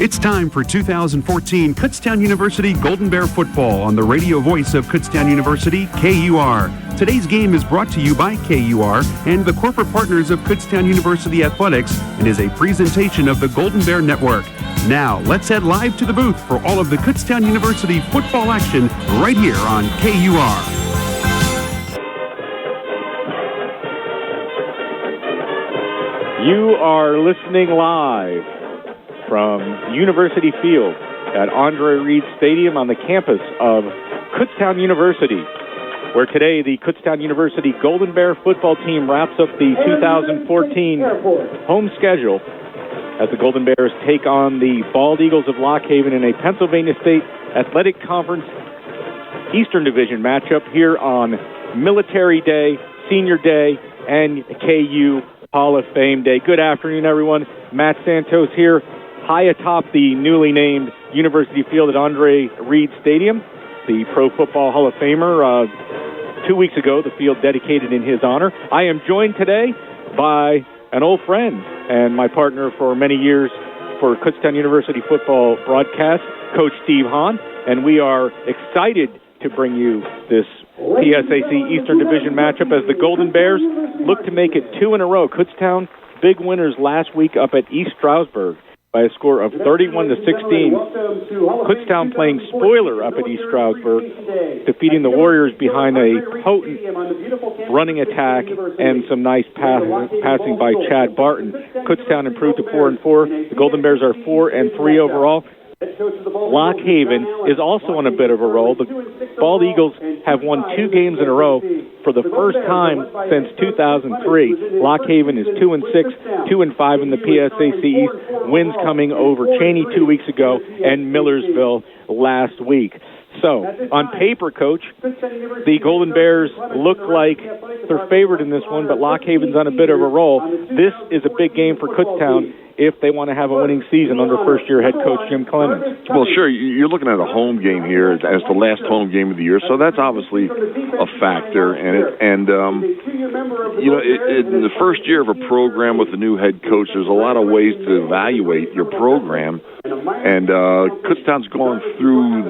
It's time for 2014 Kutztown University Golden Bear football on the radio voice of Kutztown University, KUR. Today's game is brought to you by KUR and the corporate partners of Kutztown University Athletics and is a presentation of the Golden Bear Network. Now, let's head live to the booth for all of the Kutztown University football action right here on KUR. You are listening live from University Field at Andre Reed Stadium on the campus of Kutztown University, where today the Kutztown University Golden Bear football team wraps up the 2014 home schedule as the Golden Bears take on the Bald Eagles of Lock Haven in a Pennsylvania State Athletic Conference Eastern Division matchup here on Military Day, Senior Day, and KU Hall of Fame Day. Good afternoon, everyone. Matt Santos here, high atop the newly named University Field at Andre Reed Stadium. The Pro Football Hall of Famer, 2 weeks ago, the field dedicated in his honor. I am joined today by an old friend and my partner for many years for Kutztown University football broadcast, Coach Steve Hahn, and we are excited to bring you this PSAC Eastern Division matchup as the Golden Bears look to make it two in a row. Kutztown, big winners last week up at East Stroudsburg by a score of 31-16. Kutztown playing spoiler up at East Stroudsburg, defeating the Warriors behind a potent running attack and some nice passing by Chad Barton. Kutztown improved to 4-4. The Golden Bears are 4-3 overall. Lock Haven is also on a bit of a roll. The Bald Eagles have won 2 games in a row for the first time since 2003. Lock Haven is 2-6, 2-5 in the PSAC East. Wins coming over Cheney 2 weeks ago and Millersville last week. So, on paper, Coach, the Golden Bears look like they're favored in this one, but Lock Haven's on a bit of a roll. This is a big game for Kutztown if they want to have a winning season under first-year head coach Jim Clemens. Well, sure, you're looking at a home game here as the last home game of the year, so that's obviously a factor. In the first year of a program with a new head coach, there's a lot of ways to evaluate your program. And Kutztown's gone through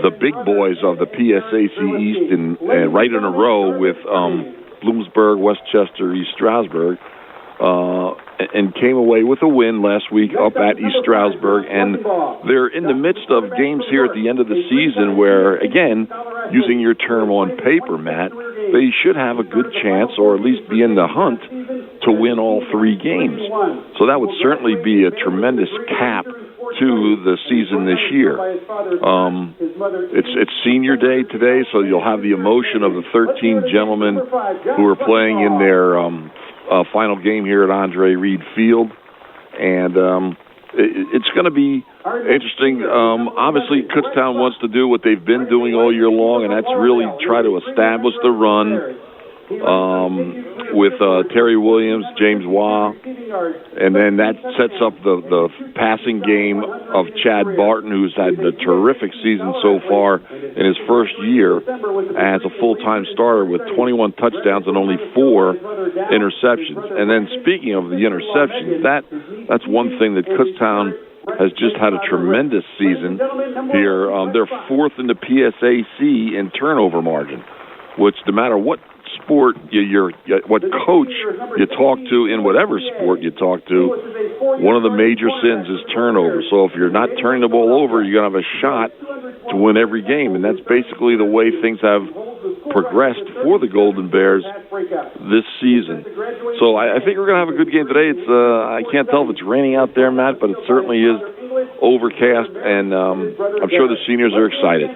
the big boys of the PSAC East and right in a row with Bloomsburg, Westchester, East Stroudsburg, and came away with a win last week up at East Stroudsburg. And they're in the midst of games here at the end of the season where, again, using your term on paper, Matt, they should have a good chance or at least be in the hunt to win all 3 games. So that would certainly be a tremendous cap to the season this year. It's senior day today, so you'll have the emotion of the 13 gentlemen who are playing in their final game here at Andre Reed Field, and it's going to be interesting. Obviously, Kutztown wants to do what they've been doing all year long, and that's really try to establish the run with Terry Williams, James Waugh, and then that sets up the passing game of Chad Barton, who's had a terrific season so far in his first year as a full-time starter with 21 touchdowns and only 4 interceptions. And then speaking of the interceptions, that's one thing that Kutztown has just had a tremendous season here. They're 4th in the PSAC in turnover margin, which no matter what sport what coach you talk to in whatever sport you talk to, one of the major sins is turnover. So if you're not turning the ball over, you're going to have a shot to win every game, and that's basically the way things have progressed for the Golden Bears this season. So I think we're going to have a good game today. It's I can't tell if it's raining out there, Matt, but it certainly is overcast, and I'm sure the seniors are excited.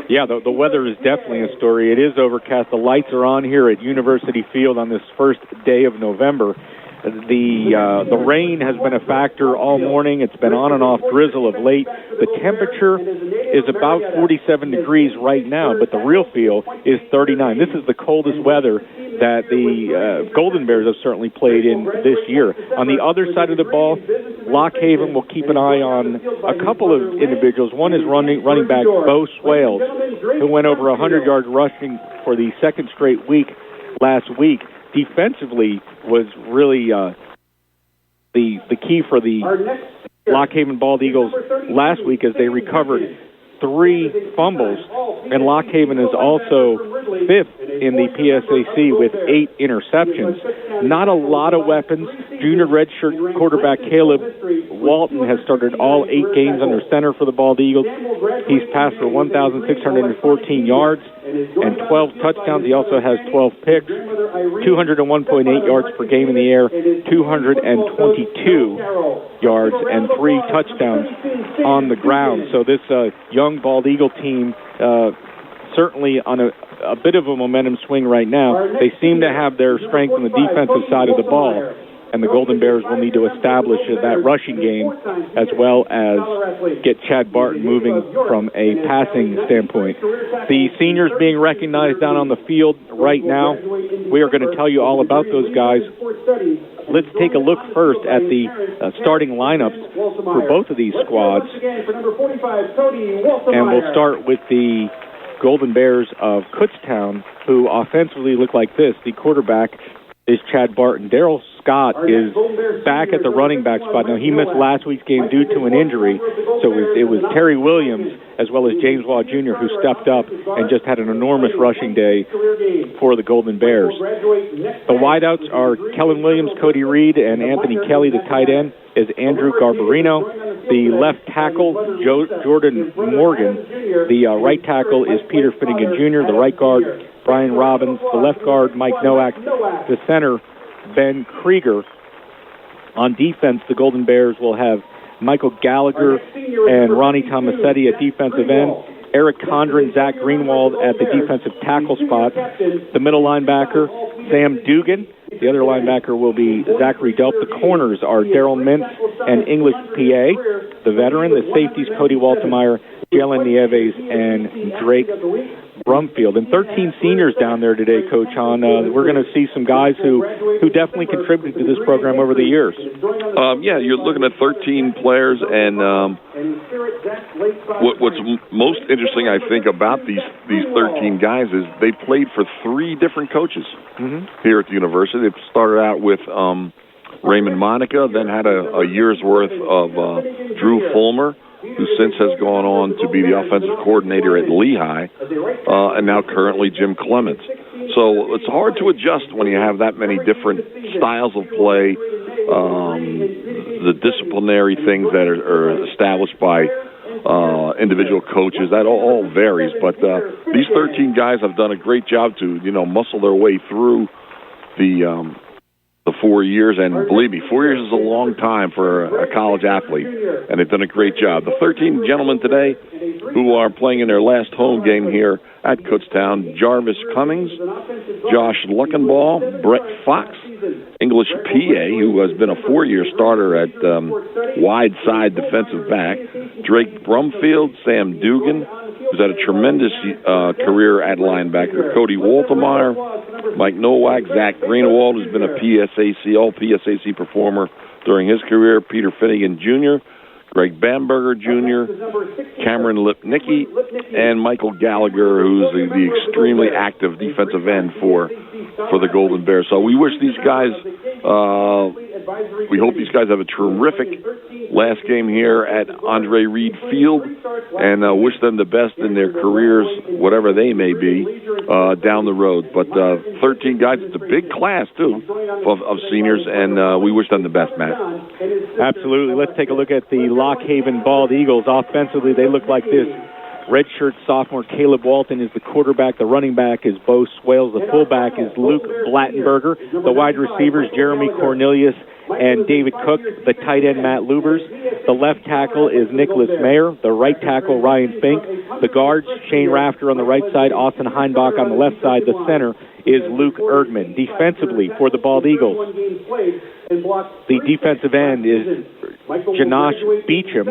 Yeah, the weather is definitely a story. It is overcast. The lights are on here at University Field on this first day of November. The rain has been a factor all morning. It's been on and off drizzle of late. The temperature is about 47 degrees right now, but the real feel is 39. This is the coldest weather that the Golden Bears have certainly played in this year. On the other side of the ball, Lock Haven will keep an eye on a couple of individuals. One is running back Bo Swales, who went over 100 yards rushing for the second straight week last week. Defensively was really the key for the Lock Haven Bald Eagles last week as they recovered 3 fumbles, and Lock Haven is also 5th in the PSAC with 8 interceptions. Not a lot of weapons. Junior redshirt quarterback Caleb Walton has started all 8 games under center for the Bald Eagles. He's passed for 1,614 yards and 12 touchdowns. He also has 12 picks, 201.8 yards per game in the air, 222 yards, and 3 touchdowns on the ground. So this young Bald Eagle team certainly on a bit of a momentum swing right now. They seem to have their strength on the defensive side of the ball, and the Golden Bears will need to establish that rushing game as well as get Chad Barton moving from a passing standpoint. The seniors being recognized down on the field right now. We are going to tell you all about those guys. Let's take a look first at the starting lineups for both of these squads. And we'll start with the Golden Bears of Kutztown, who offensively look like this. The quarterback is Chad Barton. Daryl Scott is back at the running back spot. Now, he missed last week's game due to an injury, so it was Terry Williams as well as James Waugh Jr. who stepped up and just had an enormous rushing day for the Golden Bears. The wideouts are Kellen Williams, Cody Reed, and Anthony Kelly. The tight end is Andrew Garbarino. The left tackle, Jordan Morgan. The right tackle is Peter Finnegan Jr. The right guard, Brian Robbins. The left guard, Mike Nowak. The center, Ben Krieger. On defense, the Golden Bears will have Michael Gallagher and Ronnie Tomasetti at defensive end. Eric Condren, Zach Greenwald at the defensive tackle spot. The middle linebacker, Sam Dugan. The other linebacker will be Zachary Delp. The corners are Daryl Mintz and English PA. The veteran, the safeties, Cody Waltemeyer, Jalen Nieves, and Drake Brumfield. And 13 seniors down there today, Coach Hahn. We're going to see some guys who definitely contributed to this program over the years. Yeah, you're looking at 13 players, and what's most interesting, I think, about these 13 guys is they played for 3 different coaches here at the university. They started out with Raymond Monica, then had a year's worth of Drew Fulmer, who since has gone on to be the offensive coordinator at Lehigh, and now currently Jim Clements. So it's hard to adjust when you have that many different styles of play, the disciplinary things that are established by individual coaches. That all varies, but these 13 guys have done a great job to, muscle their way through the 4 years, and believe me, 4 years is a long time for a college athlete, and they've done a great job. The 13 gentlemen today who are playing in their last home game here at Kutztown: Jarvis Cummings, Josh Luckenball, Brett Fox, English PA, who has been a 4-year starter at wide side defensive back, Drake Brumfield, Sam Dugan, who's had a tremendous career at linebacker, Cody Waltemeyer, Mike Nowak, Zach Greenwald, who's been a PSAC, all-PSAC performer during his career, Peter Finnegan Jr., Greg Bamberger Jr., Cameron Lipnicki, and Michael Gallagher, who's the extremely active defensive end for the Golden Bears. So we wish these guys, we hope these guys have a terrific last game here at Andre Reed Field, and wish them the best in their careers, whatever they may be, down the road. But 13 guys, it's a big class, too, of seniors, and we wish them the best, Matt. Absolutely. Let's take a look at the Lock Haven Bald Eagles. Offensively, they look like this. Redshirt sophomore Caleb Walton is the quarterback. The running back is Bo Swales. The fullback is Luke Blattenberger. The wide receivers, Jeremy Cornelius and David Cook. The tight end, Matt Lubers. The left tackle is Nicholas Mayer. The right tackle, Ryan Fink. The guards, Shane Rafter on the right side, Austin Heinbach on the left side. The center is Luke Erdman. Defensively for the Bald Eagles, the defensive end is Janosh Beecham.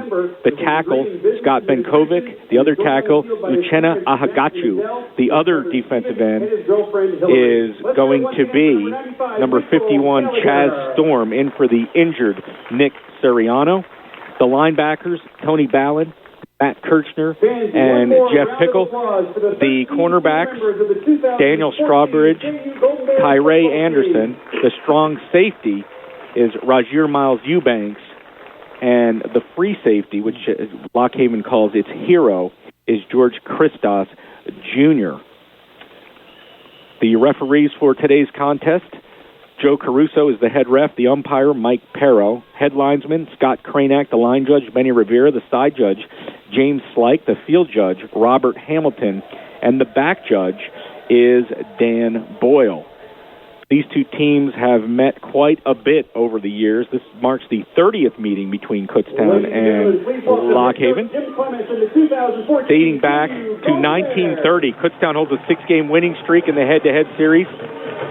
The tackle, Scott Benkovic. The other tackle, Uchenna Ahagachu. The other defensive end is going to be number 51, Chaz Storm, in for the injured Nick Suriano. The linebackers, Tony Ballard, Matt Kirchner, and Jeff Pickle. The cornerbacks, Daniel Strawbridge, Tyree Anderson. The strong safety is Rajir Miles Eubanks. And the free safety, which Lock Haven calls its hero, is George Christos Jr. The referees for today's contest: Joe Caruso is the head ref, the umpire, Mike Perro, head linesman, Scott Cranack, the line judge, Benny Rivera, the side judge, James Slike, the field judge, Robert Hamilton, and the back judge is Dan Boyle. These two teams have met quite a bit over the years. This marks the 30th meeting between Kutztown and Lock Haven. Dating back to 1930, Kutztown holds a 6-game winning streak in the head-to-head series.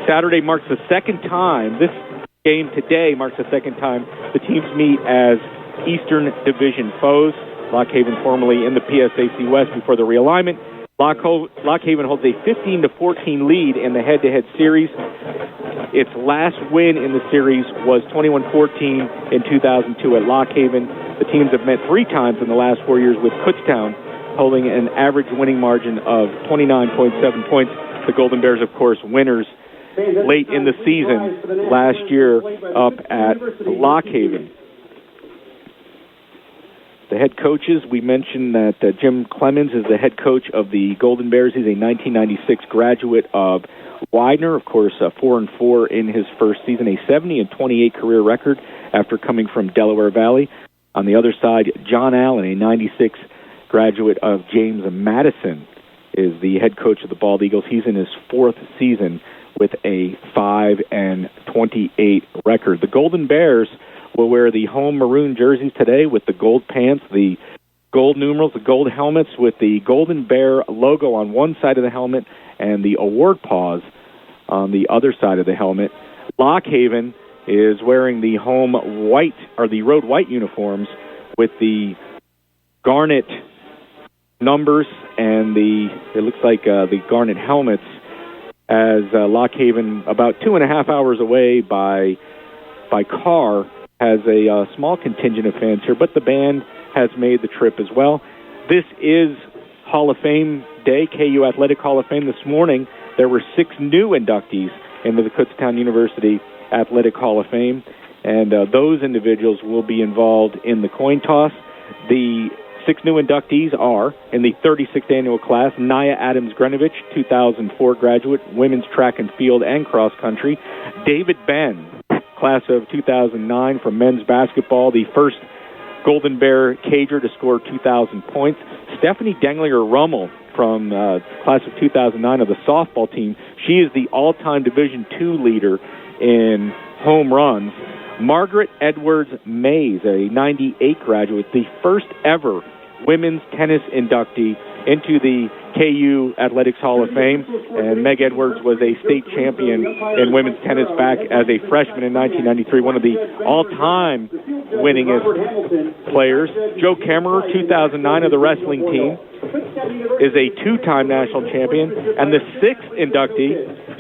Saturday marks the second time. This game today marks the second time the teams meet as Eastern Division foes. Lock Haven formerly in the PSAC West before the realignment. Lock Haven holds a 15-14 lead in the head-to-head series. Its last win in the series was 21-14 in 2002 at Lock Haven. The teams have met 3 times in the last 4 years, with Kutztown holding an average winning margin of 29.7 points. The Golden Bears, of course, winners late in the season last year up at Lock Haven. The head coaches, we mentioned that Jim Clemens is the head coach of the Golden Bears. He's a 1996 graduate of Widener, of course, 4-4 in his first season, a 70-28 career record after coming from Delaware Valley. On the other side, John Allen, a 96 graduate of James Madison, is the head coach of the Bald Eagles. He's in his 4th season with a 5-28 record. The Golden Bears will wear the home maroon jerseys today with the gold pants, the gold numerals, the gold helmets with the Golden Bear logo on one side of the helmet and the award paws on the other side of the helmet. Lock Haven is wearing the home white, or the road white uniforms with the garnet numbers and it looks like the garnet helmets, as Lock Haven, about 2.5 hours away by car, has a small contingent of fans here, but the band has made the trip as well. This is Hall of Fame Day, KU Athletic Hall of Fame. This morning, there were 6 new inductees into the Kutztown University Athletic Hall of Fame, and those individuals will be involved in the coin toss. The 6 new inductees are, in the 36th annual class, Naya Adams-Grenovich, 2004 graduate, women's track and field and cross country. David Ben, class of 2009 from men's basketball, the first Golden Bear cager to score 2,000 points. Stephanie Denglinger-Rummel from class of 2009 of the softball team. She is the all-time Division II leader in home runs. Margaret Edwards-Mays, a 98 graduate, the first ever women's tennis inductee into the KU Athletics Hall of Fame, and Meg Edwards was a state champion in women's tennis back as a freshman in 1993, one of the all-time winningest players. Joe Kemmerer, 2009 of the wrestling team, is a 2-time national champion, and the 6th inductee,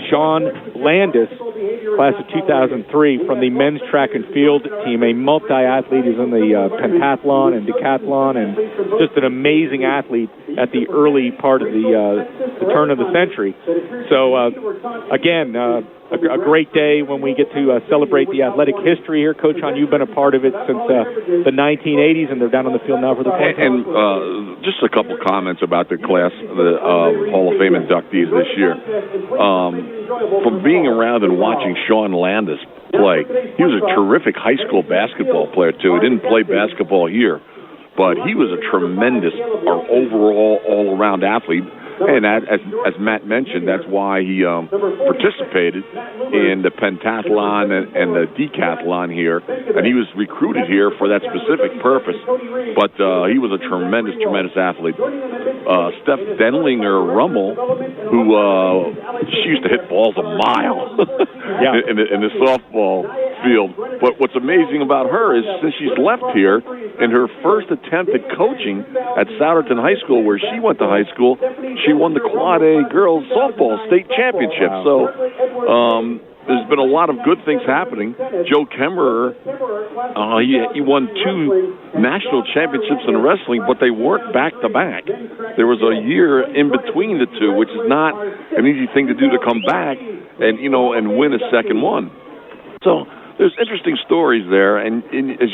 Sean Landis, class of 2003 from the men's track and field team, a multi-athlete who's in the pentathlon and decathlon, and just an amazing athlete at the early part of the turn of the century. So, again, a great day when we get to celebrate the athletic history here. Coach Hahn, you've been a part of it since the 1980s, and they're down on the field now for the point. And just a couple comments about the class, the Hall of Fame inductees this year. From being around and watching Sean Landis play, he was a terrific high school basketball player, too. He didn't play basketball here, but he was a tremendous overall all-around athlete. And as Matt mentioned, that's why he participated in the pentathlon and the decathlon here, and he was recruited here for that specific purpose. But he was a tremendous athlete. Steph Denlinger-Rummel, who she used to hit balls a mile in the softball field. But what's amazing about her is since she's left here, in her first attempt at coaching at Souderton High School, where she went to high school, she won the Quad A girls softball state championship. So there's been a lot of good things happening. Joe Kemmerer, he won 2 national championships in wrestling, but they weren't back-to-back. There was a year in between the 2, which is not an easy thing to do, to come back and win a second one. So there's interesting stories there, and as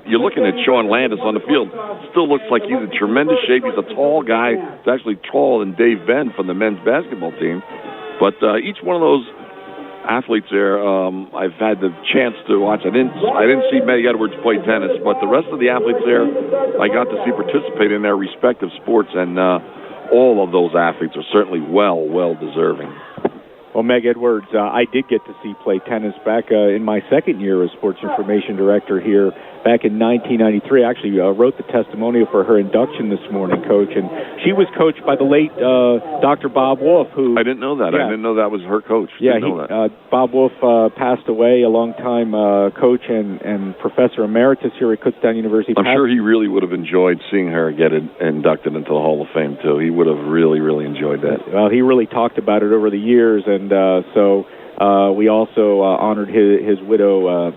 you're looking at Sean Landis on the field, still looks like he's in tremendous shape. He's a tall guy. He's actually taller than Dave Benn from the men's basketball team. But each one of those athletes there, I've had the chance to watch. I didn't see Meg Edwards play tennis, but the rest of the athletes there, I got to see participate in their respective sports, and all of those athletes are certainly well deserving. Well, Meg Edwards, I did get to see play tennis back in my second year as sports information director here back in 1993. I actually wrote the testimonial for her induction this morning, Coach, and she was coached by the late Dr. Bob Wolf, who... I didn't know that. Yeah. I didn't know that was her coach. Yeah, Bob Wolf passed away, a long-time coach and professor emeritus here at Kutztown University. I'm sure he really would have enjoyed seeing her get inducted into the Hall of Fame, too. He would have really enjoyed that. Well, he really talked about it over the years, and so we also honored his widow,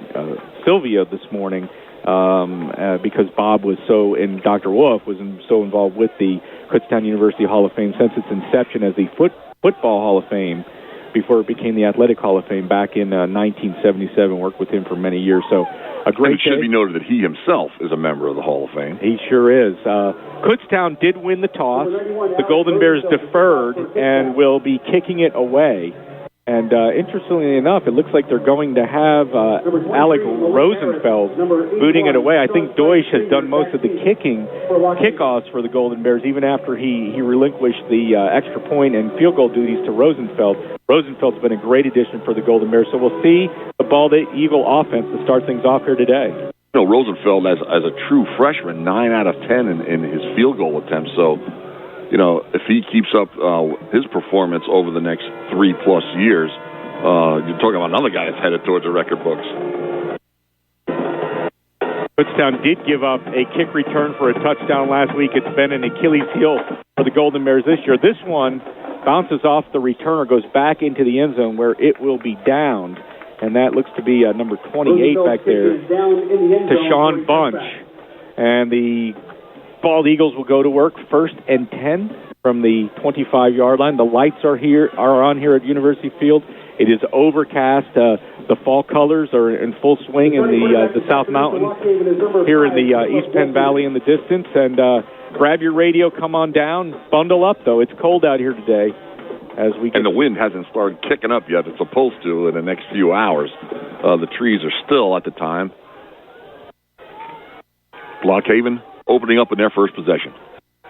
Sylvia, this morning, because Bob was and Dr. Wolf was so involved with the Kutztown University Hall of Fame since its inception as the Football Hall of Fame before it became the Athletic Hall of Fame back in 1977. Worked with him for many years. So a great and it should be noted that he himself is a member of the Hall of Fame. He sure is. Kutztown did win the toss. The Golden Bears deferred and will be kicking it away. And interestingly enough, it looks like they're going to have Alec Rosenfeld booting it away. I think Deutsch has done most of the kickoffs for the Golden Bears, even after he relinquished the extra point and field goal duties to Rosenfeld. Rosenfeld's been a great addition for the Golden Bears, so we'll see the Bald Eagle offense to start things off here today. You know, Rosenfeld, as a true freshman, 9 out of 10 in his field goal attempts, so... You know, if he keeps up his performance over the next 3+ years, you're talking about another guy that's headed towards the record books. Kutztown did give up a kick return for a touchdown last week. It's been an Achilles heel for the Golden Bears this year. This one bounces off the returner, goes back into the end zone where it will be downed. And that looks to be number 28 back there to Sean Bunch. And the Bald Eagles will go to work 1st and 10 from the 25-yard line. The lights are on here at University Field. It is overcast. The fall colors are in full swing in the South Mountain here in the East Penn Valley in the distance. And grab your radio, come on down, bundle up though. It's cold out here today. And the wind hasn't started kicking up yet. It's supposed to in the next few hours. The trees are still at the time. Blockhaven opening up in their first possession.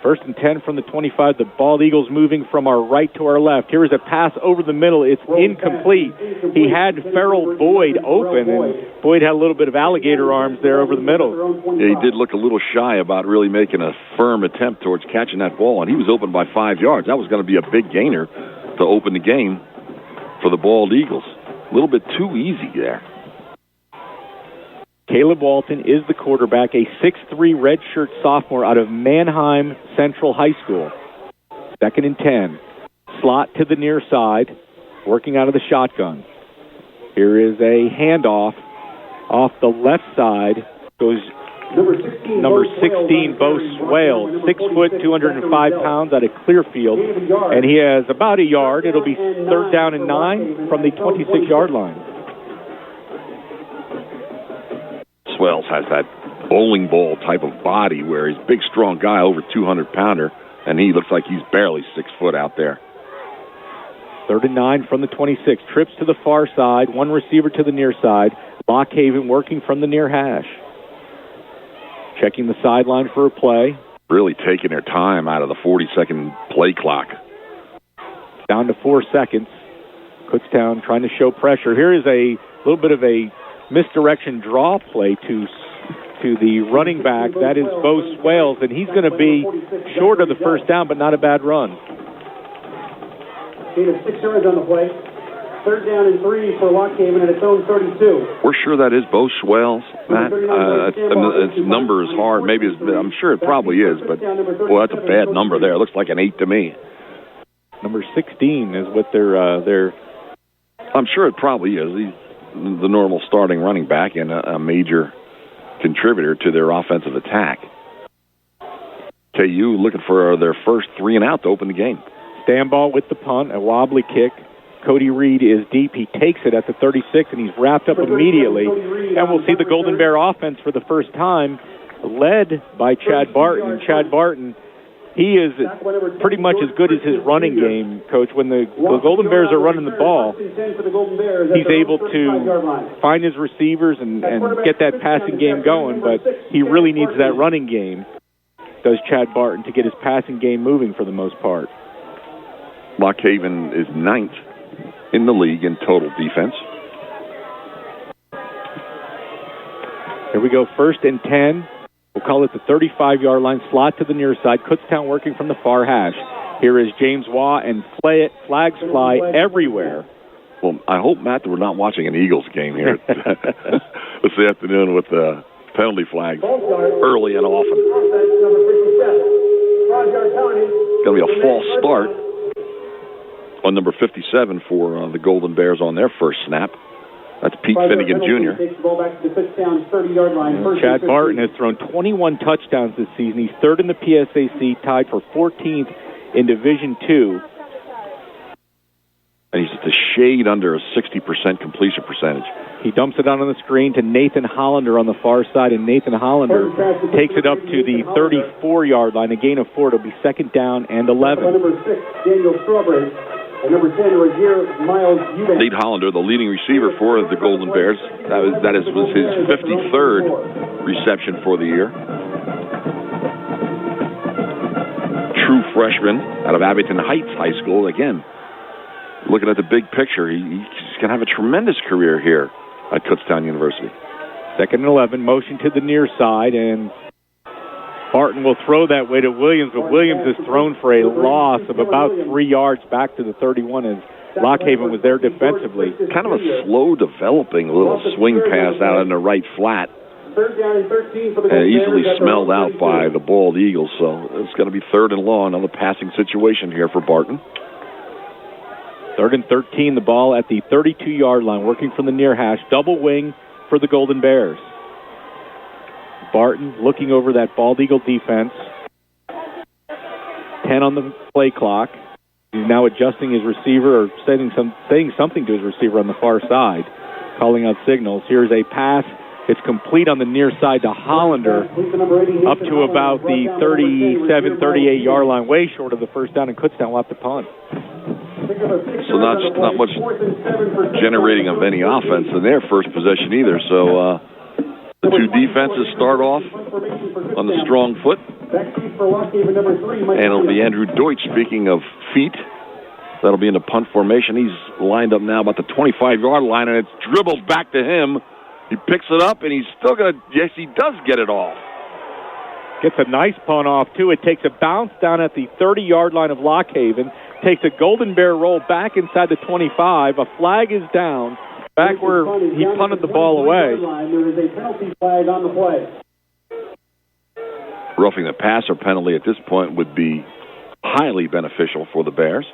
1st and 10 from the 25. The Bald Eagles moving from our right to our left. Here is a pass over the middle. It's incomplete. He had Farrell Boyd open, and Boyd had a little bit of alligator arms there over the middle. Yeah, he did look a little shy about really making a firm attempt towards catching that ball, and he was open by 5 yards. That was going to be a big gainer to open the game for the Bald Eagles. A little bit too easy there. Caleb Walton is the quarterback, a 6'3" redshirt sophomore out of Manheim Central High School. 2nd and 10. Slot to the near side, working out of the shotgun. Here is a handoff off the left side. Goes number 16, Bo Swale, 6 foot, 205 pounds out of Clearfield. And he has about a yard. It'll be 3rd down and 9 from the 26-yard line. Swells has that bowling ball type of body where he's a big, strong guy, over 200-pounder, and he looks like he's barely 6 foot out there. 3rd and 9 from the 26. Trips to the far side, one receiver to the near side. Blockhaven working from the near hash. Checking the sideline for a play. Really taking their time out of the 40-second play clock. Down to 4 seconds. Kutztown trying to show pressure. Here is a little bit of a misdirection draw play to the running back. That is Bo Swales, and he's going to be short of the 1st down, but not a bad run. Gain of 6 yards on the play. 3rd down and 3 for Lockhaven at its own 32. We're sure that is Bo Swales, Matt. Its number is hard. I'm sure it probably is, but boy, that's a bad number there. It looks like an 8 to me. Number 16 is what they're. I'm sure it probably is. He's the normal starting running back and a major contributor to their offensive attack. KU looking for their first 3 and out to open the game. Stand ball with the punt, a wobbly kick. Cody Reed is deep. He takes it at the 36, and he's wrapped up immediately. And we'll see the Golden Bear offense for the first time, led by Chad Barton. Chad Barton, he is pretty much as good as his running game, Coach. When the Golden Bears are running the ball, he's able to find his receivers and get that passing game going, but he really needs that running game, does Chad Barton, to get his passing game moving for the most part. Lock Haven is 9th in the league in total defense. Here we go, 1st and 10. We'll call it the 35-yard line, slot to the near side. Kutztown working from the far hash. Here is James Waugh, and flags fly everywhere. Well, I hope, Matt, that we're not watching an Eagles game here this afternoon with the penalty flags early and often. It's going to be a false start on number 57 for the Golden Bears on their first snap. That's Pete Finnegan Jr. Chad Barton has thrown 21 touchdowns this season. He's 3rd in the PSAC, tied for 14th in Division II. And he's just a shade under a 60% completion percentage. He dumps it out on the screen to Nathan Hollander on the far side, and Nathan Hollander takes it up to the 34-yard line, a gain of 4. It'll be 2nd down and 11. Number 6, Daniel Strawberry. And number 10, Miles Eubanks. Lead Hollander, the leading receiver for the Golden Bears. That was his 53rd reception for the year. True freshman out of Abington Heights High School. Again, looking at the big picture, he's going to have a tremendous career here at Kutztown University. 2nd and 11, motion to the near side, and Barton will throw that way to Williams, but Williams is thrown for a loss of about 3 yards back to the 31 as Lock Haven was there defensively. Kind of a slow developing little swing pass out in the right flat. Easily smelled out by the bald Eagles, so it's going to be 3rd and long, another passing situation here for Barton. 3rd and 13, the ball at the 32-yard line, working from the near hash, double wing for the Golden Bears. Barton looking over that bald Eagle defense. 10 on the play clock. He's now adjusting his receiver or saying something to his receiver on the far side, calling out signals. Here's a pass. It's complete on the near side to Hollander, up to about the 37, 38-yard line, way short of the first down, and Kutztown will have to punt. So not much generating of any offense in their first possession either. So the two defenses start off on the strong foot. And it'll be Andrew Deutsch, speaking of feet. That'll be in the punt formation. He's lined up now about the 25-yard line, and it's dribbled back to him. He picks it up, and he's still going to, yes, he does get it off. Gets a nice punt off, too. It takes a bounce down at the 30-yard line of Lock Haven, takes a Golden Bear roll back inside the 25. A flag is down, back where he punted the ball away. There is a penalty flag on the play. Roughing the passer penalty at this point would be highly beneficial for the Bears.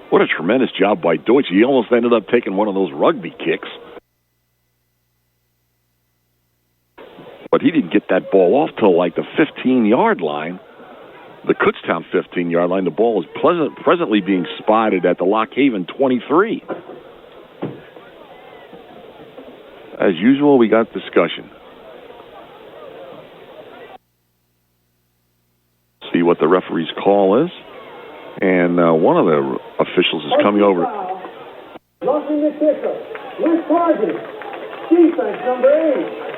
What a tremendous job by Deutsch. He almost ended up taking one of those rugby kicks. But he didn't get that ball off till like the 15-yard line. The Kutztown 15-yard line. The ball is presently being spotted at the Lock Haven 23. As usual, we got discussion. See what the referee's call is. And one of the officials is coming over. Roughing the kicker. With target. Defense number 8.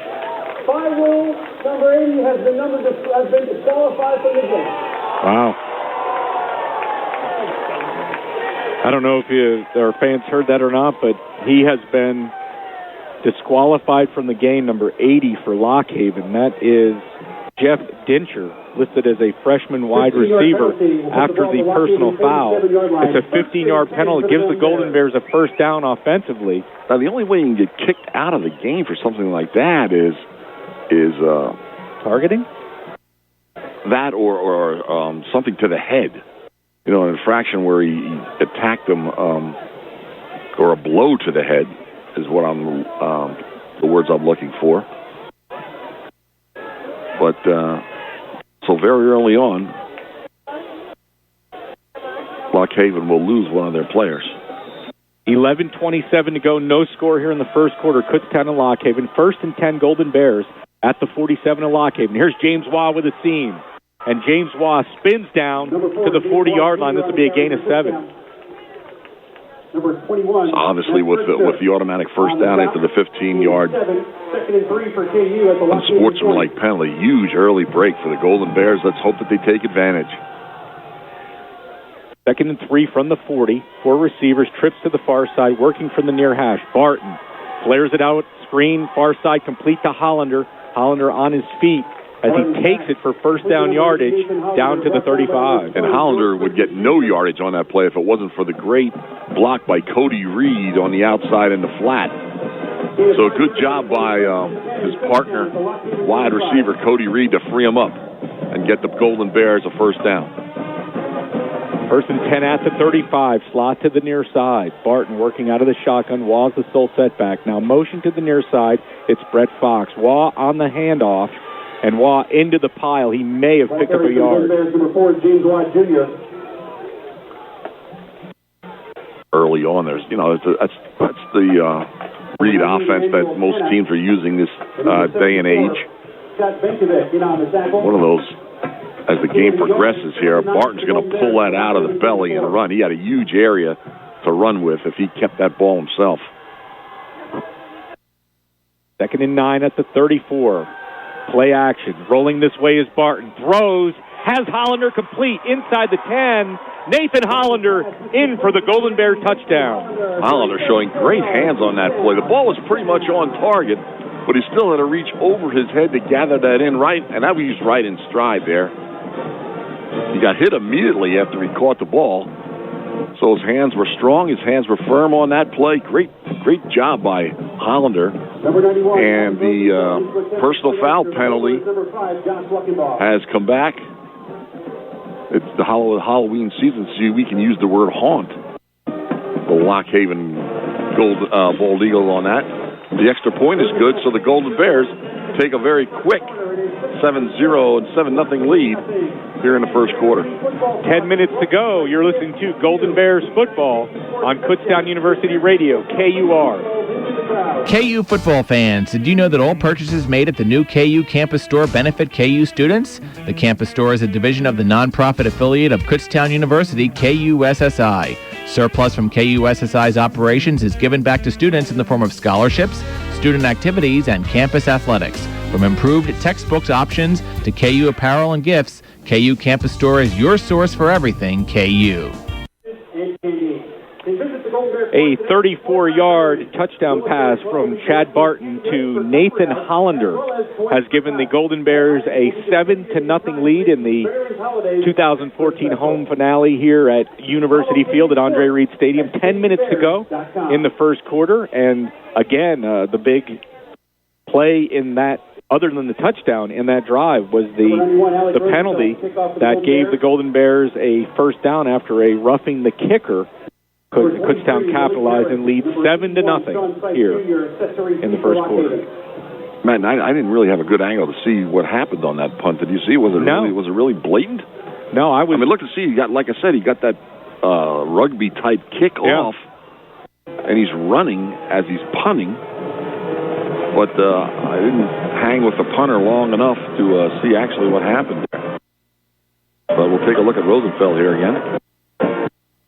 By rule, number 80 has been disqualified from the game. Wow. I don't know if our fans heard that or not, but he has been disqualified from the game, number 80 for Lock Haven. That is Jeff Dincher, listed as a freshman wide receiver after the personal foul. It's a 15-yard penalty. It gives the Golden Bears a first down offensively. Now, the only way you can get kicked out of the game for something like that is targeting? That or something to the head. You know, an infraction where he attacked them, or a blow to the head is what the words I'm looking for. But so very early on, Lock Haven will lose one of their players. 11:27 to go. No score here in the first quarter. Kutztown and Lock Haven. 1st and 10 Golden Bears at the 47 of Lock Haven. Here's James Waugh with a seam. And James Waugh spins down to the 40-yard line. This will be a gain of 7. Number 21. Obviously, with the automatic first down after the 15-yard unsportsmanlike penalty, huge early break for the Golden Bears. Let's hope that they take advantage. 2nd and 3 from the 40. 4 receivers, trips to the far side, working from the near hash. Barton flares it out, screen, far side, complete to Hollander. Hollander on his feet as he takes it for first down yardage down to the 35. And Hollander would get no yardage on that play if it wasn't for the great block by Cody Reed on the outside in the flat. So a good job by his partner, wide receiver Cody Reed, to free him up and get the Golden Bears a first down. 1st and 10 at the 35. Slot to the near side. Barton working out of the shotgun. Waugh's the sole setback. Now motion to the near side. It's Brett Fox. Waugh on the handoff. And Waugh into the pile. He may have picked up a yard. Number 4, James Waugh Jr. Early on, that's the read offense that most teams are using this day and age. One of those. As the game progresses here, Barton's going to pull that out of the belly and run. He had a huge area to run with if he kept that ball himself. 2nd and 9 at the 34. Play action. Rolling this way is Barton. Throws. Has Hollander complete inside the 10. Nathan Hollander in for the Golden Bear touchdown. Hollander showing great hands on that play. The ball was pretty much on target, but he still had to reach over his head to gather that in right, and that was right in stride there. He got hit immediately after he caught the ball. So his hands were strong. His hands were firm on that play. Great job by Hollander. And the personal foul penalty has come back. It's the Halloween season, so we can use the word haunt. The Lock Haven Bald Eagle on that. The extra point is good, so the Golden Bears take a very quick 7-0 and 7-0 lead here in the first quarter. 10 minutes to go. You're listening to Golden Bears football on Kutztown University Radio, KUR. KU football fans, did you know that all purchases made at the new KU campus store benefit KU students? The campus store is a division of the nonprofit affiliate of Kutztown University, KUSSI. Surplus from KUSSI's operations is given back to students in the form of scholarships, student activities, and campus athletics. From improved textbooks options to KU apparel and gifts, KU Campus Store is your source for everything KU. A 34-yard touchdown pass from Chad Barton to Nathan Hollander has given the Golden Bears a 7-0 lead in the 2014 home finale here at University Field at Andre Reed Stadium. 10 minutes to go in the first quarter, and again, the big play in that, other than the touchdown in that drive, was the penalty that gave the Golden Bears a first down after a roughing the kicker. Kutztown capitalized and leads 7-0 here in the first quarter. Matt, I didn't really have a good angle to see what happened on that punt. Did you see? Was it really blatant? No, I mean, look to see. He got, like I said, he got that rugby type kick off, and he's running as he's punting. But I didn't hang with the punter long enough to see actually what happened there. But we'll take a look at Rosenfeld here again.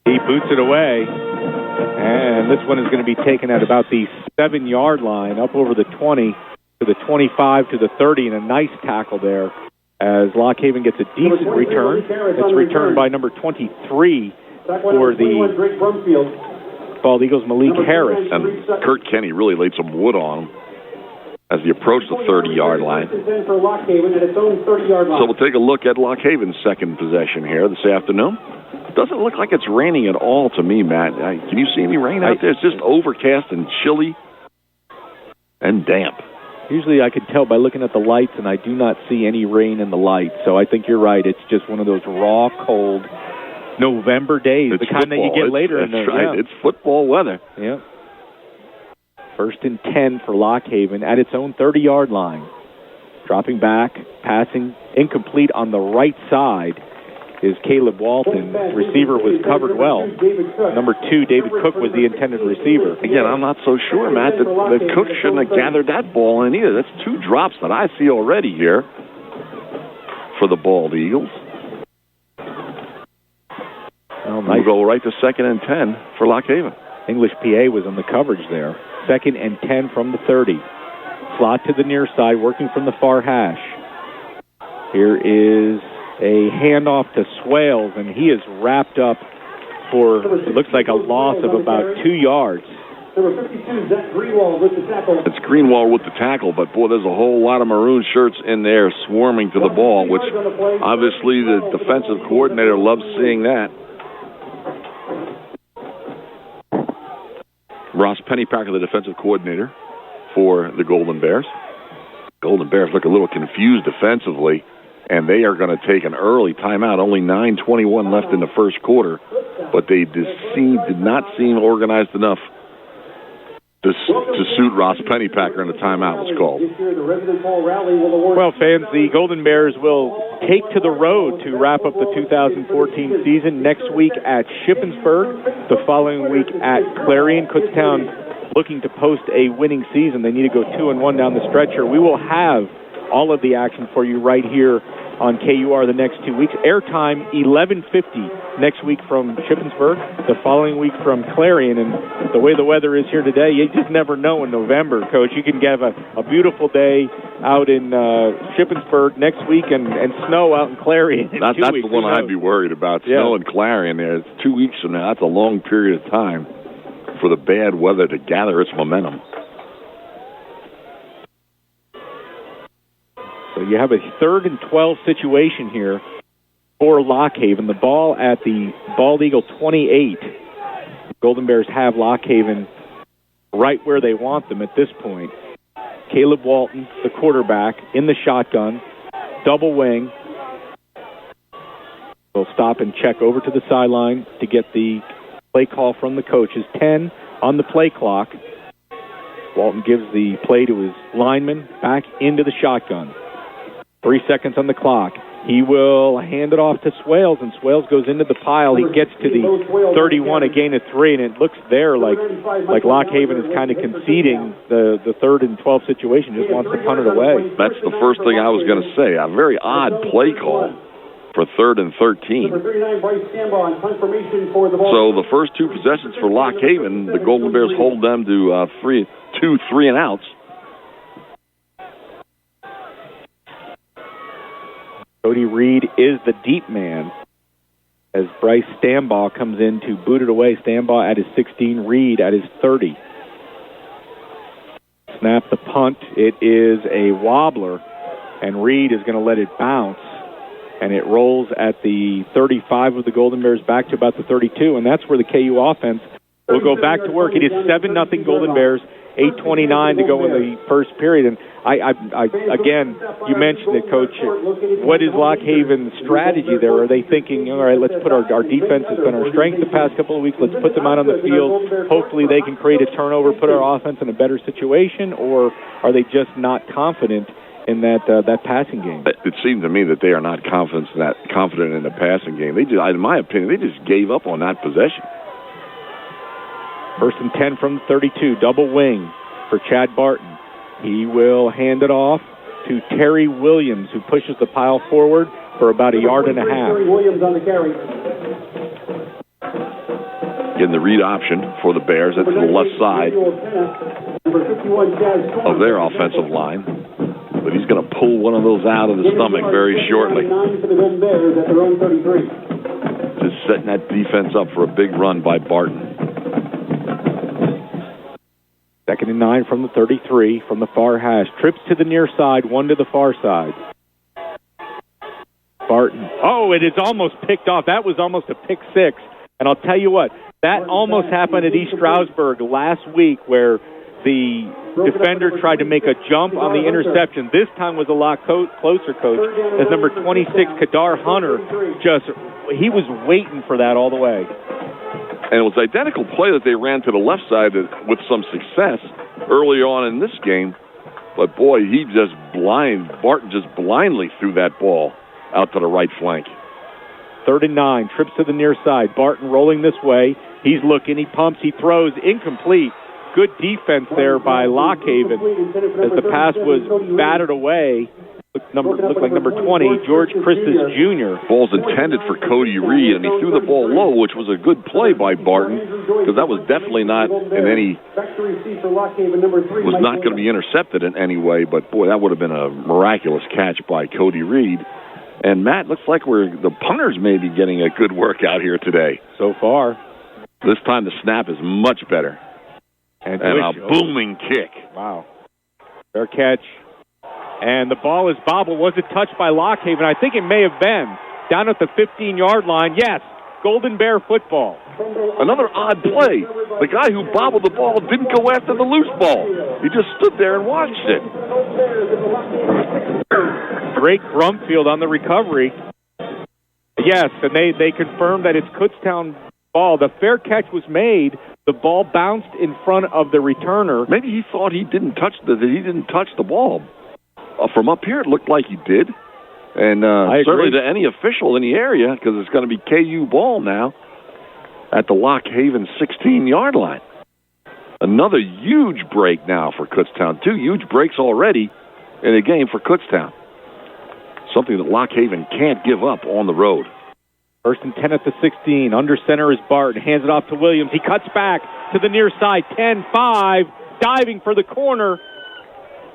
He boots it away, and this one is going to be taken at about the 7-yard line, up over the 20 to the 25 to the 30, and a nice tackle there as Lock Haven gets a decent return. It's returned by number 23 for the Bald Eagles, Malik Harris. And Kurt Kenny really laid some wood on him as he approached the 30-yard line. So we'll take a look at Lock Haven's second possession here this afternoon. Doesn't look like it's raining at all to me, Matt. Can you see any rain out there? It's just overcast and chilly and damp. Usually I can tell by looking at the lights, and I do not see any rain in the lights. So I think you're right. It's just one of those raw, cold November days, it's the kind football. that you get later in the right. Yeah. It's football weather. Yeah. 1st and 10 for Lock Haven at its own 30-yard line. Dropping back, passing incomplete on the right side. is Caleb Walton. Receiver was covered well. Number 2, David Cook, was the intended receiver. Again, I'm not so sure, Matt, that Cook shouldn't have gathered that ball in either. That's 2 drops that I see already here for the Bald Eagles. Oh, nice. We'll go right to 2nd and 10 for Lock Haven. English PA was on the coverage there. 2nd and 10 from the 30. Slot to the near side, working from the far hash. Here is a handoff to Swales, and he is wrapped up for, it looks like, a loss of about 2 yards. Number 52, Zach Greenwald with the tackle. It's Greenwald with the tackle, but, boy, there's a whole lot of maroon shirts in there swarming to the ball, which obviously the defensive coordinator loves seeing that. Ross Pennypacker, the defensive coordinator for the Golden Bears. Golden Bears look a little confused defensively, and they are going to take an early timeout. Only 9:21 left in the first quarter, but they did not seem organized enough to suit Ross Pennypacker, and the timeout was called. Well, fans, the Golden Bears will take to the road to wrap up the 2014 season next week at Shippensburg, the following week at Clarion. Kutztown looking to post a winning season. They need to go 2-1 down the stretch here. We will have all of the action for you right here on KUR the next 2 weeks. Airtime 11:50 next week from Shippensburg, the following week from Clarion. And the way the weather is here today, you just never know in November, Coach. You can have a beautiful day out in Shippensburg next week and snow out in Clarion in 2 weeks. That's the one I'd be worried about, snow in Clarion there. It's 2 weeks from now. That's a long period of time for the bad weather to gather its momentum. So you have a 3rd and 12 situation here for Lock Haven. The ball at the Bald Eagle 28. Golden Bears have Lock Haven right where they want them at this point. Caleb Walton, the quarterback, in the shotgun, double wing. They'll stop and check over to the sideline to get the play call from the coaches. 10 on the play clock. Walton gives the play to his lineman, back into the shotgun. 3 seconds on the clock. He will hand it off to Swales, and Swales goes into the pile. He gets to the 31, a gain of 3, and it looks there like Lock Haven is kind of conceding the 3rd and 12 situation, just wants to punt it away. That's the first thing I was going to say. A very odd play call for 3rd and 13. So the first 2 possessions for Lock Haven, the Golden Bears hold them to 2 3-and-outs. Cody Reed is the deep man as Bryce Stambaugh comes in to boot it away. Stambaugh at his 16, Reed at his 30. Snap the punt. It is a wobbler, and Reed is going to let it bounce, and it rolls at the 35 of the Golden Bears back to about the 32, and that's where the KU offense will go back to work. It is 7-0 Golden Bears, 8:29 to go in the first period. And I again, you mentioned it, Coach. What is Lock Haven's strategy there? Are they thinking, all right, let's put our defense has been our strength the past couple of weeks. Let's put them out on the field. Hopefully they can create a turnover, put our offense in a better situation, or are they just not confident in that passing game? It seemed to me that they are not confident in the passing game. They just, in my opinion, they just gave up on that possession. 1st and 10 from the 32, double wing for Chad Barton. He will hand it off to Terry Williams, who pushes the pile forward for about 1.5 yards. Terry Williams on the carry. Getting the read option for the Bears at the left side of their offensive line. But he's going to pull one of those out of the stomach very shortly. Just setting that defense up for a big run by Barton. 2nd and 9 from the 33, from the far hash. Trips to the near side, 1 to the far side. Barton. Oh, it is almost picked off. That was almost a pick 6. And I'll tell you what, that almost happened at East Stroudsburg last week, where the defender tried to make a jump on the interception. This time was a lot closer, Coach, as number 26, Kadar Hunter, he was waiting for that all the way. And it was an identical play that they ran to the left side with some success early on in this game. But, boy, Barton just blindly threw that ball out to the right flank. 3rd and 9. Trips to the near side. Barton rolling this way. He's looking. He pumps. He throws. Incomplete. Good defense there by Lockhaven as the pass was batted away. Looked like number 20, George Christus Jr. Ball's intended for Cody Reed, and he threw the ball low, which was a good play by Barton, because that was definitely not in any, was not going to be intercepted in any way, but boy, that would have been a miraculous catch by Cody Reed. And Matt, looks like the punters may be getting a good workout here today. So far. This time the snap is much better. And a booming kick. Wow. Fair catch. And the ball is bobbled. Was it touched by Lockhaven? I think it may have been. Down at the 15-yard line. Yes, Golden Bear football. Another odd play. The guy who bobbled the ball didn't go after the loose ball. He just stood there and watched it. Drake Brumfield on the recovery. Yes, and they confirmed that it's Kutztown ball. The fair catch was made. The ball bounced in front of the returner. Maybe he thought he didn't touch the ball. From up here, it looked like he did. And certainly to any official in the area, because it's going to be KU ball now at the Lockhaven 16-yard line. Another huge break now for Kutztown. 2 huge breaks already in a game for Kutztown. Something that Lockhaven can't give up on the road. 1st and 10 at the 16. Under center is Barton. Hands it off to Williams. He cuts back to the near side. 10-5. Diving for the corner.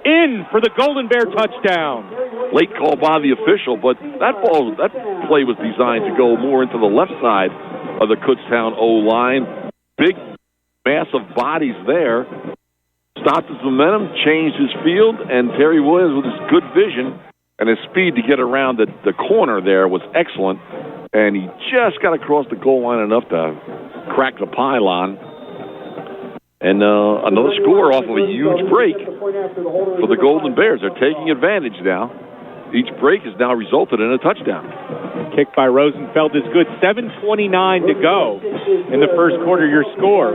In for the Golden Bear touchdown. Late call by the official, but that play was designed to go more into the left side of the Kutztown O-line. Big, massive bodies there. Stopped his momentum, changed his field, and Terry Williams, with his good vision and his speed to get around the corner there, was excellent. And he just got across the goal line enough to crack the pylon. And another score off of a huge break for the Golden Bears. They're taking advantage now. Each break has now resulted in a touchdown. Kick by Rosenfeld is good. 7:29 to go in the first quarter, your score.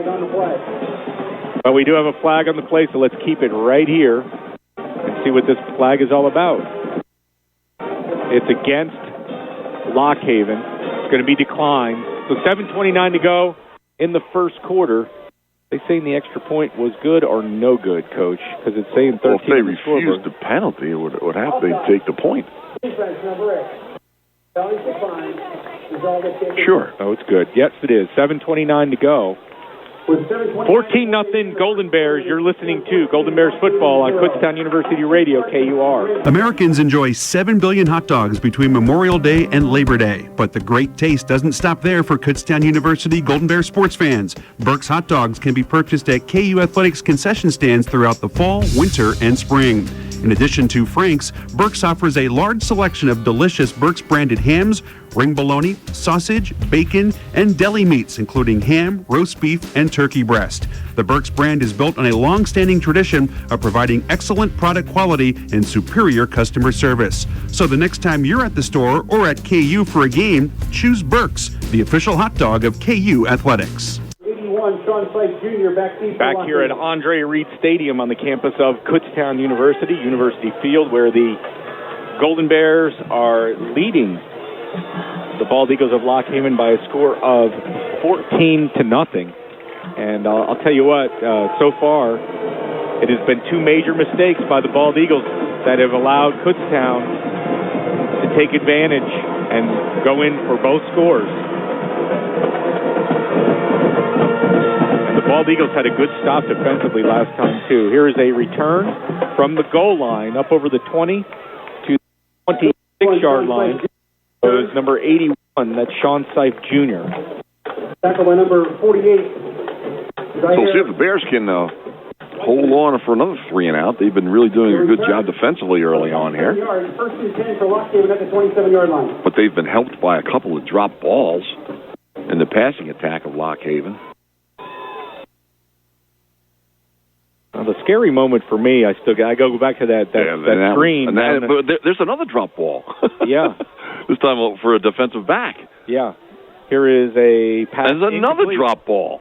But we do have a flag on the play, so let's keep it right here and see what this flag is all about. It's against Lockhaven. It's going to be declined. So 7:29 to go in the first quarter. They saying the extra point was good or no good, Coach? Because it's saying 13. Well, if they refused the penalty, it would have to take the point. Sure. Oh, it's good. Yes, it is. 7:29 to go. 14-0 Golden Bears. You're listening to Golden Bears football on Kutztown University Radio, KUR. Americans enjoy 7 billion hot dogs between Memorial Day and Labor Day. But the great taste doesn't stop there for Kutztown University Golden Bear sports fans. Burke's hot dogs can be purchased at KU Athletics concession stands throughout the fall, winter, and spring. In addition to Frank's, Burke's offers a large selection of delicious Burke's branded hams, ring bologna, sausage, bacon, and deli meats, including ham, roast beef, and turkey breast. The Burke's brand is built on a long-standing tradition of providing excellent product quality and superior customer service. So the next time you're at the store or at KU for a game, choose Burke's, the official hot dog of KU Athletics. Back here at Andre Reed Stadium on the campus of Kutztown University, University Field, where the Golden Bears are leading the Bald Eagles of Lockhaven by a score of 14-0. And I'll tell you what, so far, it has been 2 major mistakes by the Bald Eagles that have allowed Kutztown to take advantage and go in for both scores. The Bald Eagles had a good stop defensively last time, too. Here is a return from the goal line up over the 20 to the 26-yard line. It was number 81. That's Sean Seif Jr. Tackle by number 48. So we'll see if the Bears can hold on for another 3 and out. They've been really doing a good job defensively early on here. First and 10 for Lockhaven at the 27-yard line. But they've been helped by a couple of drop balls in the passing attack of Lockhaven. Now, the scary moment for me, I go back to that screen. But there's another drop ball. Yeah. This time for a defensive back. Yeah. Here is a pass. There's another drop ball.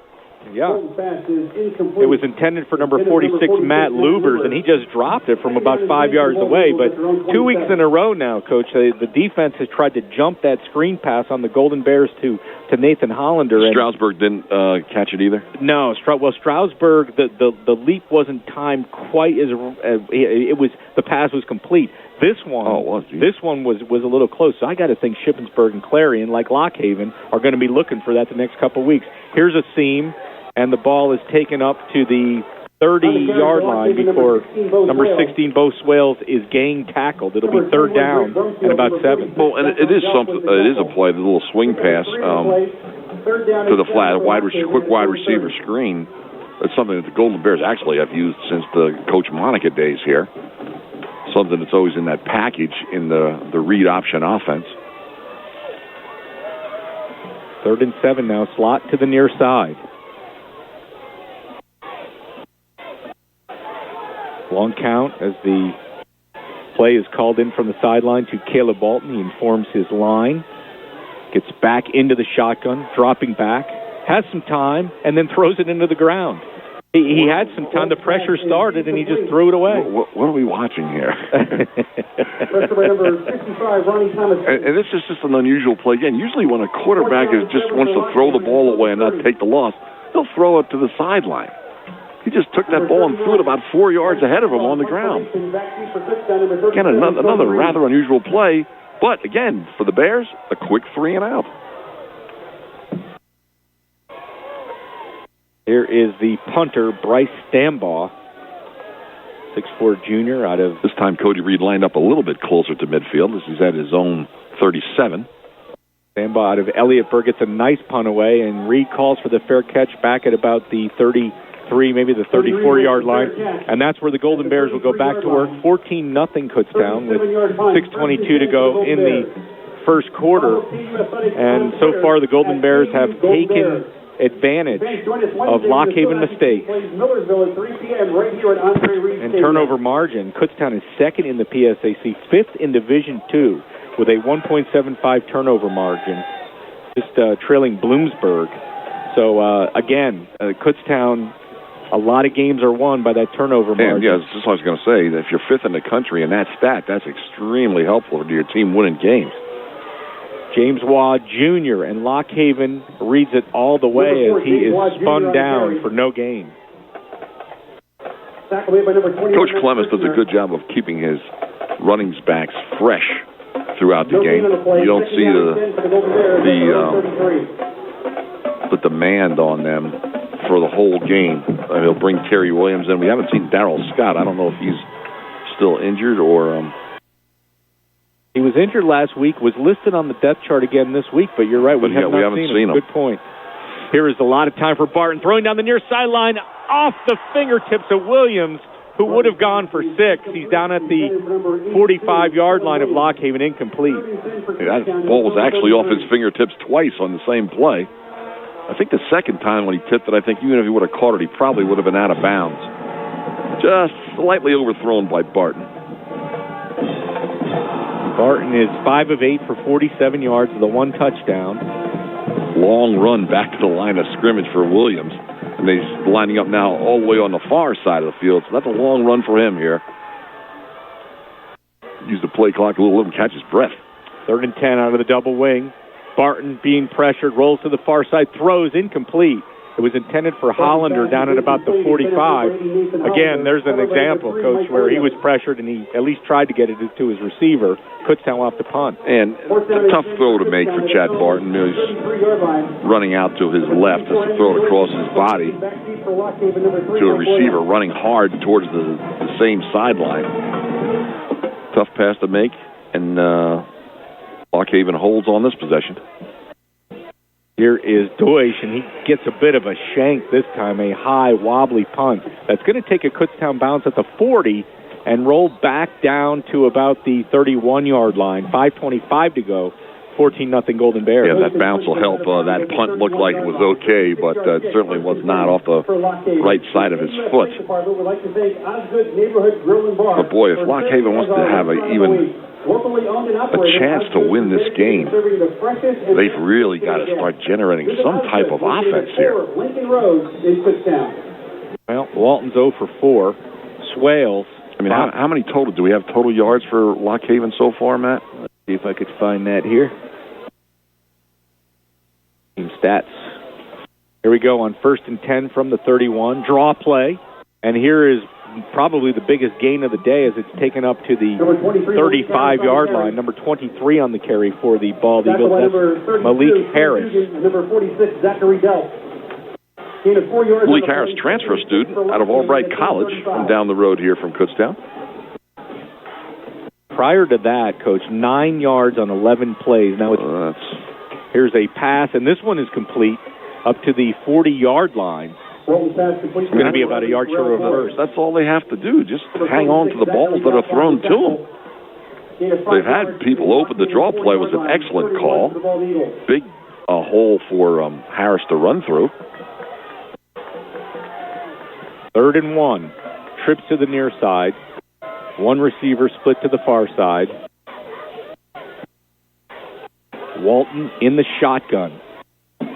Yeah. It was intended for number 46, Matt Lubers, and he just dropped it from about 5 yards away. But 2 weeks in a row now, Coach, the defense has tried to jump that screen pass on the Golden Bears to Nathan Hollander. Stroudsburg didn't catch it either? No. Stroudsburg, the leap wasn't timed quite as it was. The pass was complete. This one was a little close. So I got to think Shippensburg and Clarion, like Lockhaven, are going to be looking for that the next couple of weeks. Here's a seam, and the ball is taken up to the 30-yard line before number 16, Bo Swales, is gang tackled. It'll be third down and about 7. Well, and it is something. It is a play, the little swing pass to the flat, quick wide receiver screen. It's something that the Golden Bears actually have used since the Coach Monica days here. Something that's always in that package in the read option offense. 3rd and 7 now, slot to the near side. Long count as the play is called in from the sideline to Caleb Bolton. He informs his line, gets back into the shotgun, dropping back, has some time, and then throws it into the ground. He had some time. The pressure started, and he just threw it away. What are we watching here? And this is just an unusual play. Again, usually when a quarterback just wants to throw the ball away and not take the loss, he'll throw it to the sideline. He just took that ball and threw it about 4 yards ahead of him on the ground. Again, another rather unusual play. But, again, for the Bears, a quick 3 and out. Here is the punter, Bryce Stambaugh, 6'4" junior out of... This time Cody Reed lined up a little bit closer to midfield as he's at his own 37. Stambaugh out of Elliottburg gets a nice punt away, and Reed calls for the fair catch back at about the 33, maybe the 34-yard line. And that's where the Golden Bears will go back to work. 14-0 Kutztown with 6:22 to go in the first quarter. And so far the Golden Bears have taken advantage of Lockhaven mistakes. And turnover margin, Kutztown is second in the PSAC, fifth in Division II with a 1.75 turnover margin, just trailing Bloomsburg. So, again, Kutztown, a lot of games are won by that turnover margin. Yeah, that's just what I was going to say. That if you're fifth in the country in that stat, that's extremely helpful to your team winning games. James Waugh Jr. and Lockhaven reads it all the way as he is spun down for no gain. Coach Clemens does a good job of keeping his running backs fresh throughout the game. You don't see the demand on them for the whole game. He'll bring Terry Williams in. We haven't seen Darrell Scott. I don't know if he's still injured or... He was injured last week, was listed on the depth chart again this week, but you're right, we haven't seen him. Good point. Here is a lot of time for Barton, throwing down the near sideline off the fingertips of Williams, who would have gone for 6. He's down at the 45-yard line of Lockhaven, incomplete. That ball was actually off his fingertips twice on the same play. I think the second time when he tipped it, I think even if he would have caught it, he probably would have been out of bounds. Just slightly overthrown by Barton. Barton is 5 of 8 for 47 yards with a 1 touchdown. Long run back to the line of scrimmage for Williams. And he's lining up now all the way on the far side of the field. So that's a long run for him here. Use the play clock a little, let him catch his breath. 3rd and 10 out of the double wing. Barton being pressured, rolls to the far side, throws incomplete. It was intended for Hollander down at about the 45. Again, there's an example, Coach, where he was pressured and he at least tried to get it to his receiver. Kutztown off the punt. And a tough throw to make for Chad Barton. He's running out to his left as to throw it across his body to a receiver running hard towards the same sideline. Tough pass to make, and Lockhaven holds on this possession. Here is Deutsch, and he gets a bit of a shank this time, a high, wobbly punt. That's going to take a Kutztown bounce at the 40 and roll back down to about the 31-yard line. 5:25 to go. 14-0 Golden Bears. Yeah, that bounce will help. That punt looked like it was okay, but it certainly was not off the right side of his foot. But boy, if Lockhaven wants to have an even a chance to win this game, they've really got to start generating some type of offense here. Well, Walton's 0 for 4. Swales. I mean, how many total? Do we have total yards for Lock Haven so far, Matt? Let's see if I could find that here. Team stats. Here we go on 1st and 10 from the 31. Draw play. And here is probably the biggest gain of the day as it's taken up to the 35-yard line. Number 23 on the carry for the Bald Eagles. That's Malik Harris. Number 46, Zachary Delp. Malik Harris, transfer student out of Albright College from down the road here from Kutztown. Prior to that, Coach, 9 yards on 11 plays. Now here's a pass, and this one is complete up to the 40-yard line. It's going to be about a yard short of first. That's all they have to do, just hang on to the balls that are thrown to them. They've had people open. The draw play was an excellent call. Big hole for Harris to run through. 3rd and 1. Trips to the near side. One receiver split to the far side. Walton in the shotgun.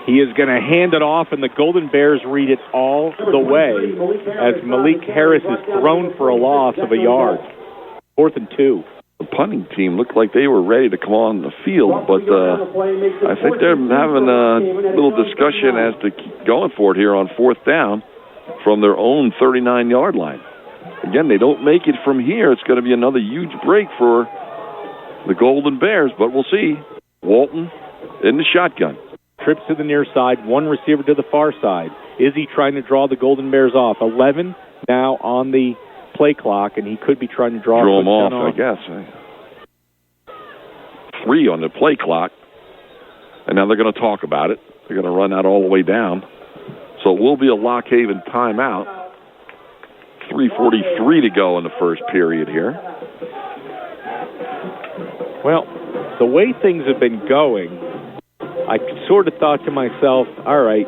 He is going to hand it off, and the Golden Bears read it all the way as Malik Harris is thrown for a loss of a yard. 4th and 2. The punting team looked like they were ready to come on the field, but I think they're having a little discussion as to keep going for it here on 4th down from their own 39-yard line. Again, they don't make it from here. It's going to be another huge break for the Golden Bears, but we'll see. Walton in the shotgun. Trips to the near side, one receiver to the far side. Is he trying to draw the Golden Bears off? 11 now on the play clock, and he could be trying to draw them off, I guess. 3 on the play clock, and now they're going to talk about it. They're going to run that all the way down. So it will be a Lock Haven timeout. 3:43 to go in the first period here. Well, the way things have been going, I sort of thought to myself, all right,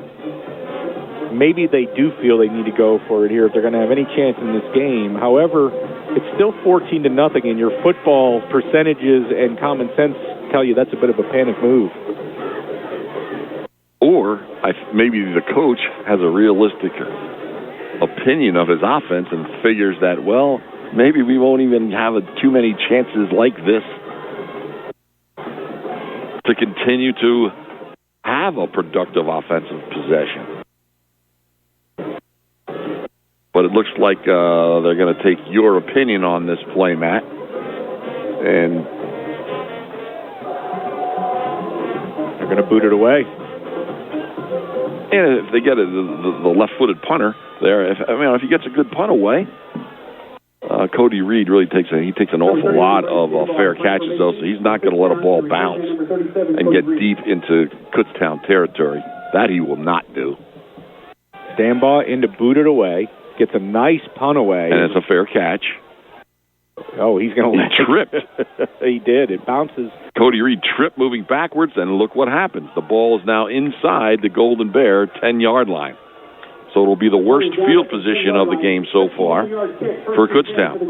maybe they do feel they need to go for it here if they're going to have any chance in this game. However, it's still 14-0, and your football percentages and common sense tell you that's a bit of a panic move. Or maybe the coach has a realistic opinion of his offense and figures that, well, maybe we won't even have too many chances like this to continue to have a productive offensive possession. But it looks like they're going to take your opinion on this play, Matt. And they're going to boot it away. And if they get the left-footed punter there, if he gets a good punt away, Cody Reed really takes an awful lot of fair catches, though, so he's not going to let a ball bounce and get deep into Kutztown territory. That he will not do. Stambaugh into booted away, gets a nice punt away. And it's a fair catch. Oh, he's going to let it trip. He did. It bounces. Cody Reed tripped moving backwards, and look what happens. The ball is now inside the Golden Bear 10-yard line. So it'll be the worst field position of the game so far for Kutztown.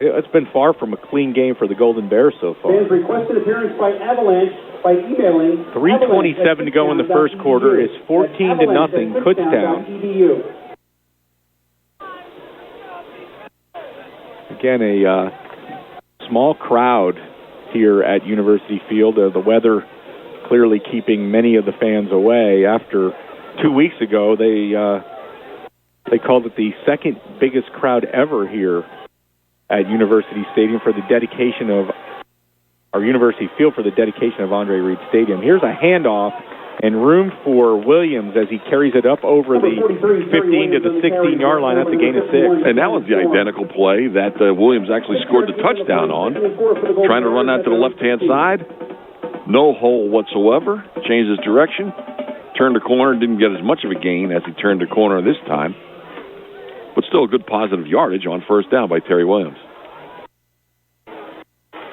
It's been far from a clean game for the Golden Bears so far. Fans requested appearance by Avalanche by emailing. 3:27 to go in the first quarter. Is 14-0 Kutztown. Again, a small crowd here at University Field. The weather clearly keeping many of the fans away. After 2 weeks ago, they called it the second biggest crowd ever here at University Stadium for the dedication of our University Field for the dedication of Andre Reed Stadium. Here's a handoff and room for Williams as he carries it up over the 15 to the 16-yard line. That's a gain of 6. And that was the identical play that Williams actually scored the touchdown on. Trying to run that to the left-hand side. No hole whatsoever. Changed his direction. Turned the corner. Didn't get as much of a gain as he turned the corner this time. But still a good positive yardage on first down by Terry Williams.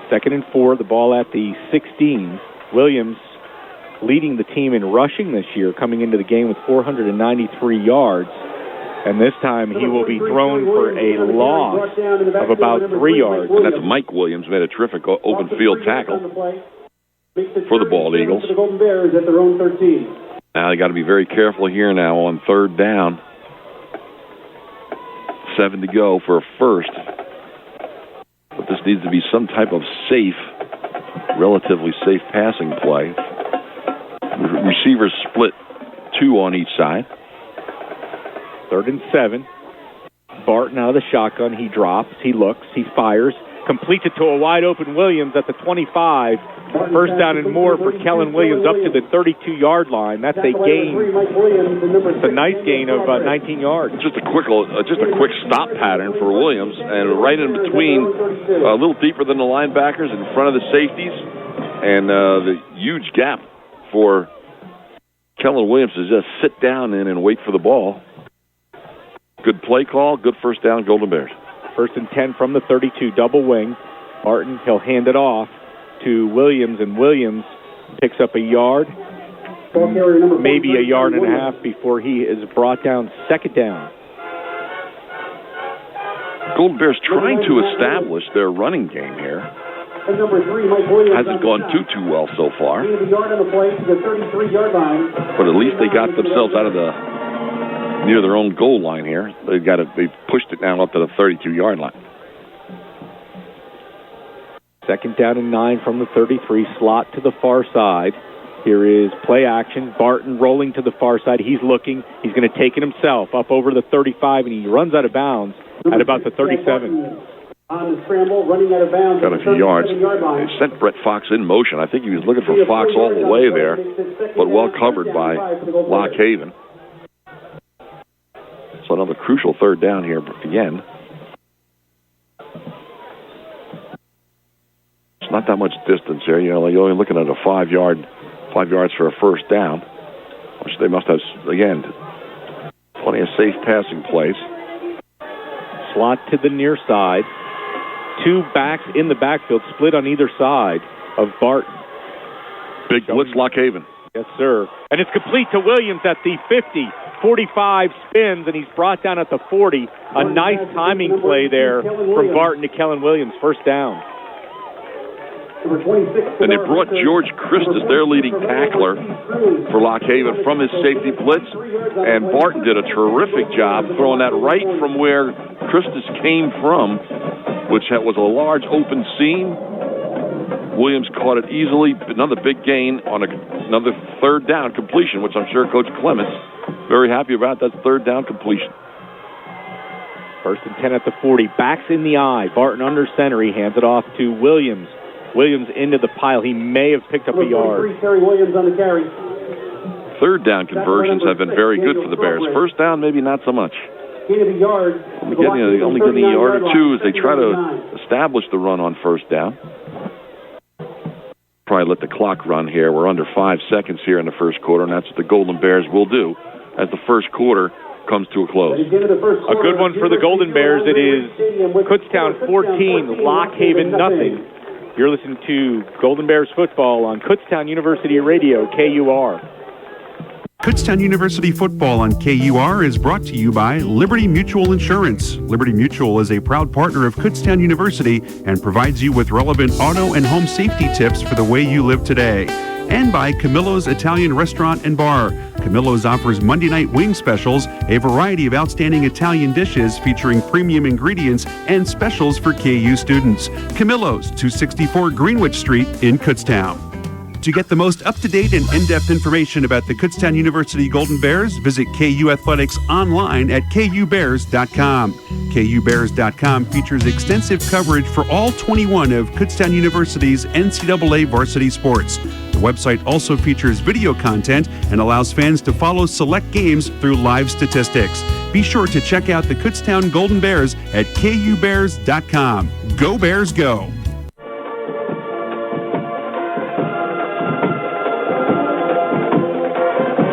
2nd and 4, the ball at the 16. Williams leading the team in rushing this year, coming into the game with 493 yards. And this time he will be thrown for a loss of about 3 yards. And that's Mike Williams, made a terrific open field tackle for the Bald Eagles. Now they got to be very careful here now on third down. 7 to go for a first. But this needs to be some type of safe, relatively safe passing play. Receivers split 2 on each side. 3rd and 7. Barton out of the shotgun. He drops. He looks. He fires. Completes it to a wide-open Williams at the 25. First down and more for Kellen Williams up to the 32-yard line. That's a gain. It's a nice gain of 19 yards. Just a quick stop pattern for Williams, and right in between, a little deeper than the linebackers, in front of the safeties, and the huge gap for Kellen Williams to just sit down in and wait for the ball. Good play call, good first down, Golden Bears. 1st and 10 from the 32, double wing. Barton, he'll hand it off to Williams, and Williams picks up a yard, maybe a yard and a half before he is brought down. 2nd down. Golden Bears trying to establish their running game here. Hasn't gone too well so far. But at least they got themselves out of near their own goal line here. They pushed it down up to the 32-yard line. 2nd down and 9 from the 33. Slot to the far side. Here is play action. Barton rolling to the far side. He's looking. He's going to take it himself up over the 35, and he runs out of bounds at about the 37. On the scramble, running out of bounds. Got a few yards. They sent Brett Fox in motion. I think he was looking for Fox all the way there, but well covered by Lock Haven. So another crucial 3rd down here again. It's not that much distance here. You know, you're only looking at a 5 yards for a first down, which they must have, again, plenty of safe passing plays. Slot to the near side. 2 backs in the backfield, split on either side of Barton. Big blitz, Lock Haven. Yes, sir. And it's complete to Williams at the 50. 45 spins, and he's brought down at the 40. A nice timing play there from Barton to Kellen Williams. First down. And they brought George Christus, their leading tackler, for Lock Haven from his safety blitz. And Barton did a terrific job throwing that right from where Christus came from, which was a large open seam. Williams caught it easily. Another big gain on another 3rd down completion, which I'm sure Coach Clements very happy about. That 3rd down completion. 1st and 10 at the 40. Backs in the eye. Barton under center. He hands it off to Williams. Williams into the pile. He may have picked up a yard. 3rd down conversions have been very good for the Bears. First down, maybe not so much. Only getting a yard or 2 as they try to establish the run on 1st down. Probably let the clock run here. We're under 5 seconds here in the 1st quarter, and that's what the Golden Bears will do as the 1st quarter comes to a close. A good one for the Golden Bears. It is Kutztown 14, Lock Haven nothing. You're listening to Golden Bears football on Kutztown University Radio, KUR. Kutztown University football on KUR is brought to you by Liberty Mutual Insurance. Liberty Mutual is a proud partner of Kutztown University and provides you with relevant auto and home safety tips for the way you live today. And by Camillo's Italian Restaurant and Bar. Camillo's offers Monday night wing specials, a variety of outstanding Italian dishes featuring premium ingredients and specials for KU students. Camillo's, 264 Greenwich Street in Kutztown. To get the most up-to-date and in-depth information about the Kutztown University Golden Bears, visit KU Athletics online at kubears.com. KUbears.com features extensive coverage for all 21 of Kutztown University's NCAA varsity sports. The website also features video content and allows fans to follow select games through live statistics. Be sure to check out the Kutztown Golden Bears at kubears.com. Go Bears, go!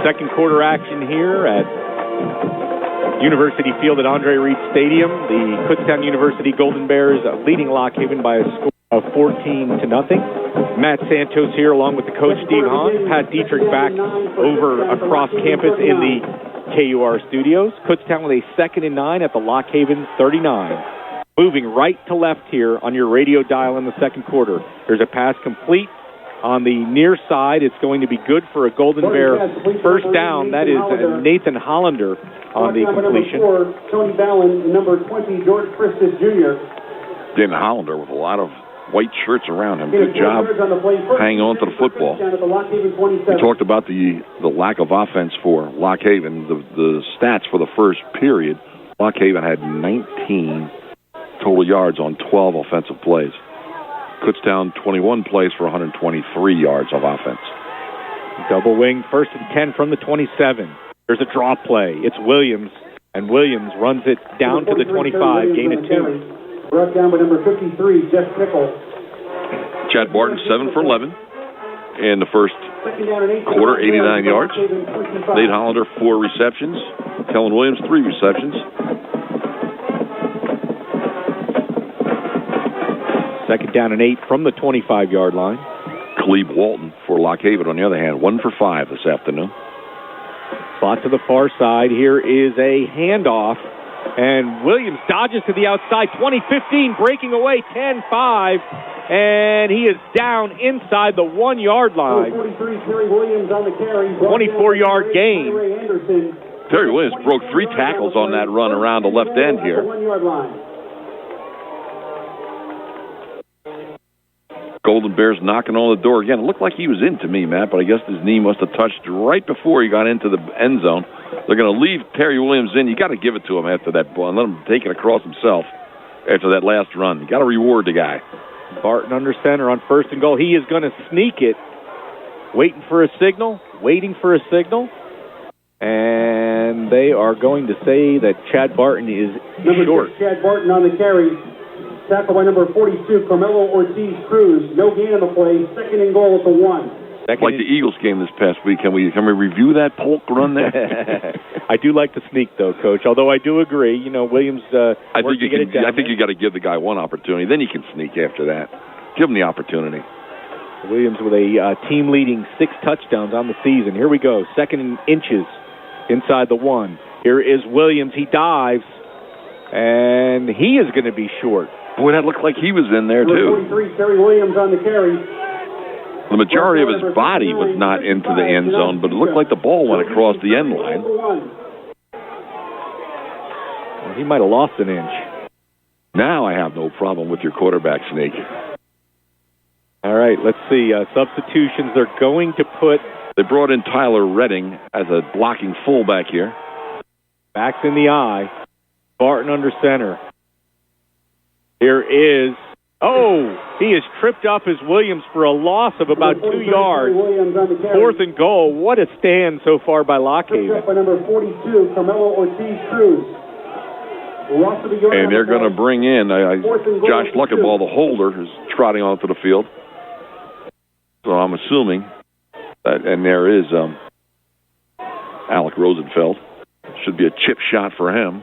Second quarter action here at University Field at Andre Reed Stadium. The Kutztown University Golden Bears leading Lock Haven by a score of 14-0. Matt Santos here along with the coach Steve Hahn. Pat Dietrich back over across campus in the KUR Studios. Kutztown with a 2nd and 9 at the Lock Haven 39. Moving right to left here on your radio dial in the second quarter. There's a pass complete on the near side. It's going to be good for a Golden Bear first down. That is Nathan Hollander on the completion. Number 4, Tony Ballin, number 20, George Christus Jr. Dan Hollander with a lot of white shirts around him. Good job hanging on to the football. We talked about the lack of offense for Lock Haven. The stats for the first period, Lock Haven had 19 total yards on 12 offensive plays. Kutztown 21 plays for 123 yards of offense. Double wing, 1st and 10 from the 27. There's a draw play. It's Williams, and Williams runs it down to the 25, gain of 2. Brought down by number 53, Jeff Pickle. Chad Barton, 7 for 11 in the first quarter, 89 yards. Nate Hollander, 4 receptions. Kellen Williams, 3 receptions. 2nd down and 8 from the 25-yard line. Glebe Walton for Lock Haven, on the other hand, 1 for 5 this afternoon. Spot to the far side. Here is a handoff. And Williams dodges to the outside. 20-15, breaking away, 10-5. And he is down inside the 1-yard line. 24-yard gain. Terry Williams broke 3 tackles on that run around the left end here. Golden Bears knocking on the door again. It looked like he was in to me, Matt, but I guess his knee must have touched right before he got into the end zone. They're going to leave Terry Williams in. You got to give it to him after that ball and let him take it across himself after that last run. You got to reward the guy. Barton under center on 1st and goal. He is going to sneak it. Waiting for a signal. And they are going to say that Chad Barton is short. 6, Chad Barton on the carry. Tackled by number 42, Carmelo Ortiz Cruz. No gain on the play. 2nd and goal at the 1. Like the Eagles game this past week. Can we review that Polk run there? I do like to sneak, though, Coach. Although I do agree, Williams. I think you got to give the guy one opportunity. Then you can sneak after that. Give him the opportunity. Williams with a team-leading 6 touchdowns on the season. Here we go. 2nd and inches inside the 1. Here is Williams. He dives, and he is going to be short. Boy, that looked like he was in there, too. 43, Terry Williams on the carry. The majority of his body was not into the end zone, but it looked like the ball went across the end line. Well, he might have lost an inch. Now I have no problem with your quarterback sneak. All right, let's see. Substitutions. They're going to put... They brought in Tyler Redding as a blocking fullback here. Backs in the eye. Barton under center. Here is... Oh, he is tripped up as Williams for a loss of about 2 yards. 4th and goal. What a stand so far by Lock Haven. By number 42, Carmelo Ortiz Cruz. And they're going to bring in Josh Luckenball, the holder, who's trotting onto the field. So I'm assuming that, and there is Alec Rosenfeld. Should be a chip shot for him.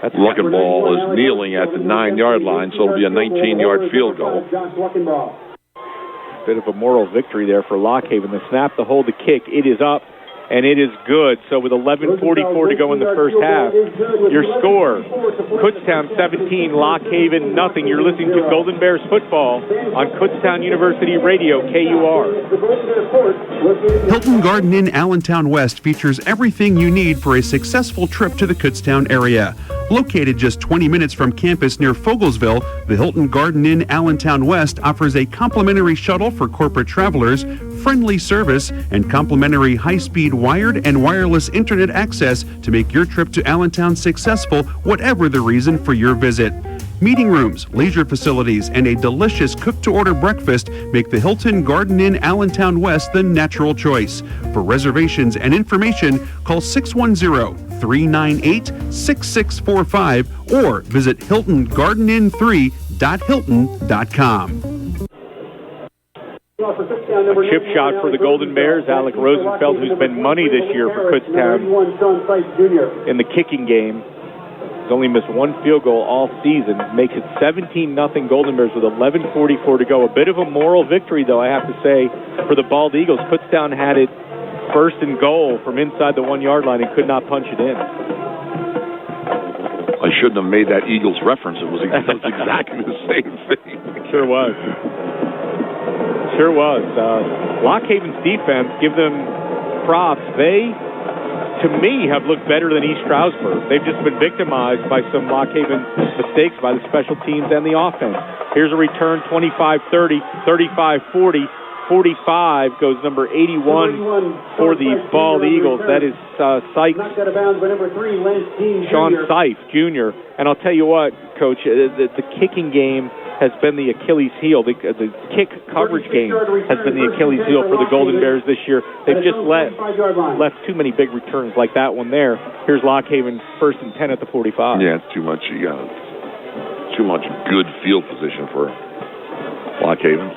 Luckenball is kneeling at the 9-yard line, so it'll be a 19-yard field goal. Bit of a moral victory there for Lock Haven. The snap, the hold, the kick. It is up, and it is good. So with 11:44 to go in the first half, your score, Kutztown 17, Lock Haven nothing. You're listening to Golden Bears football on Kutztown University Radio, KUR. Hilton Garden Inn Allentown West features everything you need for a successful trip to the Kutztown area. Located just 20 minutes from campus near Fogelsville, the Hilton Garden Inn Allentown West offers a complimentary shuttle for corporate travelers, friendly service, and complimentary high-speed wired and wireless internet access to make your trip to Allentown successful, whatever the reason for your visit. Meeting rooms, leisure facilities, and a delicious cook-to-order breakfast make the Hilton Garden Inn Allentown West the natural choice. For reservations and information, call 610-398-6645 or visit HiltonGardenInn3.hilton.com. A chip shot for the Golden Bears. Alec Rosenfeld, who's been money this year for Kutztown in the kicking game. He's only missed 1 field goal all season. Makes it 17-0 Golden Bears with 11:44 to go. A bit of a moral victory, though, I have to say, for the Bald Eagles. Kutztown had it first and goal from inside the 1 yard line and could not punch it in. I shouldn't have made that Eagles reference. It was exactly the same thing. It sure was. Sure was. Lock Haven's defense, give them props. They, to me, have looked better than East Stroudsburg. They've just been victimized by some Lock Haven mistakes by the special teams and the offense. Here's a return, 25-30, 35-40. 45 goes number 81 for the Bald Eagles. That is Sykes, Sean Seif Jr. And I'll tell you what, Coach, the kicking game has been the Achilles heel. The kick coverage game has been the Achilles heel for the Golden Bears this year. They've just left too many big returns like that one there. Here's Lock Haven, 1st and 10 at the 45. Yeah, it's too much. You got too much good field position for Lock Haven.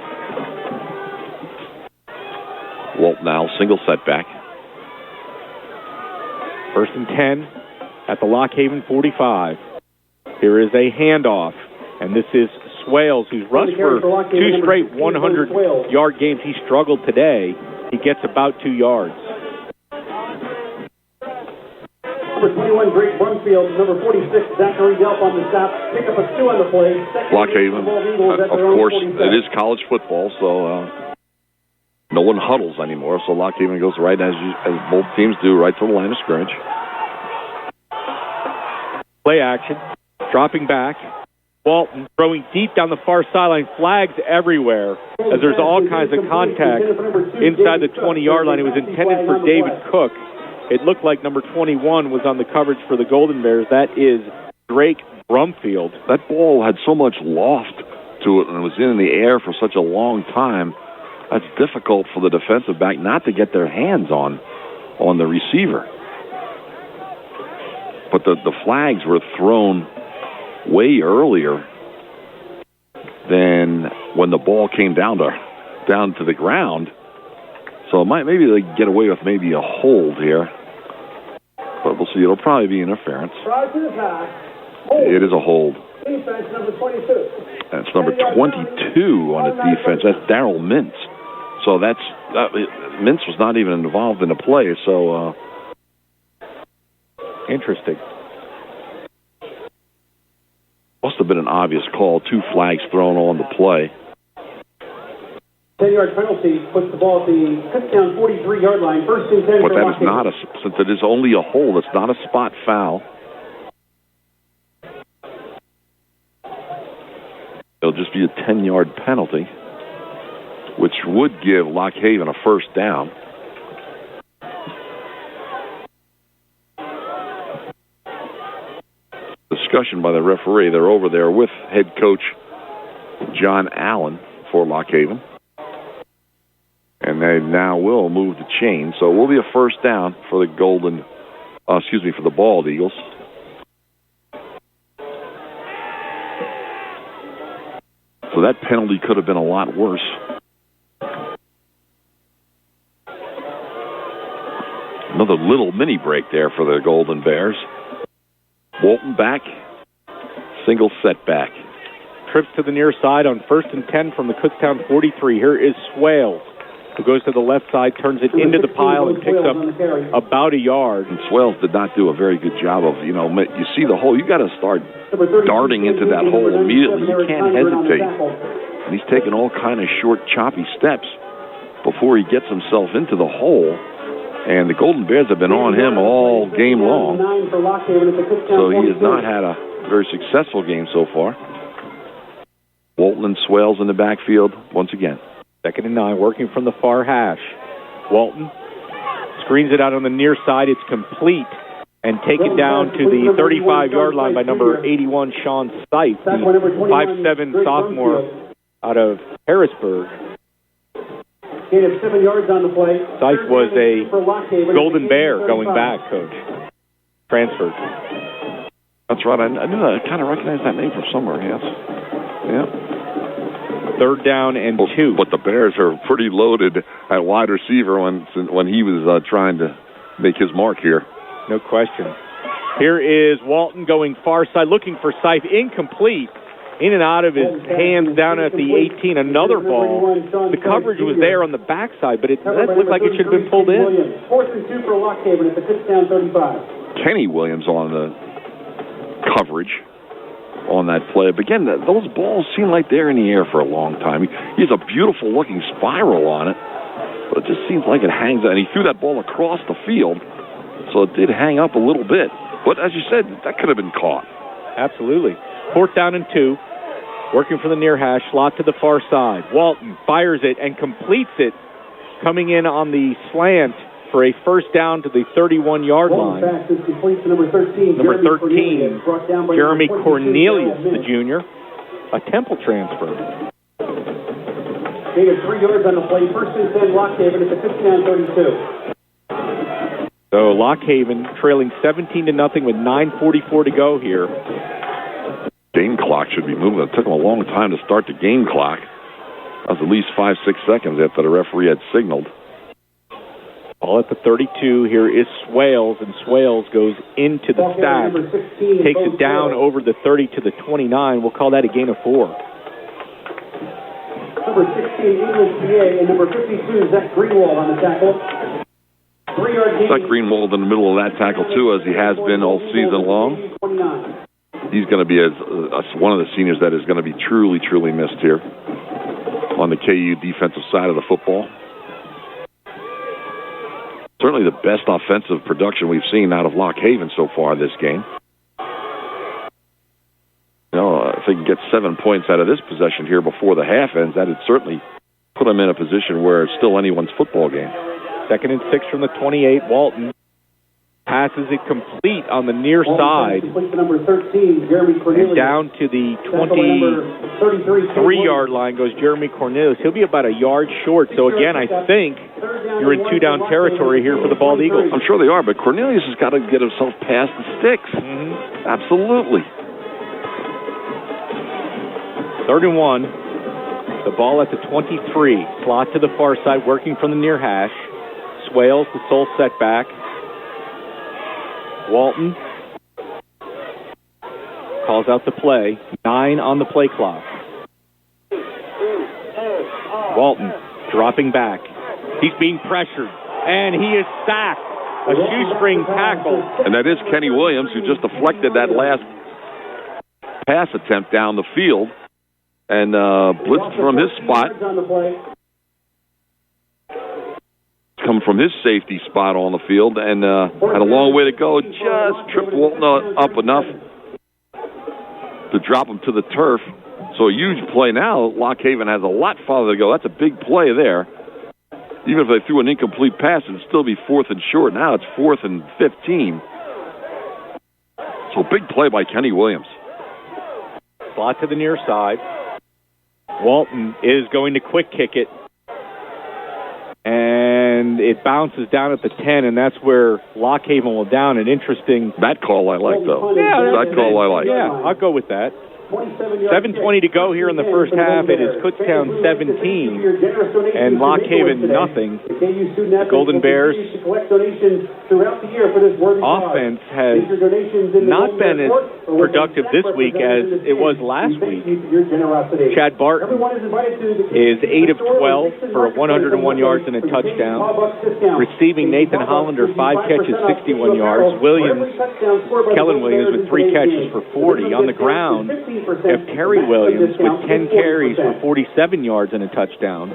Walt now, single setback. 1st and 10 at the Lock Haven 45. Here is a handoff, and this is Swales, who's rushed for 2 straight 100-yard games. He struggled today. He gets about 2 yards. Number 21, Drake Brumfield. Number 46, Zachary Delp on the stop. Pick up a 2 on the play. Lock Haven, of course, it is college football, so no one huddles anymore, so Lock Haven goes right as both teams do, right to the line of scrimmage. Play action, dropping back. Walton throwing deep down the far sideline, flags everywhere as there's all kinds of contact inside the 20-yard line. It was intended for David Cook. It looked like number 21 was on the coverage for the Golden Bears. That is Drake Brumfield. That ball had so much loft to it and it was in the air for such a long time. That's difficult for the defensive back not to get their hands on the receiver. But the flags were thrown way earlier than when the ball came down to the ground. So maybe they get away with maybe a hold here. But we'll see. It'll probably be interference. It is a hold. Defense number 22. That's number 22 on the defense. That's Darrell Mintz. So Mintz was not even involved in the play. So interesting. Must have been an obvious call. 2 flags thrown on the play. 10-yard penalty puts the ball at the Kutztown 43-yard line. 1st and 10. But that is not since it is only a hold. It's not a spot foul. It'll just be a 10-yard penalty, which would give Lock Haven a 1st down. Discussion by the referee. They're over there with head coach John Allen for Lock Haven. And they now will move the chain. So it will be a 1st down for the for the Bald Eagles. So that penalty could have been a lot worse. Another little mini break there for the Golden Bears. Walton back, single setback. Trips to the near side on 1st and 10 from the Kutztown 43. Here is Swales, who goes to the left side, turns it into the pile, and picks up about a yard. And Swales did not do a very good job of, you see the hole. You got to start darting into that hole immediately. You can't hesitate. And he's taking all kind of short, choppy steps before he gets himself into the hole. And the Golden Bears have been on him all game long. So he has not had a very successful game so far. Walton and Swales in the backfield once again. 2nd and 9, working from the far hash. Walton screens it out on the near side. It's complete and taken down to the 35-yard line by number 81, Sean Seif, the 5'7" sophomore out of Harrisburg. Gain of 7 yards on the play. Seif was a Golden Bear going back, Coach. Transferred. That's right. I knew that. I kind of recognized that name from somewhere, yes. Yeah. 3rd down and 2. But the Bears are pretty loaded at wide receiver when he was trying to make his mark here. No question. Here is Walton going far side, looking for Seif. Incomplete. in and out of his hands down at the 18. Another ball. The coverage was there on the backside, but that looked like it should have been pulled in. 4th and 2 for Lockhaven at the Kutztown 35. Kenny Williams on the coverage on that play. But again, those balls seem like they're in the air for a long time. He has a beautiful-looking spiral on it, but it just seems like it hangs out. And he threw that ball across the field, so it did hang up a little bit. But as you said, that could have been caught. Absolutely. 4th down and 2. Working from the near hash, slot to the far side. Walton fires it and completes it, coming in on the slant for a first down to the 31-yard line. Number 13, Jeremy Cornelius, the junior, a Temple transfer. Gain of 3 yards on the play. 1st and 10, Lockhaven at the Kutztown 32. So Lockhaven trailing 17-0 with 9:44 to go here. Game clock should be moving. It took them a long time to start the game clock. That was at least 5-6 seconds after the referee had signaled. Ball at the 32. Here is Swales, and Swales goes into the stack. Takes it down over the 30 to the 29. We'll call that a gain of 4. Number 16, English PA, and number 52, Zach Greenwald on the tackle. 3-yard gain. Zach Greenwald in the middle of that tackle, too, as he has been all season long. He's going to be one of the seniors that is going to be truly, truly missed here on the KU defensive side of the football. Certainly the best offensive production we've seen out of Lockhaven so far this game. You know, if they can get 7 points out of this possession here before the half ends, that would certainly put them in a position where it's still anyone's football game. 2nd and 6 from the 28. Walton passes it complete on the near side. Number 13, Jeremy Cornelius. And down to the 23-yard line goes Jeremy Cornelius. He'll be about a yard short. So, again, I think you're in 2-down territory here for the Bald Eagles. I'm sure they are, but Cornelius has got to get himself past the sticks. Mm-hmm. Absolutely. 3rd and 1. The ball at the 23. Slot to the far side, working from the near hash. Swales, the sole setback. Walton calls out the play. 9 on the play clock. Walton dropping back. He's being pressured, and he is sacked. A shoestring tackle. And that is Kenny Williams, who just deflected that last pass attempt down the field and blitzed from his spot. Come from his safety spot on the field and had a long way to go. Just tripped Walton up enough to drop him to the turf. So a huge play now. Lockhaven has a lot farther to go. That's a big play there. Even if they threw an incomplete pass, it would still be 4th and short. Now it's 4th and 15. So big play by Kenny Williams. Slot to the near side. Walton is going to quick kick it. And it bounces down at the 10, and that's where Lockhaven will down. An interesting... That call I like, though. Yeah, that call I like. Yeah, I'll go with that. 7:20 to go here in the first half. It is Kutztown 17 and Lockhaven nothing. The Golden Bears offense has not been as productive this week as it was last week. Chad Barton is 8 of 12 for 101 yards and a touchdown. Receiving Nathan Hollander, 5 catches, 61 yards. Kellen Williams with 3 catches for 40. On the ground, have Terry Williams with 10 carries for 47 yards and a touchdown.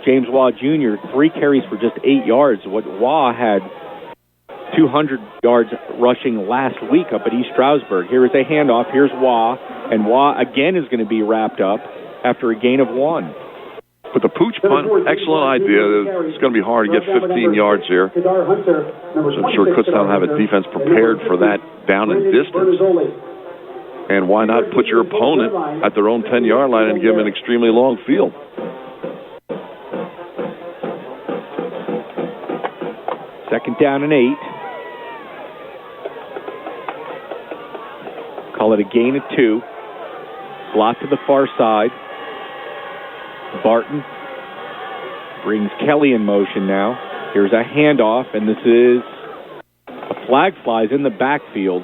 James Waugh Jr., 3 carries for just 8 yards. Waugh had 200 yards rushing last week up at East Stroudsburg. Here is a handoff. Here's Waugh, and Waugh again is going to be wrapped up after a gain of 1. But the pooch punt, excellent idea. It's going to be hard to get 15 yards here. So I'm sure Kutztown will have a defense prepared for that down and distance. And why not put your opponent at their own 10-yard line and give them an extremely long field? Second down and 8. Call it a gain of 2. Slot to the far side. Barton brings Kelly in motion now. Here's a handoff, and this is a flag flies in the backfield.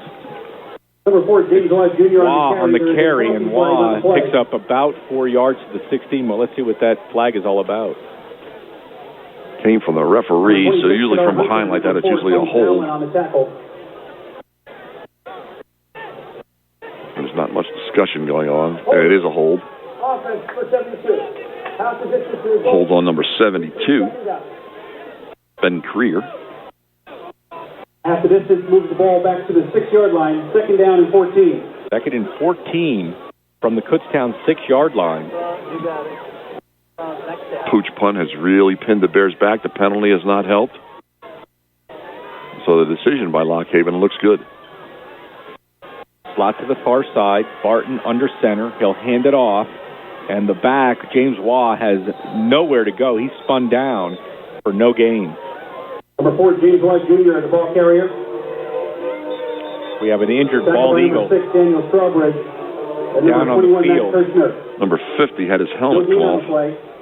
Number 4, James Waugh Jr. On the carry, and Waugh picks up about 4 yards to the 16. Well, let's see what that flag is all about. Came from the referee, so usually from behind like that, it's usually a hold. There's not much discussion going on. There, it is a hold. Hold on number 72, Ben Creer. After this, it moves the ball back to the 6-yard line. 2nd down and 14. 2nd and 14 from the Kutztown 6-yard line. Pooch punt has really pinned the Bears back. The penalty has not helped. So the decision by Lock Haven looks good. Slot to the far side. Barton under center. He'll hand it off. And the back, James Waugh, has nowhere to go. He's spun down for no gain. Number 4, James Waugh Jr. the ball carrier. We have an injured bald eagle. Number 6, Daniel Strawbridge. And down on the field. Number 50 had his helmet come off.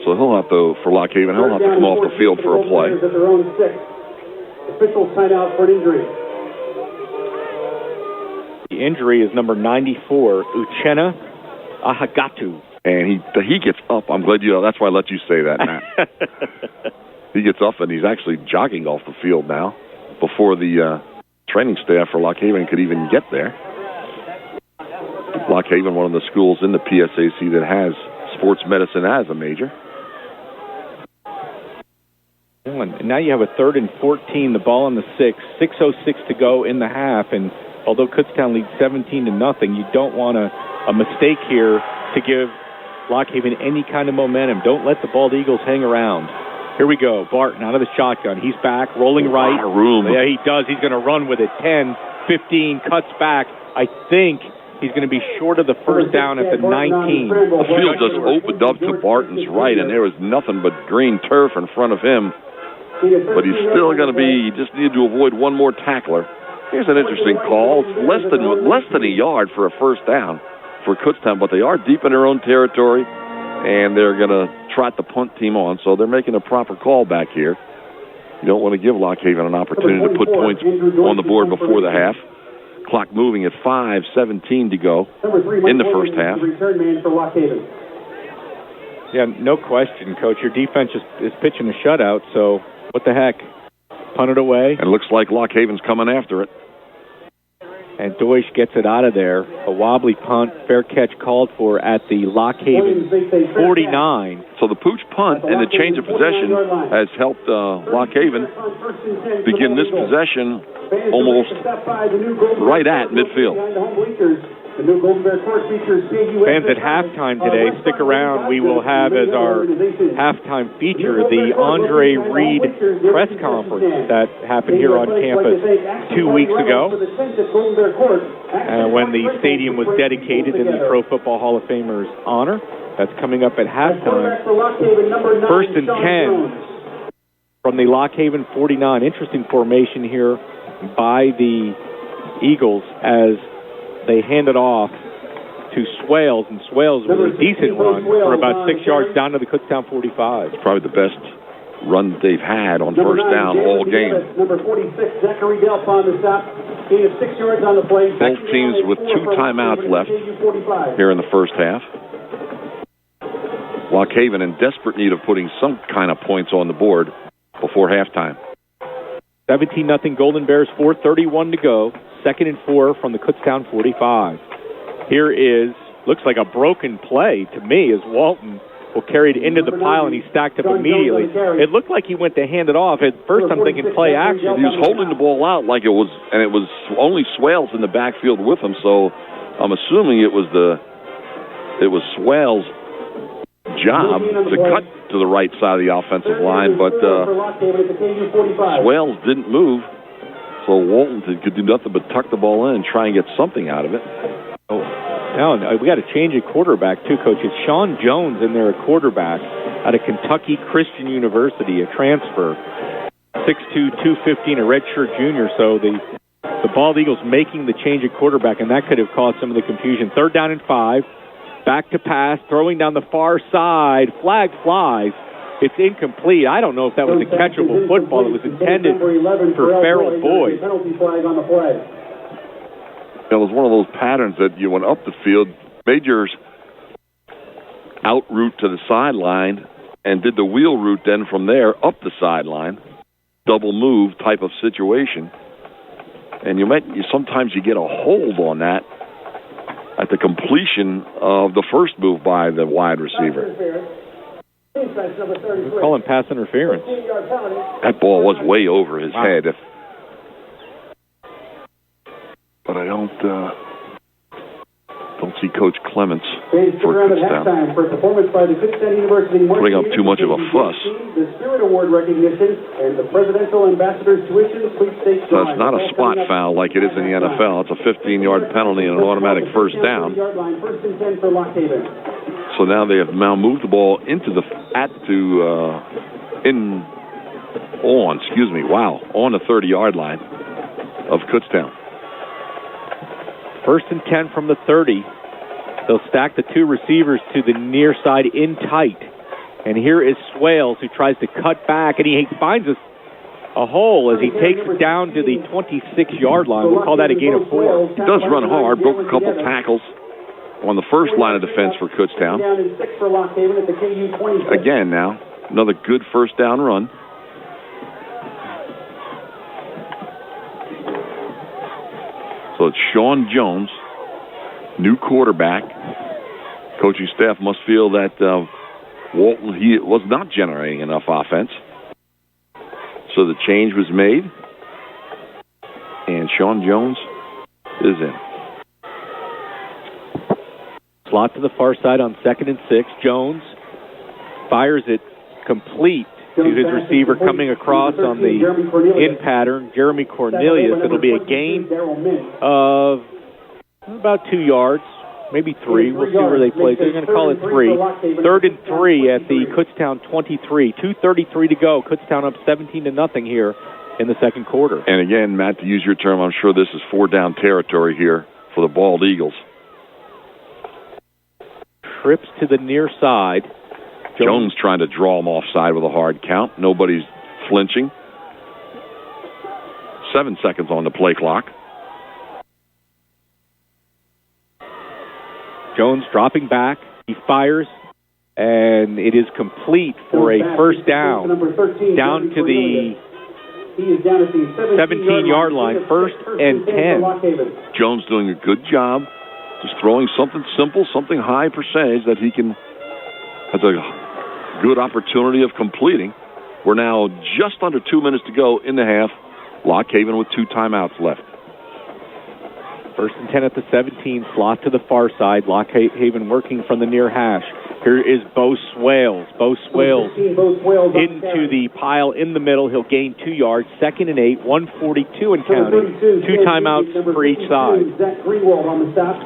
So he'll have to, for Lock Haven, he'll have to come off the field for a play. At their own 6. Officials sign out for an injury. The injury is number 94, Uchenna Ahagatu. And he gets up. I'm glad that's why I let you say that, Matt. He gets up, and he's actually jogging off the field now before the training staff for Lock Haven could even get there. Lock Haven, one of the schools in the PSAC that has sports medicine as a major. And now you have a 3rd and 14, the ball on the 6, 6:06 to go in the half, and although Kutztown leads 17-0, you don't want a mistake here to give Lock Haven any kind of momentum. Don't let the Bald Eagles hang around. Here we go. Barton out of the shotgun. He's back, rolling right. Room. Yeah, he does. He's going to run with it. 10, 15, cuts back. I think he's going to be short of the first down at the 19. The field just opened up to Barton's right, and there was nothing but green turf in front of him. But he's still going to be, he just needed to avoid one more tackler. Here's an interesting call. It's less than a yard for a first down for Kutztown, but they are deep in their own territory, and they're going to trot the punt team on, so they're making a proper call back here. You don't want to give Lock Haven an opportunity to put points on the board before the half. Clock moving at 5:17 to go in the first half. Yeah, no question, Coach. Your defense is pitching a shutout, so what the heck? Punt it away. And it looks like Lock Haven's coming after it. And Deutsch gets it out of there. A wobbly punt, fair catch called for at the Lock Haven 49. So the Pooch punt and the change of possession has helped Lock Haven begin this possession almost right at midfield. Fans at halftime today, stick around. We will have as our halftime feature the Andre Reed press conference that happened here on campus 2 weeks ago when the stadium was dedicated in the Pro Football Hall of Famer's honor. That's coming up at halftime. 1st and 10 from the Lock Haven 49. Interesting formation here by the Eagles as they hand it off to Swales, and Swales with a decent run for about 6 yards down to the Kutztown 45. It's probably the best run they've had on first down all game. Number 46, Zachary Delp on the stop. Gain of 6 yards on the play. Both teams with 2 timeouts left here in the first half. Lock Haven in desperate need of putting some kind of points on the board before halftime. 17-0 Golden Bears, 4:31 to go. 2nd and 4 from the Kutztown 45. Here is, looks like a broken play to me as Walton will carry it into the pile and he stacked up immediately. It looked like he went to hand it off. At first I'm thinking play action. He was holding the ball out like it was, and it was only Swales in the backfield with him, so I'm assuming it was Swales' job to cut to the right side of the offensive line, but Swales didn't move. So Walton could do nothing but tuck the ball in and try and get something out of it. Oh, now we got to change a quarterback too, Coach. It's Sean Jones in there at quarterback out of Kentucky Christian University, a transfer, 6'2", 215, a redshirt junior. So the Bald Eagles making the change at quarterback, and that could have caused some of the confusion. 3rd down and 5, back to pass, throwing down the far side, flag flies. It's incomplete. I don't know if that was a catchable football. It was intended for Farrell Boyd. It was one of those patterns that you went up the field, made yours out route to the sideline, and did the wheel route then from there up the sideline, double move type of situation. And sometimes you get a hold on that at the completion of the first move by the wide receiver. We're calling pass interference. That ball was way over his head. But I don't see Coach Clements for Kutztown putting up too much of a fuss. The Spirit Award recognition and the Presidential Ambassador's tuition sweepstakes. So it's not a spot foul like it is in the NFL. It's a 15-yard penalty and an automatic first down. So now they have moved the ball on the 30-yard line of Kutztown. 1st and 10 from the 30. They'll stack the two receivers to the near side in tight. And here is Swales, who tries to cut back, and he finds a hole as he takes it down to the 26-yard line. We'll call that a gain of 4. He does run hard, broke a couple tackles on the first line of defense for Kutztown. Again now, another good first down run. So it's Sean Jones, new quarterback. Coaching staff must feel that Walton, he was not generating enough offense. So the change was made, and Sean Jones is in. Slot to the far side on 2nd and 6. Jones fires it complete to his receiver coming across on the in pattern, Jeremy Cornelius. It'll be a gain of about 2 yards, maybe 3. We'll see where they play. They're going to call it 3. 3rd and 3 at the Kutztown 23. 2:33 to go. Kutztown up 17-0 here in the second quarter. And again, Matt, to use your term, I'm sure this is 4-down territory here for the Bald Eagles. Trips to the near side. Jones trying to draw him offside with a hard count. Nobody's flinching. 7 seconds on the play clock. Jones dropping back. He fires, and it is complete for a first down. Down to the 17-yard line. 1st and 10. Jones doing a good job. Just throwing something simple, something high percentage that he has a good opportunity of completing. We're now just under 2 minutes to go in the half. Lock Haven with 2 timeouts left. 1st and 10 at the 17, slot to the far side. Lock Haven working from the near hash. Here is Bo Swales. Bo Swales into the pile in the middle. He'll gain 2 yards. 2nd and 8, 1:42 and counting. 2 timeouts for each side.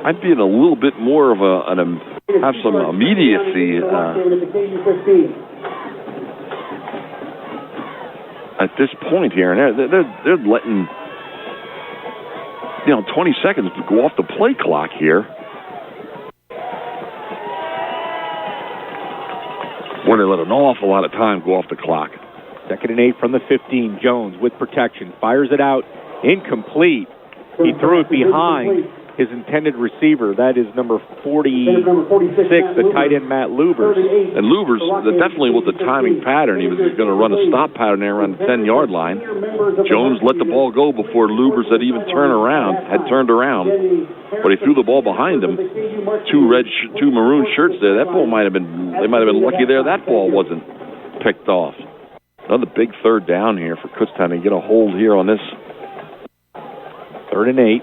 I'd be in a little bit more of have some immediacy at this point here, and they're letting 20 seconds to go off the play clock here. When they let an awful lot of time go off the clock. 2nd and 8 from the 15. Jones with protection. Fires it out. Incomplete. He threw it behind his intended receiver. That is number 46, the tight end Matt Lubers. And Lubers, definitely with the timing pattern, he was going to run a stop pattern there around the 10-yard line. Jones let the ball go before Lubers had even turned around. But he threw the ball behind him. 2 maroon shirts there. That ball they might have been lucky there. That ball wasn't picked off. Another big 3rd down here for Kutztown to get a hold here on this. 3rd and 8.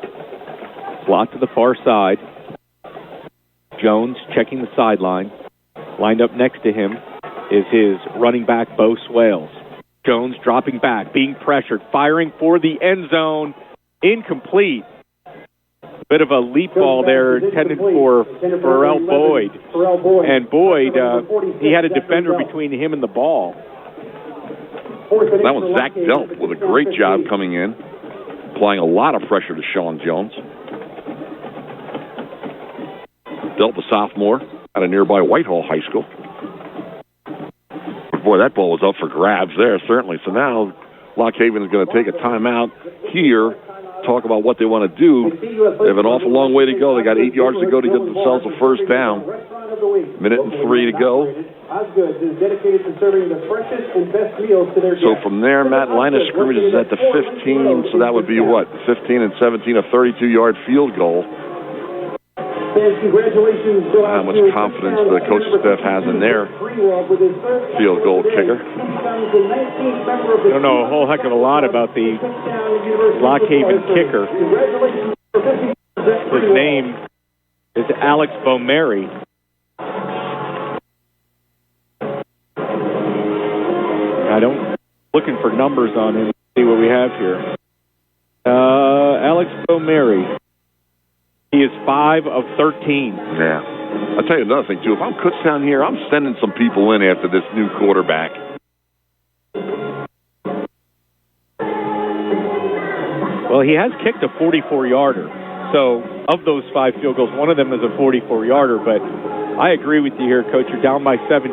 Slot to the far side. Jones checking the sideline. Lined up next to him is his running back, Bo Swales. Jones dropping back, being pressured, firing for the end zone. Incomplete. Bit of a leap ball there intended for Pharrell Boyd. And Boyd, he had a defender between him and the ball. That was Zach Delp with a great job coming in, applying a lot of pressure to Sean Jones. Delp, a sophomore at a nearby Whitehall High School. Boy, that ball was up for grabs there, certainly. So now Lock Haven is going to take a timeout here talk about what they want to do. They have an awful long way to go. They got 8 yards to go to get themselves a first down. Minute and 3 to go. So from there, Matt, line of scrimmage is at the 15, so that would be what? 15 and 17, a 32-yard field goal. How much confidence the coaching staff has in their field goal kicker. I don't know a whole heck of a lot about the Lock Haven kicker. His name is Alex Bomeri. Looking for numbers on him. See what we have here. Alex Bomeri. He is 5 of 13. Yeah. I'll tell you another thing, too. If I'm Kutztown here, I'm sending some people in after this new quarterback. Well, he has kicked a 44-yarder. So, of those 5 field goals, one of them is a 44-yarder. But I agree with you here, Coach. You're down by 17.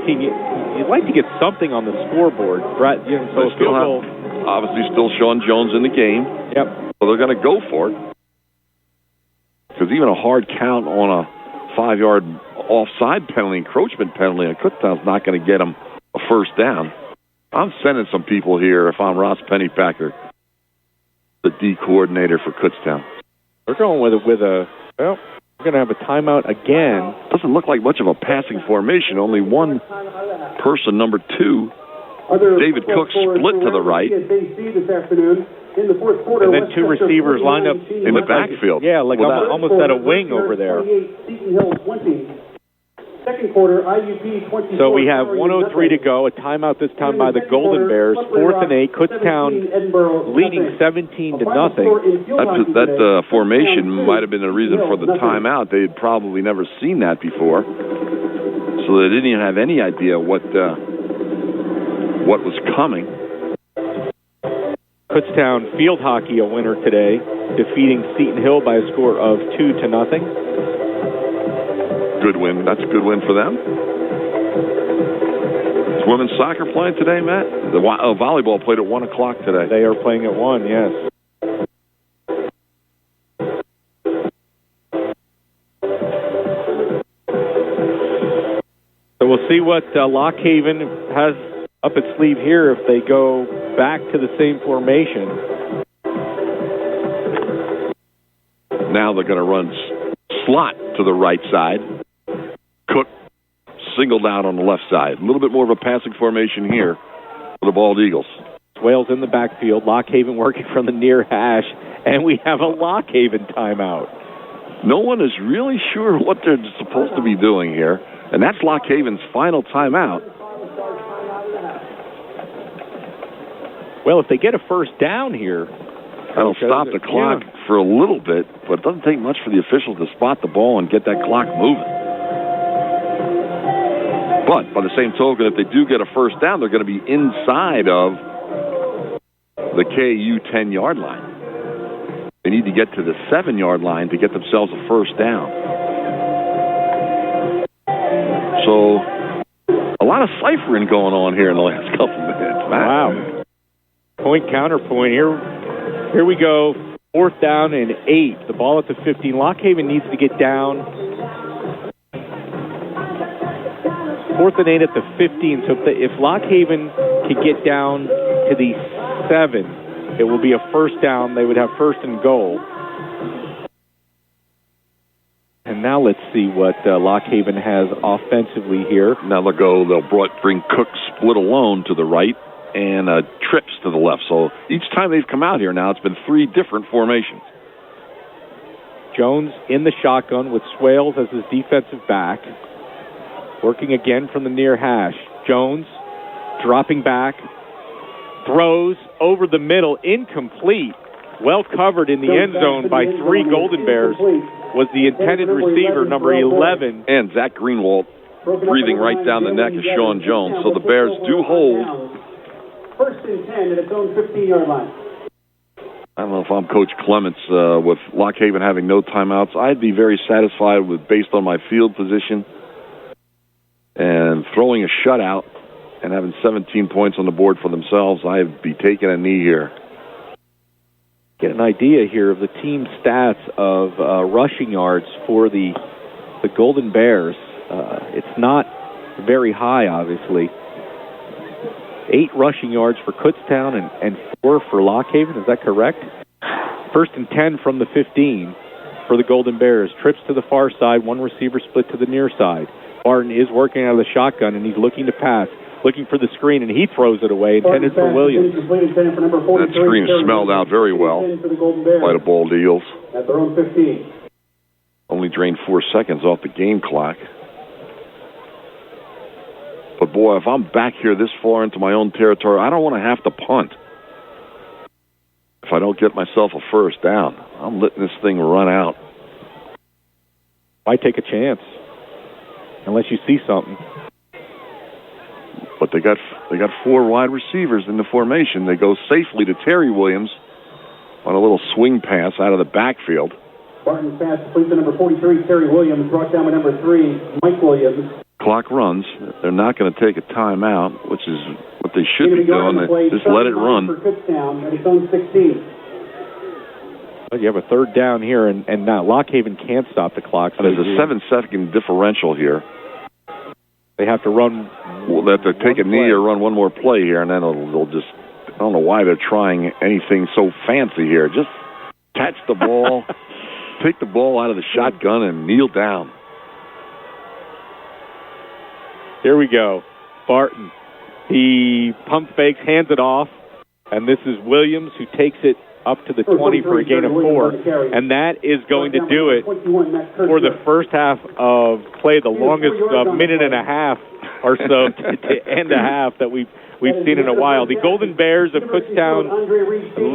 You'd like to get something on the scoreboard, right? You know, so field goal. Obviously, still Sean Jones in the game. Yep. So they're going to go for it. Because even a hard count on a 5-yard offside penalty, encroachment penalty on Kutztown's not going to get them a first down. I'm sending some people here if I'm Ross Pennypacker, the D coordinator for Kutztown. They're going we're going to have a timeout again. Doesn't look like much of a passing formation. Only one person, number 2, David Cook, split to the right. And then 2 receivers lined up in the backfield. Yeah, like almost at a wing over there. So we have 1:03 to go. A timeout this time by the Golden Bears. 4th and 8. Kutztown leading 17-0. That formation might have been the reason for the timeout. They had probably never seen that before, so they didn't even have any idea what was coming. Kutztown field hockey a winner today, defeating Seton Hill by a score of 2-0. Good win. That's a good win for them. Is women's soccer playing today, Matt? The volleyball played at 1 o'clock today. They are playing at 1, yes. So we'll see what Lock Haven has up its sleeve here if they go back to the same formation. Now they're going to run slot to the right side. Cook singled out on the left side. A little bit more of a passing formation here for the Bald Eagles. Wales in the backfield. Lock Haven working from the near hash. And we have a Lock Haven timeout. No one is really sure what they're supposed to be doing here. And that's Lock Haven's final timeout. Well, if they get a first down here, that'll stop the clock for a little bit, but it doesn't take much for the officials to spot the ball and get that clock moving. But by the same token, if they do get a first down, they're going to be inside of the KU 10-yard line. They need to get to the 7-yard line to get themselves a first down. So a lot of ciphering going on here in the last couple minutes. Wow. Point, counterpoint. Here we go. 4th down and 8. The ball at the 15. Lock Haven needs to get down. 4th and 8 at the 15. So if Lock Haven can get down to the 7, it will be a first down. They would have first and goal. And now let's see what Lock Haven has offensively here. Now they'll bring Cook split alone to the right and trips to the left. So each time they've come out here now, it's been 3 different formations. Jones in the shotgun with Swales as his defensive back. Working again from the near hash. Jones dropping back. Throws over the middle. Incomplete. Well covered in the end zone by 3 Golden Bears. Was the intended receiver, number 11. And Zach Greenwald breathing right down the neck of Sean Jones. So the Bears do hold. First and 10 at its own 15-yard line. I don't know if I'm Coach Clements with Lock Haven having no timeouts. I'd be very satisfied with, based on my field position, and throwing a shutout and having 17 points on the board for themselves. I'd be taking a knee here. get an idea here of the team stats of rushing yards for the Golden Bears. It's not very high, obviously. 8 rushing yards for Kutztown and 4 for Lock Haven. Is that correct? 1st and 10 from the 15 for the Golden Bears. Trips to the far side, 1 receiver split to the near side. Barton is working out of the shotgun, and he's looking to pass, looking for the screen, and he throws it away, intended for Williams. That screen smelled out very well by the Bald Eagles. At their own 15. Only drained 4 seconds off the game clock. But, boy, if I'm back here this far into my own territory, I don't want to have to punt. If I don't get myself a first down, I'm letting this thing run out. Why take a chance? Unless you see something. But they got 4 wide receivers in the formation. They go safely to Terry Williams on a little swing pass out of the backfield. Barton's pass complete to number 43, Terry Williams, brought down by number 3, Mike Williams. Clock runs. They're not going to take a timeout, which is what they should be doing. They just let it run. For Kutztown at its own 16. Well, you have a 3rd down here, and now Lock Haven can't stop the clock. So there's a 7-second differential here. They have to run. Well, they have to take a knee or run one more play here, and then they'll just. I don't know why they're trying anything so fancy here. Just catch the ball, take the ball out of the shotgun, and kneel down. Here we go. Barton. He pump fakes, hands it off, and this is Williams who takes it up to the 20 for a gain of 4, and that is going to do it for the first half of play, the longest minute and a half or so to end a half that we've seen in a while. The Golden Bears of Kutztown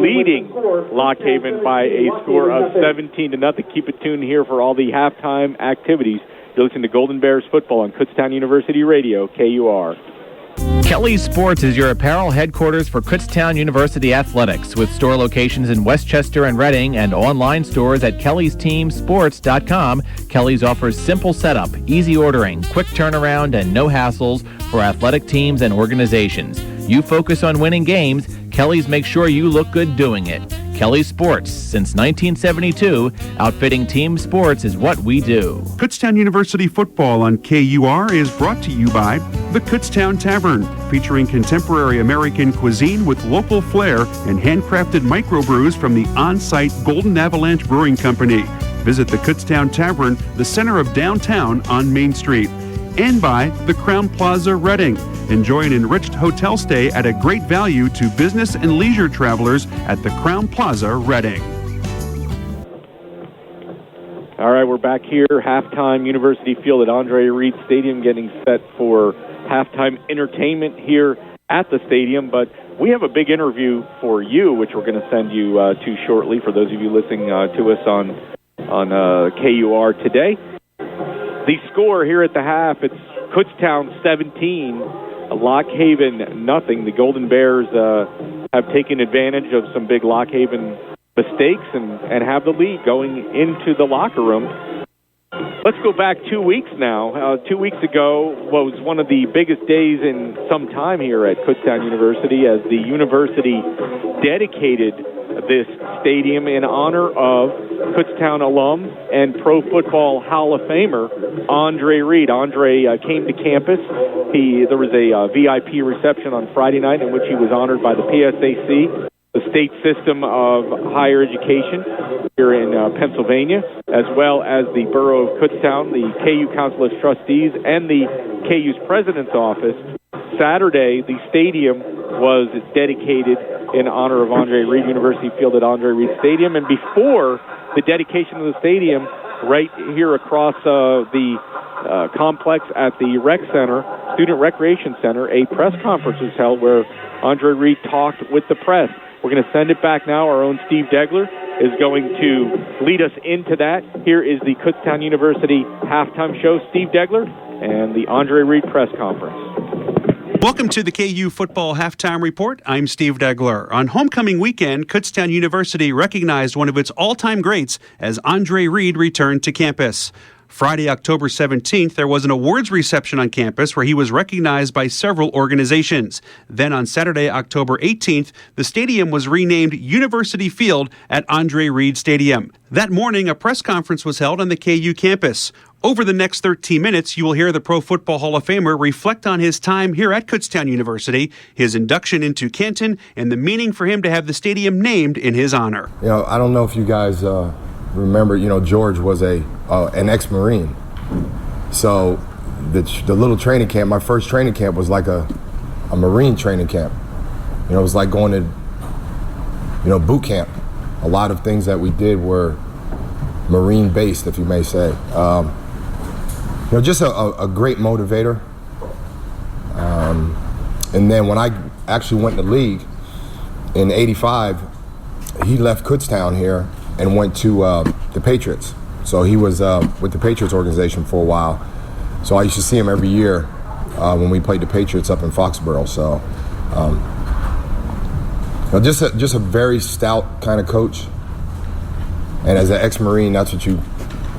leading Lock Haven by a score of 17-0. Keep it tuned here for all the halftime activities. You're listening to Golden Bears football on Kutztown University Radio, KUR. Kelly's Sports is your apparel headquarters for Kutztown University Athletics, with store locations in Westchester and Reading and online stores at kellysteamsports.com. Kelly's offers simple setup, easy ordering, quick turnaround, and no hassles for athletic teams and organizations. You focus on winning games, Kelly's makes sure you look good doing it. Kelly's Sports, since 1972, outfitting team sports is what we do. Kutztown University football on KUR is brought to you by the Kutztown Tavern, featuring contemporary American cuisine with local flair and handcrafted microbrews from the on-site Golden Avalanche Brewing Company. Visit the Kutztown Tavern, the center of downtown on Main Street. And by the Crown Plaza Reading. Enjoy an enriched hotel stay at a great value to business and leisure travelers at the Crown Plaza Reading. All right, we're back here, halftime University Field at Andre Reed Stadium, getting set for halftime entertainment here at the stadium. But we have a big interview for you, which we're going to send you to shortly for those of you listening to us on KUR today. The score here at the half, it's Kutztown 17, Lock Haven nothing. The Golden Bears have taken advantage of some big Lock Haven mistakes and have the lead going into the locker room. Let's go back 2 weeks now. 2 weeks ago was one of the biggest days in some time here at Kutztown University, as the university dedicated this stadium in honor of Kutztown alum and Pro Football Hall of Famer Andre Reed. Andre came to campus. There was a VIP reception on Friday night in which he was honored by the PSAC, the state system of higher education here in Pennsylvania, as well as the Borough of Kutztown, the KU Council of Trustees, and the KU's President's Office. Saturday, the stadium was dedicated in honor of Andre Reed, University Field at Andre Reed Stadium. And before the dedication of the stadium, right here across the complex at the Rec Center, Student Recreation Center, a press conference was held where Andre Reed talked with the press. We're going to send it back now. Our own Steve Degler is going to lead us into that. Here is the Kutztown University halftime show. Steve Degler and the Andre Reed press conference. Welcome to the KU Football Halftime Report. I'm Steve Degler. On homecoming weekend, Kutztown University recognized one of its all-time greats as Andre Reed returned to campus. Friday, October 17th, there was an awards reception on campus where he was recognized by several organizations. Then on Saturday, October 18th, the stadium was renamed University Field at Andre Reed Stadium. That morning, a press conference was held on the KU campus. Over the next 13 minutes, you will hear the Pro Football Hall of Famer reflect on his time here at Kutztown University, his induction into Canton, and the meaning for him to have the stadium named in his honor. I don't know if you guys remember, George was an ex-Marine. So the little training camp, my first training camp was like a Marine training camp. It was like going to, boot camp. A lot of things that we did were Marine-based, if you may say. Just a great motivator. And then when I actually went to the league in '85, he left Kutztown here and went to the Patriots. So he was with the Patriots organization for a while. So I used to see him every year when we played the Patriots up in Foxborough. So just a very stout kind of coach. And as an ex-Marine, that's what you're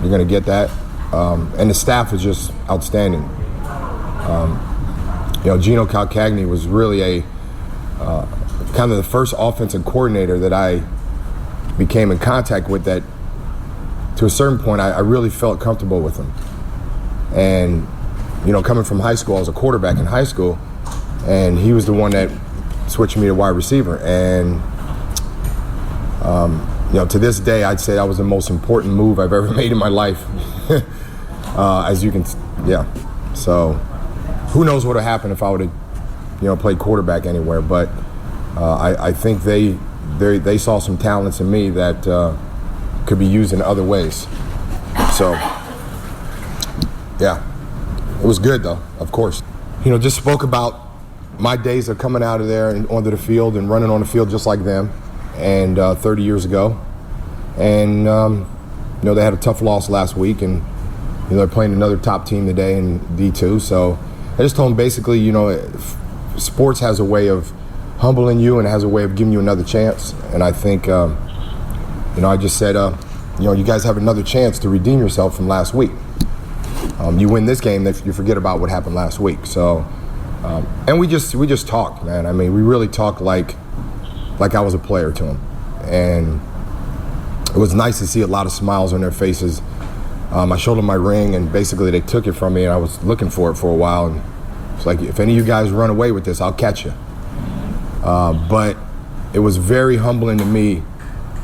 going to get that. And the staff is just outstanding. Gino Calcagni was really a kind of the first offensive coordinator that I became in contact with that, to a certain point, I really felt comfortable with him. And, coming from high school, I was a quarterback in high school, and he was the one that switched me to wide receiver. And, to this day, I'd say that was the most important move I've ever made in my life. As you can, So, who knows what would have happened if I would have, played quarterback anywhere. But I think they saw some talents in me that could be used in other ways. So, it was good though, of course. Just spoke about my days of coming out of there and onto the field and running on the field just like them, and 30 years ago. And they had a tough loss last week, and they're playing another top team today in D2. So I just told them basically, sports has a way of humbling you and has a way of giving you another chance. And I think, I just said, you guys have another chance to redeem yourself from last week. You win this game, you forget about what happened last week. So, and we just talked, man. I mean, we really talked like I was a player to them. And it was nice to see a lot of smiles on their faces. I showed them my ring, and basically they took it from me, and I was looking for it for a while. And it's like, if any of you guys run away with this, I'll catch you. But it was very humbling to me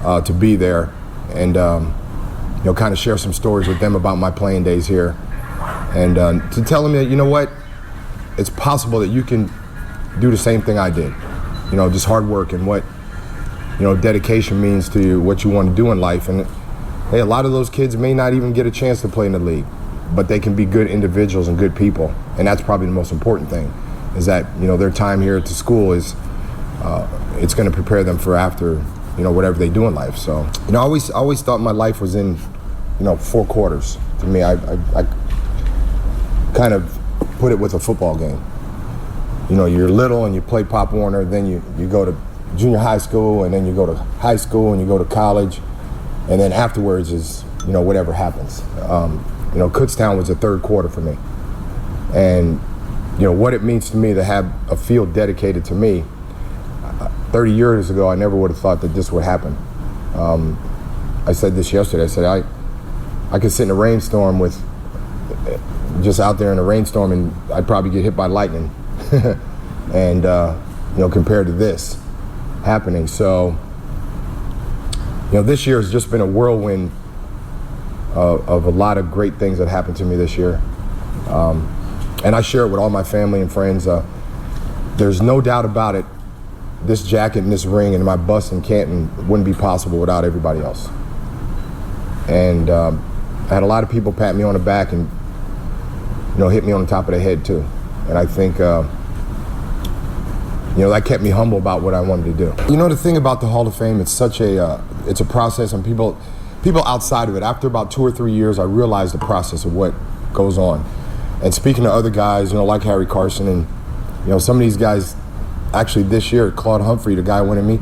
to be there and kind of share some stories with them about my playing days here, and to tell them that it's possible that you can do the same thing I did. Just hard work and what dedication means to you, what you want to do in life. And hey, a lot of those kids may not even get a chance to play in the league, but they can be good individuals and good people, and that's probably the most important thing. Is that their time here at the school is it's going to prepare them for after whatever they do in life. So I always thought my life was in 4 quarters. To me, I kind of put it with a football game. You're little and you play Pop Warner, then you go to junior high school, and then you go to high school, and you go to college, and then afterwards is whatever happens. Kutztown was the 3rd quarter for me, and what it means to me to have a field dedicated to me. 30 years ago, I never would have thought that this would happen. I said this yesterday. I said I could sit in a rainstorm just out there in a rainstorm, and I'd probably get hit by lightning. And compared to this happening. So this year has just been a whirlwind of a lot of great things that happened to me this year. And I share it with all my family and friends. There's no doubt about it, this jacket and this ring and my bus in Canton wouldn't be possible without everybody else. And I had a lot of people pat me on the back and hit me on the top of the head too. And I think that kept me humble about what I wanted to do. The thing about the Hall of Fame, it's such it's a process, and people outside of it, after about 2 or 3 years, I realized the process of what goes on. And speaking to other guys, like Harry Carson, and some of these guys, actually this year, Claude Humphrey, the guy winning me,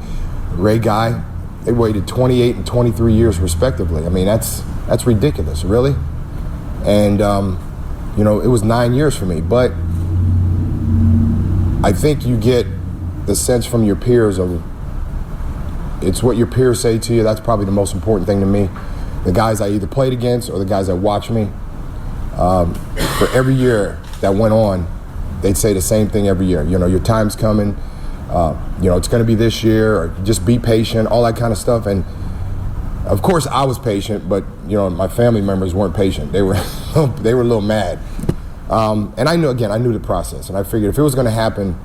Ray Guy, they waited 28 and 23 years respectively. I mean, that's ridiculous, really. And, it was 9 years for me. But I think you get the sense from your peers of it's what your peers say to you. That's probably the most important thing to me. The guys I either played against or the guys that watch me. For every year that went on, they'd say the same thing every year. Your time's coming. It's going to be this year, or just be patient, all that kind of stuff. And of course, I was patient, but my family members weren't patient. They were they were a little mad. And I knew the process, and I figured if it was going to happen,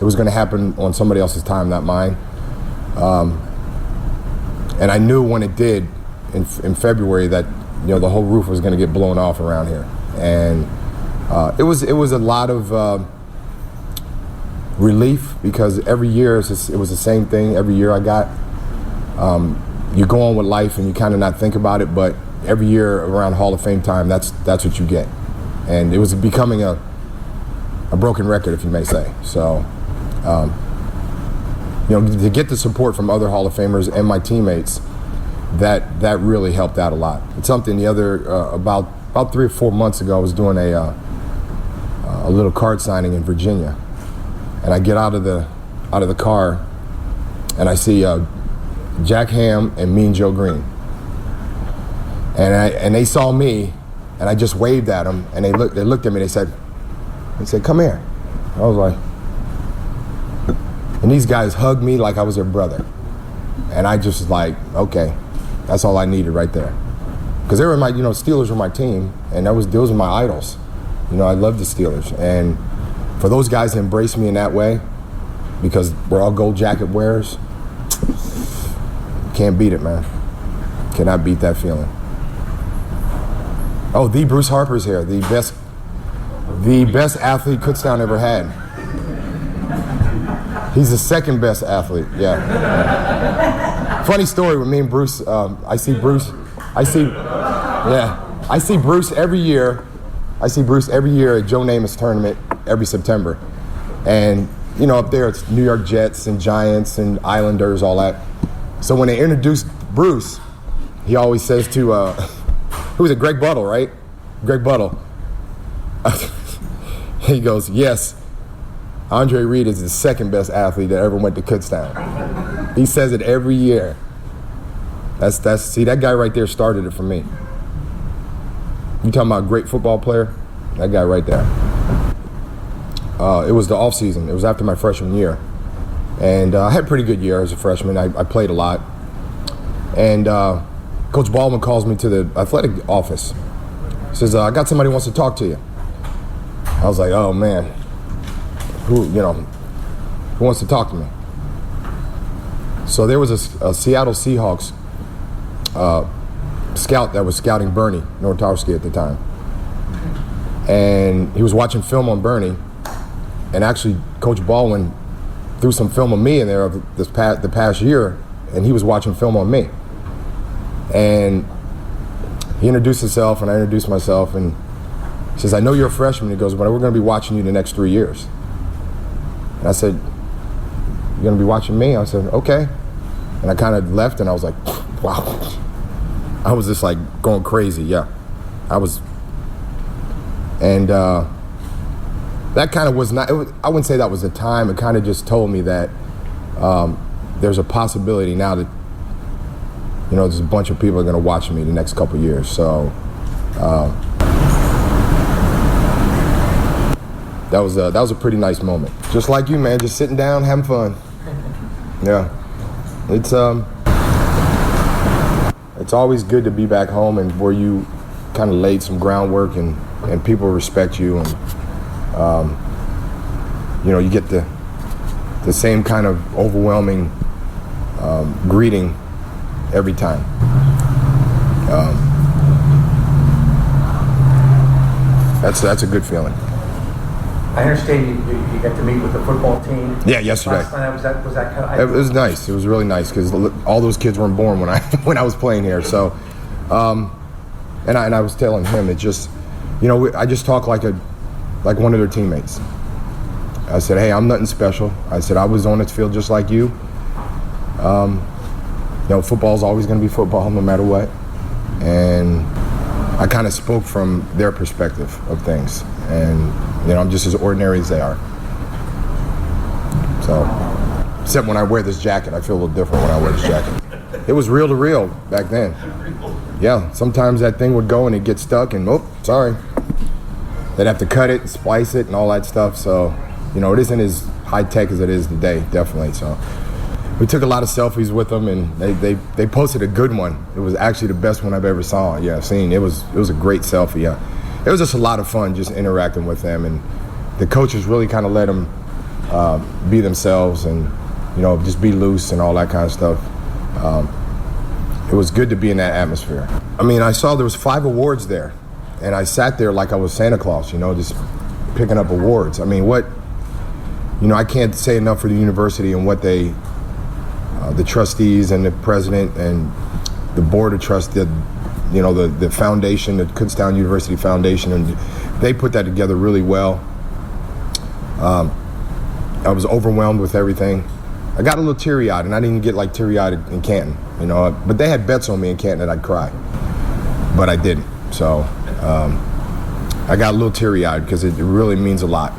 it was going to happen on somebody else's time, not mine. And I knew when it did in February that the whole roof was going to get blown off around here, and it was a lot of relief, because every year it was the same thing. Every year I got you go on with life and you kind of not think about it, but every year around Hall of Fame time, that's what you get, and it was becoming a broken record, if you may say. So to get the support from other Hall of Famers and my teammates, that really helped out a lot. It's something the other about 3 or 4 months ago, I was doing a little card signing in Virginia, and I get out of the car, and I see Jack Ham and Mean Joe Green, and they saw me, and I just waved at them, and they looked at me. They said, "Come here." I was like, and these guys hugged me like I was their brother, and I just was like, okay, that's all I needed right there, because they were my, Steelers were my team, and those were my idols. I love the Steelers, and for those guys to embrace me in that way, because we're all gold jacket wearers, can't beat it, man. Cannot beat that feeling. Oh, the Bruce Harper's here, the best athlete Kutztown ever had. He's the second best athlete, yeah. Funny story with me and Bruce. I see Bruce every year. I see Bruce every year at Joe Namath's tournament every September. And, up there it's New York Jets and Giants and Islanders, all that. So when they introduced Bruce, he always says to, who was it, Greg Buttle, right? Greg Buttle. He goes, yes, Andre Reed is the second best athlete that ever went to Kutztown. He says it every year. See, that guy right there started it for me. You talking about a great football player? That guy right there. It was the off season. It was after my freshman year. And I had a pretty good year as a freshman. I played a lot. And Coach Baldwin calls me to the athletic office. He says, I got somebody who wants to talk to you. I was like, oh man, who wants to talk to me? So there was a Seattle Seahawks scout that was scouting Bernie Notarowski at the time. And he was watching film on Bernie, and actually Coach Baldwin threw some film of me in there of the past year, and he was watching film on me. And he introduced himself, and I introduced myself, and he says, I know you're a freshman. He goes, but we're going to be watching you the next 3 years. And I said, you're going to be watching me? I said, okay. And I kind of left, and I was like, wow. I was just like going crazy, yeah. I was, and that kind of was not, I wouldn't say that was the time. It kind of just told me that there's a possibility now that, there's a bunch of people are going to watch me the next couple of years. So that was a pretty nice moment. Just like you, man, just sitting down, having fun. Yeah, it's always good to be back home and where you kind of laid some groundwork and people respect you, and you get the same kind of overwhelming greeting every time. That's a good feeling. I understand you got to meet with the football team. Yeah, yesterday. Last night, was that kind of? It was nice. It was really nice because all those kids weren't born when I was playing here. So, and I was telling him, it just, I just talk like one of their teammates. I said, hey, I'm nothing special. I said, I was on this field just like you. Football's always going to be football no matter what. And I kind of spoke from their perspective of things, and I'm just as ordinary as they are. So, except when I wear this jacket, I feel a little different when I wear this jacket. It was reel to reel back then. Yeah, sometimes that thing would go and it'd get stuck, and sorry. They'd have to cut it, splice it, and all that stuff. So, it isn't as high tech as it is today, definitely. So, we took a lot of selfies with them, and they posted a good one. It was actually the best one I've ever seen. It was a great selfie. Yeah, it was just a lot of fun just interacting with them, and the coaches really kind of let them be themselves and just be loose and all that kind of stuff. It was good to be in that atmosphere. I mean, I saw there was 5 awards there, and I sat there like I was Santa Claus, just picking up awards. I mean, I can't say enough for the university and what they. The trustees and the president and the board of trustees, the foundation, the Kutztown University Foundation, and they put that together really well. I was overwhelmed with everything. I got a little teary-eyed, and I didn't get like teary-eyed in Canton, but they had bets on me in Canton that I'd cry, but I didn't. So I got a little teary-eyed because it really means a lot,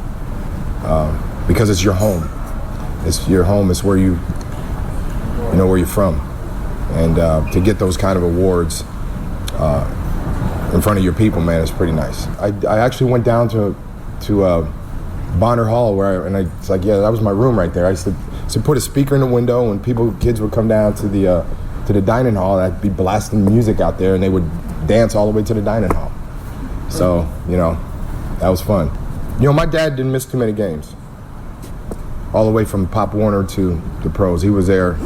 because it's your home. It's your home. It's where you know where you're from, and to get those kind of awards in front of your people, man, it's pretty nice. I actually went down to Bonner Hall it's like, yeah, that was my room right there. I used to put a speaker in the window, and kids would come down to the dining hall, and I'd be blasting music out there, and they would dance all the way to the dining hall. So that was fun. My dad didn't miss too many games, all the way from Pop Warner to the pros. He was there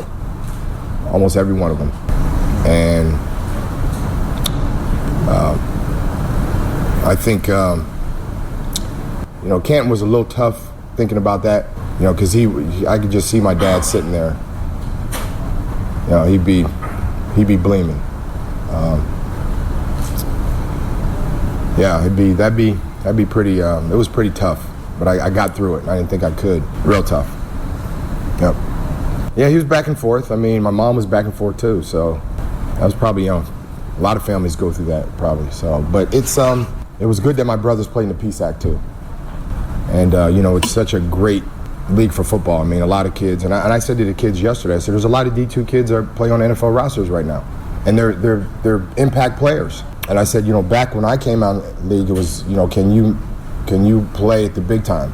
almost every one of them, and I think Canton was a little tough thinking about that, because I could just see my dad sitting there. He'd be bleeming. That'd be pretty. It was pretty tough, but I got through it. And I didn't think I could. Real tough. Yep. Yeah, he was back and forth. I mean, my mom was back and forth too, so that was probably, a lot of families go through that probably. So, but it was good that my brothers played in the Peace Act too. And, it's such a great league for football. I mean, a lot of kids, and I said to the kids yesterday, I said, there's a lot of D2 kids that are playing on NFL rosters right now, and they're impact players. And I said, back when I came out of the league, it was, can you play at the big time?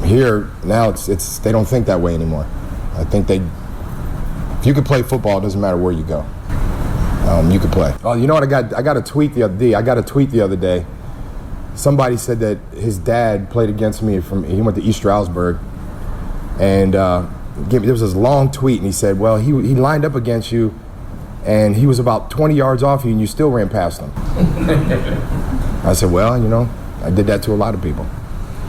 Here now, it's they don't think that way anymore. I think if you could play football, it doesn't matter where you go. You could play. Oh, you know what? I got a tweet the other day. Somebody said that his dad played against me he went to East Stroudsburg, and there was this long tweet, and he said, well, he lined up against you, and he was about 20 yards off you, and you still ran past him. I said, well, I did that to a lot of people.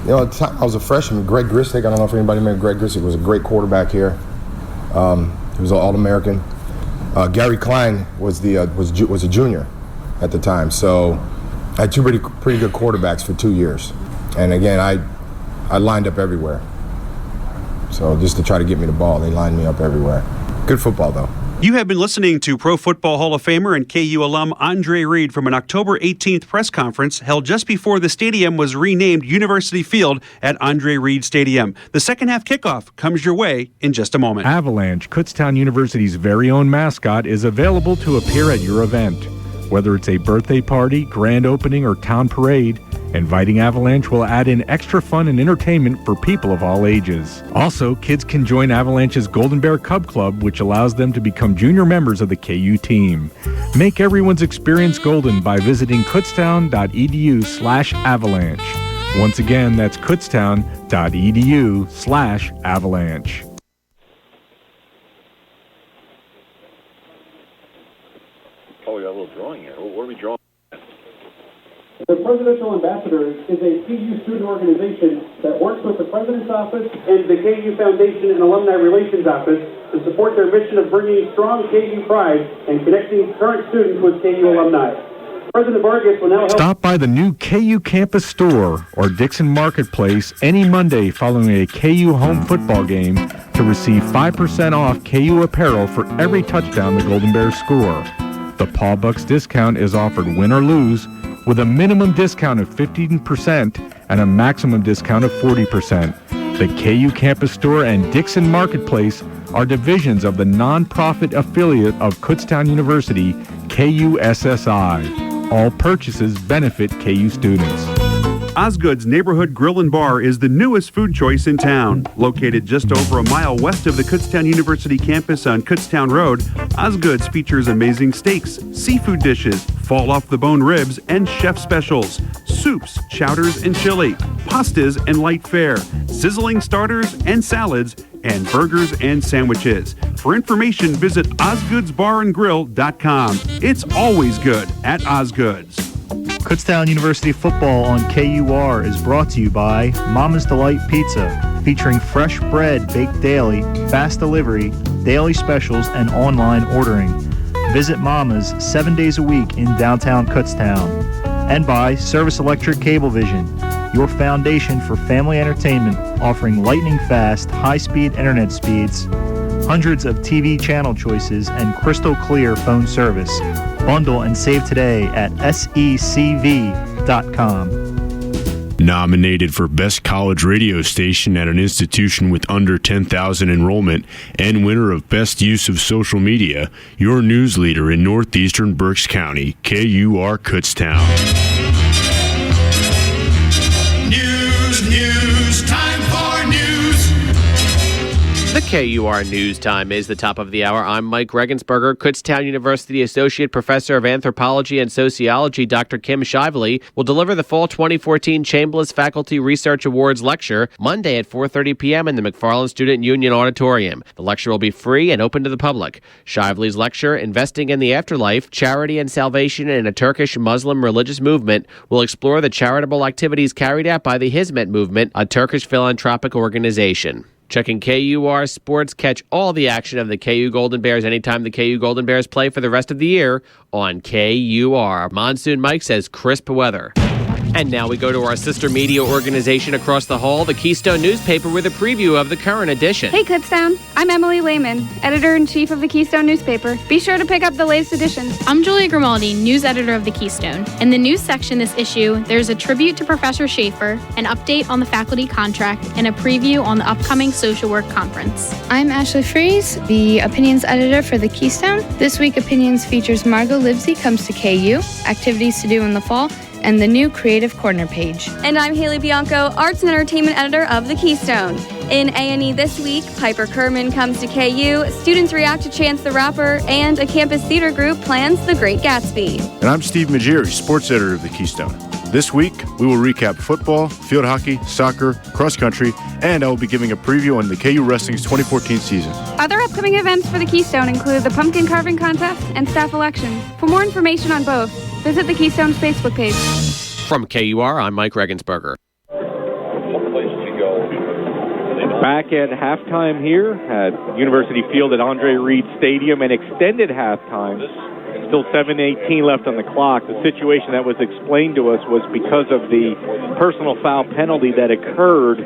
At the time I was a freshman, Greg Grissick, I don't know if anybody remember Greg Grissick, was a great quarterback here. He was an All-American. Gary Klein was a junior at the time, so I had two pretty good quarterbacks for 2 years. And again, I lined up everywhere. So just to try to get me the ball, they lined me up everywhere. Good football, though. You have been listening to Pro Football Hall of Famer and KU alum Andre Reed from an October 18th press conference held just before the stadium was renamed University Field at Andre Reed Stadium. The second half kickoff comes your way in just a moment. Avalanche, Kutztown University's very own mascot, is available to appear at your event. Whether it's a birthday party, grand opening, or town parade, inviting Avalanche will add in extra fun and entertainment for people of all ages. Also, kids can join Avalanche's Golden Bear Cub Club, which allows them to become junior members of the KU team. Make everyone's experience golden by visiting kutztown.edu/avalanche. Once again, that's kutztown.edu/avalanche. Oh, we got a little drawing here. What are we drawing? The Presidential Ambassadors is a KU student organization that works with the President's Office and the KU Foundation and Alumni Relations Office to support their mission of bringing strong KU pride and connecting current students with KU alumni. President Vargas will now help. Stop by the new KU campus store or Dixon Marketplace any Monday following a KU home football game to receive 5% off KU apparel for every touchdown the Golden Bears score. The Paul Bucks discount is offered win or lose, with a minimum discount of 15% and a maximum discount of 40%. The KU Campus Store and Dixon Marketplace are divisions of the nonprofit affiliate of Kutztown University, KUSSI. All purchases benefit KU students. Osgood's Neighborhood Grill and Bar is the newest food choice in town. Located just over a mile west of the Kutztown University campus on Kutztown Road, Osgood's features amazing steaks, seafood dishes, fall-off-the-bone ribs, and chef specials, soups, chowders, and chili, pastas and light fare, sizzling starters and salads, and burgers and sandwiches. For information, visit osgoodsbarandgrill.com. It's always good at Osgood's. Kutztown University football on KUR is brought to you by Mama's Delight Pizza, featuring fresh bread baked daily, fast delivery, daily specials, and online ordering. Visit Mama's 7 days a week in downtown Kutztown. And by Service Electric Cablevision, your foundation for family entertainment, offering lightning-fast, high-speed internet speeds, hundreds of TV channel choices, and crystal clear phone service. Bundle and save today at secv.com. Nominated for Best College Radio Station at an institution with under 10,000 enrollment and winner of Best Use of Social Media, your news leader in northeastern Berks County, KUR Kutztown. News, time for news. The KUR News Time is the top of the hour. I'm Mike Regensberger. Kutztown University Associate Professor of Anthropology and Sociology, Dr. Kim Shively, will deliver the Fall 2014 Chambliss Faculty Research Awards Lecture Monday at 4:30 p.m. in the McFarland Student Union Auditorium. The lecture will be free and open to the public. Shively's lecture, Investing in the Afterlife, Charity and Salvation in a Turkish Muslim Religious Movement, will explore the charitable activities carried out by the Hizmet Movement, a Turkish philanthropic organization. Checking KUR Sports, catch all the action of the KU Golden Bears anytime the KU Golden Bears play for the rest of the year on KUR. Monsoon Mike says crisp weather. And now we go to our sister media organization across the hall, the Keystone newspaper, with a preview of the current edition. Hey, Kutztown. I'm Emily Lehman, editor-in-chief of the Keystone newspaper. Be sure to pick up the latest edition. I'm Julia Grimaldi, news editor of the Keystone. In the news section this issue, there's a tribute to Professor Schaefer, an update on the faculty contract, and a preview on the upcoming social work conference. I'm Ashley Fries, the opinions editor for the Keystone. This week, Opinions features Margot Livesey comes to KU, activities to do in the fall, and the new Creative Corner page. And I'm Haley Bianco, Arts and Entertainment Editor of The Keystone. In A&E this week, Piper Kerman comes to KU, students react to Chance the Rapper, and a campus theater group plans The Great Gatsby. And I'm Steve Maggieri, Sports Editor of The Keystone. This week, we will recap football, field hockey, soccer, cross country, and I will be giving a preview on the KU Wrestling's 2014 season. Other upcoming events for the Keystone include the pumpkin carving contest and staff elections. For more information on both, visit the Keystone's Facebook page. From KUR, I'm Mike Regensberger. Back at halftime here at University Field at Andre Reed Stadium, an extended halftime. Still 7:18 left on the clock. The situation that was explained to us was because of the personal foul penalty that occurred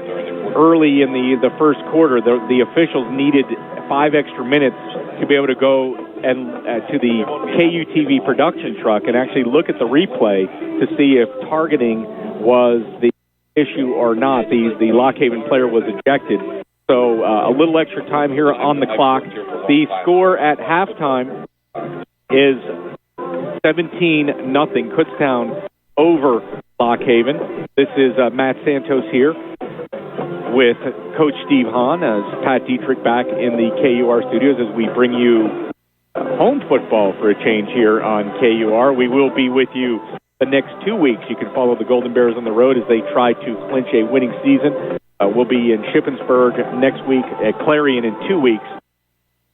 early in the first quarter. The officials needed 5 extra minutes to be able to go and to the KU TV production truck and actually look at the replay to see if targeting was the issue or not. The Lock Haven player was ejected. So a little extra time here on the clock. The score at halftime is 17-0. Kutztown over Lock Haven. This is Matt Santos here with Coach Steve Hahn as Pat Dietrich back in the KUR studios as we bring you home football for a change here on KUR. We will be with you the next 2 weeks. You can follow the Golden Bears on the road as they try to clinch a winning season. We'll be in Shippensburg next week, at Clarion in 2 weeks.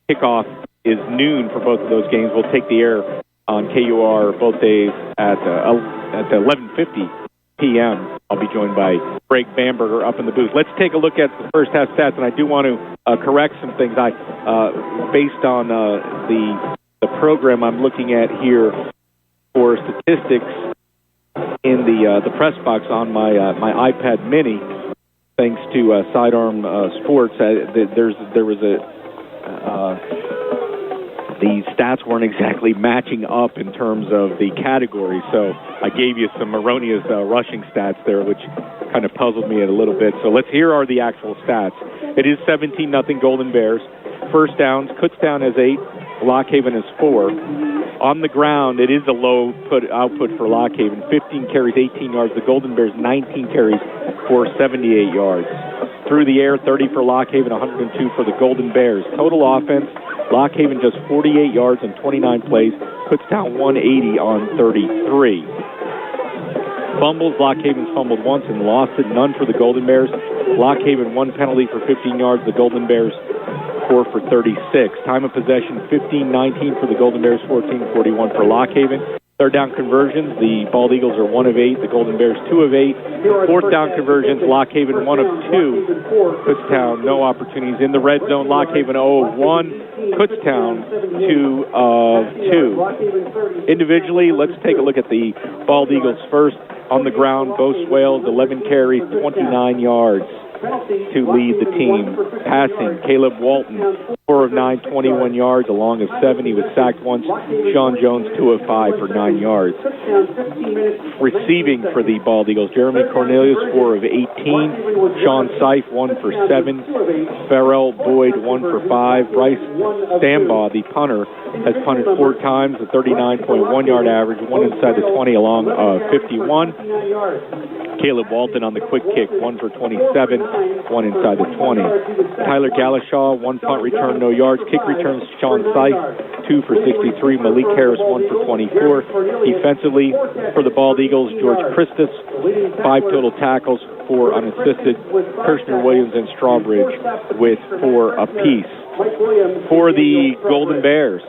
Kickoff is noon for both of those games. We'll take the air on KUR both days at 11:50 p.m. I'll be joined by Greg Bamberger up in the booth. Let's take a look at the first half stats, and I do want to correct some things. Based on the program I'm looking at here for statistics in the press box on my iPad Mini, thanks to Sidearm Sports, there was a the stats weren't exactly matching up in terms of the category, so I gave you some erroneous rushing stats there, which kind of puzzled me a little bit. So here are the actual stats. It is 17-0 Golden Bears. First downs, Kutztown has 8, Lock Haven has 4. On the ground, it is a low output for Lock Haven, 15 carries, 18 yards. The Golden Bears, 19 carries for 78 yards. Through the air, 30 for Lock Haven, 102 for the Golden Bears. Total offense, Lock Haven just 48 yards on 29 plays. Kutztown 180 on 33. Fumbles, Lock Haven's fumbled once and lost it. None for the Golden Bears. Lock Haven 1 penalty for 15 yards. The Golden Bears 4 for 36. Time of possession 15-19 for the Golden Bears, 14-41 for Lock Haven. Third down conversions, the Bald Eagles are 1 of 8, the Golden Bears 2 of 8. Fourth down conversions, Lock Haven 1 of 2. Kutztown, no opportunities. In the red zone, Lock Haven 0 of 1. Kutztown 2 of 2. Individually, let's take a look at the Bald Eagles first. On the ground, Bo Swales, 11 carries, 29 yards to lead the team. Passing, Caleb Walton, 4 of 9, 21 yards, along of 7. He was sacked once. Sean Jones, 2 of 5 for 9 yards. Receiving for the Bald Eagles, Jeremy Cornelius, 4 of 18. Sean Seif, 1 for 7. Farrell Boyd, 1 for 5. Bryce Stambaugh, the punter, has punted 4 times, a 39.1-yard average, 1 inside the 20 along 51. Caleb Walton on the quick kick, 1 for 27, 1 inside the 20. Tyler Galashaw, 1 punt return, no yards. Kick returns, Sean Seif, 2 for 63. Malik Harris, 1 for 24. Defensively, for the Bald Eagles, George Christus, 5 total tackles, 4 unassisted. Kirshner, Williams, and Strawbridge with 4 apiece. For the Golden Bears,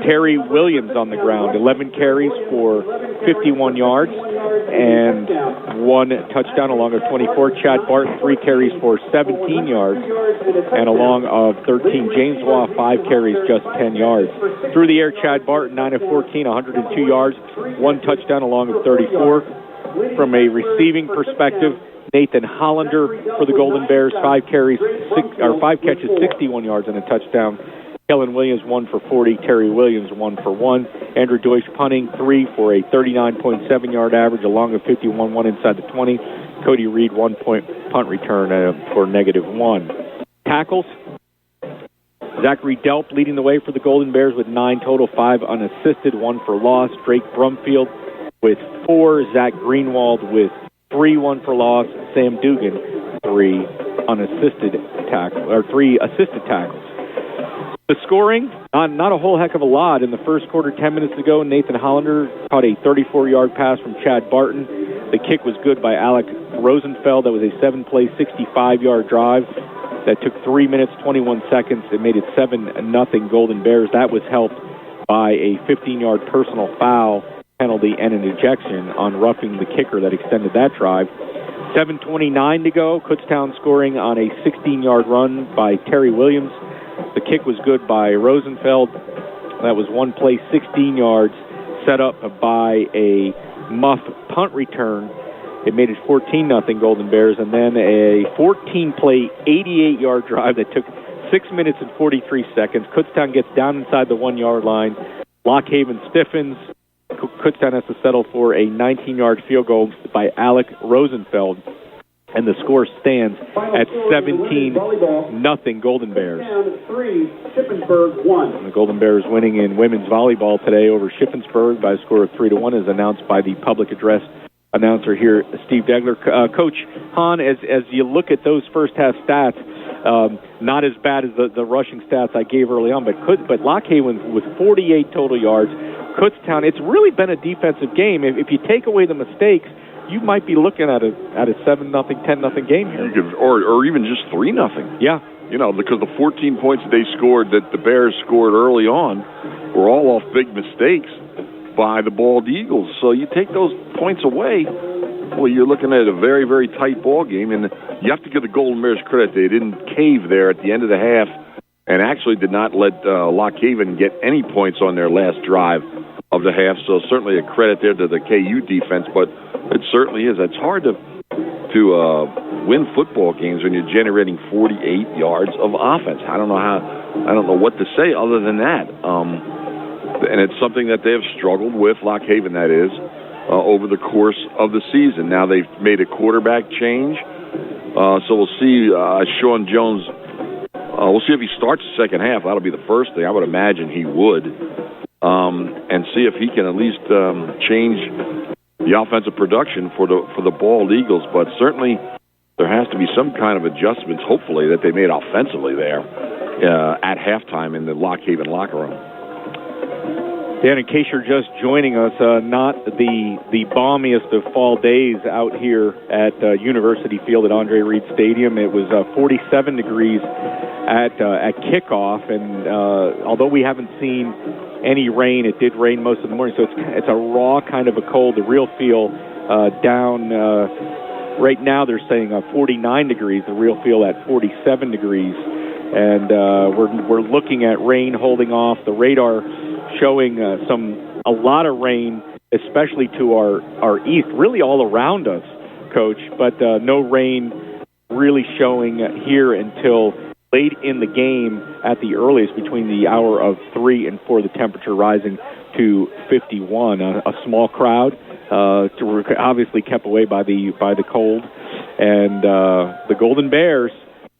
Terry Williams on the ground, 11 carries for 51 yards and 1 touchdown along of 24. Chad Barton, 3 carries for 17 yards and along of 13. James Waugh, 5 carries, just 10 yards. Through the air, Chad Barton, 9 of 14, 102 yards, 1 touchdown along of 34. From a receiving perspective, Nathan Hollander for the Golden Bears, 5 catches, 61 yards and a touchdown. Kellen Williams, 1 for 40. Terry Williams, 1 for 1. Andrew Deutsch punting, 3 for a 39.7-yard average, along of 51, 1 inside the 20. Cody Reed, 1 point punt return for -1. Tackles, Zachary Delp leading the way for the Golden Bears with 9 total, 5 unassisted, 1 for loss. Drake Brumfield with 4. Zach Greenwald with 3, 1 for loss. Sam Dugan, 3 assisted tackles. The scoring, not a whole heck of a lot. In the first quarter, 10 minutes ago, Nathan Hollander caught a 34-yard pass from Chad Barton. The kick was good by Alec Rosenfeld. That was a 7-play, 65-yard drive that took 3 minutes, 21 seconds. It made it 7-0 Golden Bears. That was helped by a 15-yard personal foul penalty and an ejection on roughing the kicker that extended that drive. 7:29 to go. Kutztown scoring on a 16-yard run by Terry Williams. The kick was good by Rosenfeld. That was 1 play, 16 yards, set up by a muff punt return. It made it 14-0 Golden Bears, and then a 14-play, 88-yard drive that took 6 minutes and 43 seconds. Kutztown gets down inside the 1-yard line. Lock Haven stiffens. Kutztown has to settle for a 19-yard field goal by Alec Rosenfeld. And the score stands at 17-0 Golden Bears. And the Golden Bears winning in women's volleyball today over Shippensburg by a score of 3-1 is announced by the public address announcer here, Steve Degler. Coach Hahn, as you look at those first half stats, not as bad as the rushing stats I gave early on, but Lock Haven with 48 total yards. Kutztown, it's really been a defensive game. If you take away the mistakes, you might be looking at a 7-0, 10-0 game here. Or even just 3-0. Yeah. You know, because the 14 points that they scored, that the Bears scored early on, were all off big mistakes by the Bald Eagles. So you take those points away, well, you're looking at a very, very tight ball game. And you have to give the Golden Bears credit. They didn't cave there at the end of the half and actually did not let Lock Haven get any points on their last drive of the half. So certainly a credit there to the KU defense, but it certainly is. It's hard to win football games when you're generating 48 yards of offense. I don't know what to say other than that. And it's something that they have struggled with, Lock Haven that is, over the course of the season. Now they've made a quarterback change, so we'll see Sean Jones. We'll see if he starts the second half. That'll be the first thing. I would imagine he would, and see if he can at least change the offensive production for the Bald Eagles. But certainly there has to be some kind of adjustments, hopefully, that they made offensively there at halftime in the Lock Haven locker room. Dan, in case you're just joining us, not the balmiest of fall days out here at University Field at Andre Reed Stadium. It was 47 degrees at kickoff, and although we haven't seen any rain, it did rain most of the morning, so it's a raw kind of a cold. The real feel down right now, they're saying 49 degrees. The real feel at 47 degrees, and we're looking at rain holding off. The radar showing a lot of rain, especially to our east, really all around us, Coach, but no rain really showing here until late in the game at the earliest, between the hour of 3 and 4, the temperature rising to 51. A small crowd, obviously kept away by the cold, and the Golden Bears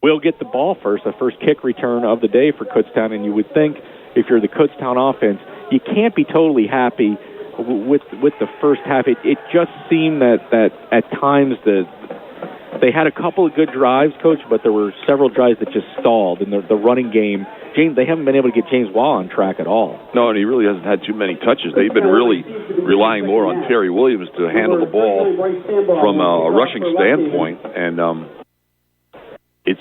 will get the ball first, the first kick return of the day for Kutztown, and you would think, if you're the Kutztown offense, you can't be totally happy with the first half. It just seemed that at times they had a couple of good drives, Coach, but there were several drives that just stalled. In the running game, they haven't been able to get James Waugh on track at all. No, and he really hasn't had too many touches. They've been really relying more on Terry Williams to handle the ball from a rushing standpoint. And it's,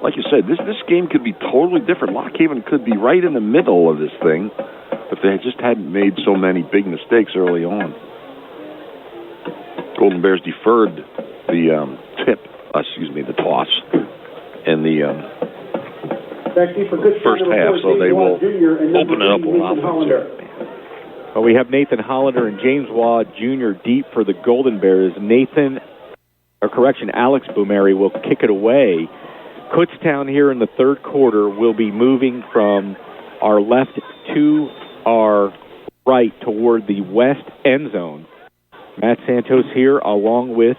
like you said, this game could be totally different. Lock Haven could be right in the middle of this thing if they just hadn't made so many big mistakes early on. Golden Bears deferred the the toss in the first half, so they will open it up on offense. Well, we have Nathan Hollander and James Waugh Jr. deep for the Golden Bears. Alex Boumeri will kick it away. Kutztown here in the third quarter will be moving from our left to our right toward the west end zone. Matt Santos here along with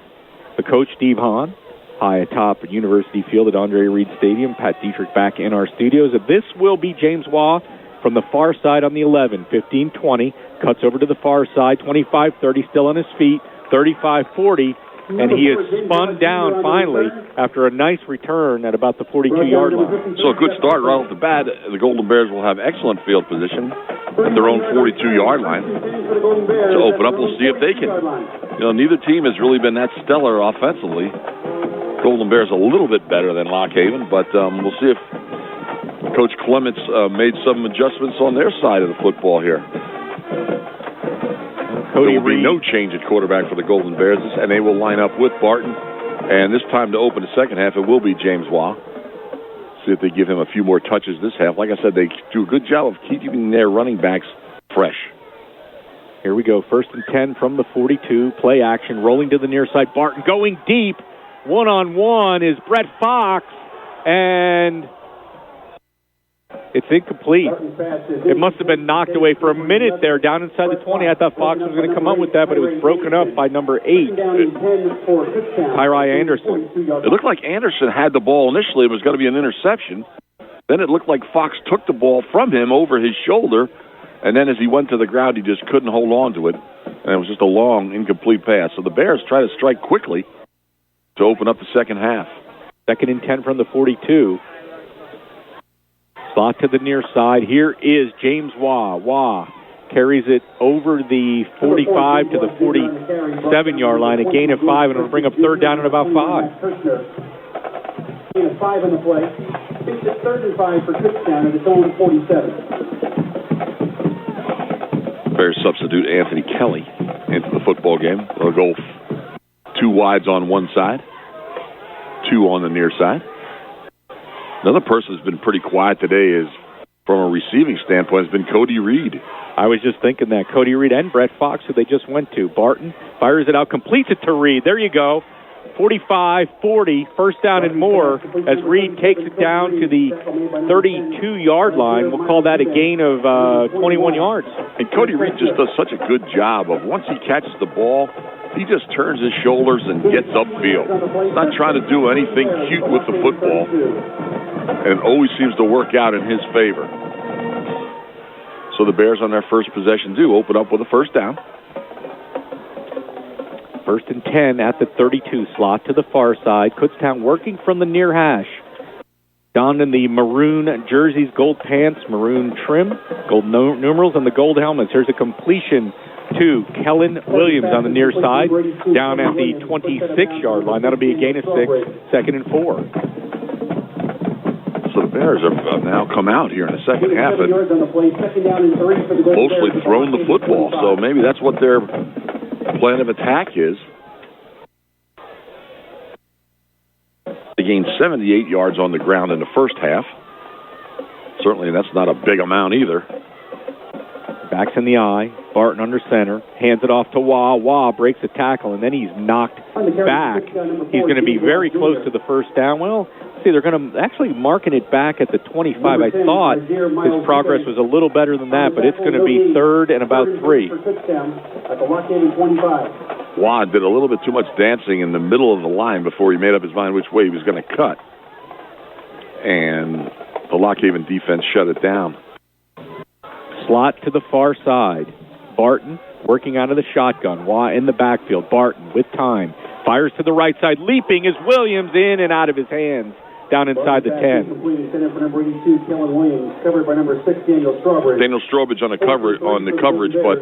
the coach, Steve Hahn, high atop University Field at Andre Reed Stadium. Pat Dietrich back in our studios. This will be James Waugh from the far side on the 11, 15-20, cuts over to the far side, 25-30, still on his feet, 35-40, and he is spun down finally after a nice return at about the 42-yard line. So a good start right off the bat. The Golden Bears will have excellent field position at their own 42-yard line to open up. We'll see if they can. Neither team has really been that stellar offensively. Golden Bears a little bit better than Lock Haven, but we'll see if Coach Clements made some adjustments on their side of the football here. There will be no change at quarterback for the Golden Bears, and they will line up with Barton. And this time to open the second half, it will be James Waugh. See if they give him a few more touches this half. Like I said, they do a good job of keeping their running backs fresh. Here we go, 1st and 10 from the 42. Play action, rolling to the near side. Barton going deep. One-on-one is Brett Fox, and it's incomplete. It must have been knocked away for a minute there down inside the 20. I thought Fox was going to come up with that, but it was broken up by number 8, Tyree Anderson. It looked like Anderson had the ball initially. It was going to be an interception. Then it looked like Fox took the ball from him over his shoulder, and then as he went to the ground, he just couldn't hold on to it, and it was just a long, incomplete pass. So the Bears try to strike quickly to open up the second half. 2nd and 10 from the 42. Slot to the near side. Here is James Waugh. Waugh carries it over the 45 to the 47-yard line. A gain of 5, and it'll bring up 3rd down and about 5. Gain of 5 on the play. It's 3rd and 5 for Kutztown at its own 47. Bears substitute Anthony Kelly into the football game. They'll go 2 wides on one side, 2 on the near side. Another person who's been pretty quiet today is, from a receiving standpoint, has been Cody Reed. I was just thinking that. Cody Reed and Brett Fox, who they just went to. Barton fires it out, completes it to Reed. There you go. 45-40, first down and more, as Reed takes it down to the 32-yard line. We'll call that a gain of 21 yards. And Cody Reed just does such a good job of once he catches the ball, he just turns his shoulders and gets upfield. He's not trying to do anything cute with the football, and it always seems to work out in his favor. So the Bears on their first possession do open up with a first down. First and 10 at the 32 slot to the far side. Kutztown working from the near hash. Donned in the maroon jerseys, gold pants, maroon trim, gold numerals, and the gold helmets. Here's a completion to Kellen Williams on the near side, down at the 26-yard line. That'll be a gain of 6, second and 4. So the Bears have now come out here in the second half and mostly thrown the football. So maybe that's what their plan of attack is. They gained 78 yards on the ground in the first half. Certainly that's not a big amount either. Backs in the eye. Barton under center. Hands it off to Wah. Wah breaks a tackle, and then he's knocked back. He's going to be very close to the first down. Well, see, they're going to actually marking it back at the 25. I thought his progress was a little better than that, but it's going to be third and about 3. Wah did a little bit too much dancing in the middle of the line before he made up his mind which way he was going to cut. And the Lock Haven defense shut it down. Slot to the far side. Barton working out of the shotgun. Wah in the backfield. Barton with time. Fires to the right side. Leaping is Williams, in and out of his hands. Down inside the 10. Daniel Strobridge on the coverage, but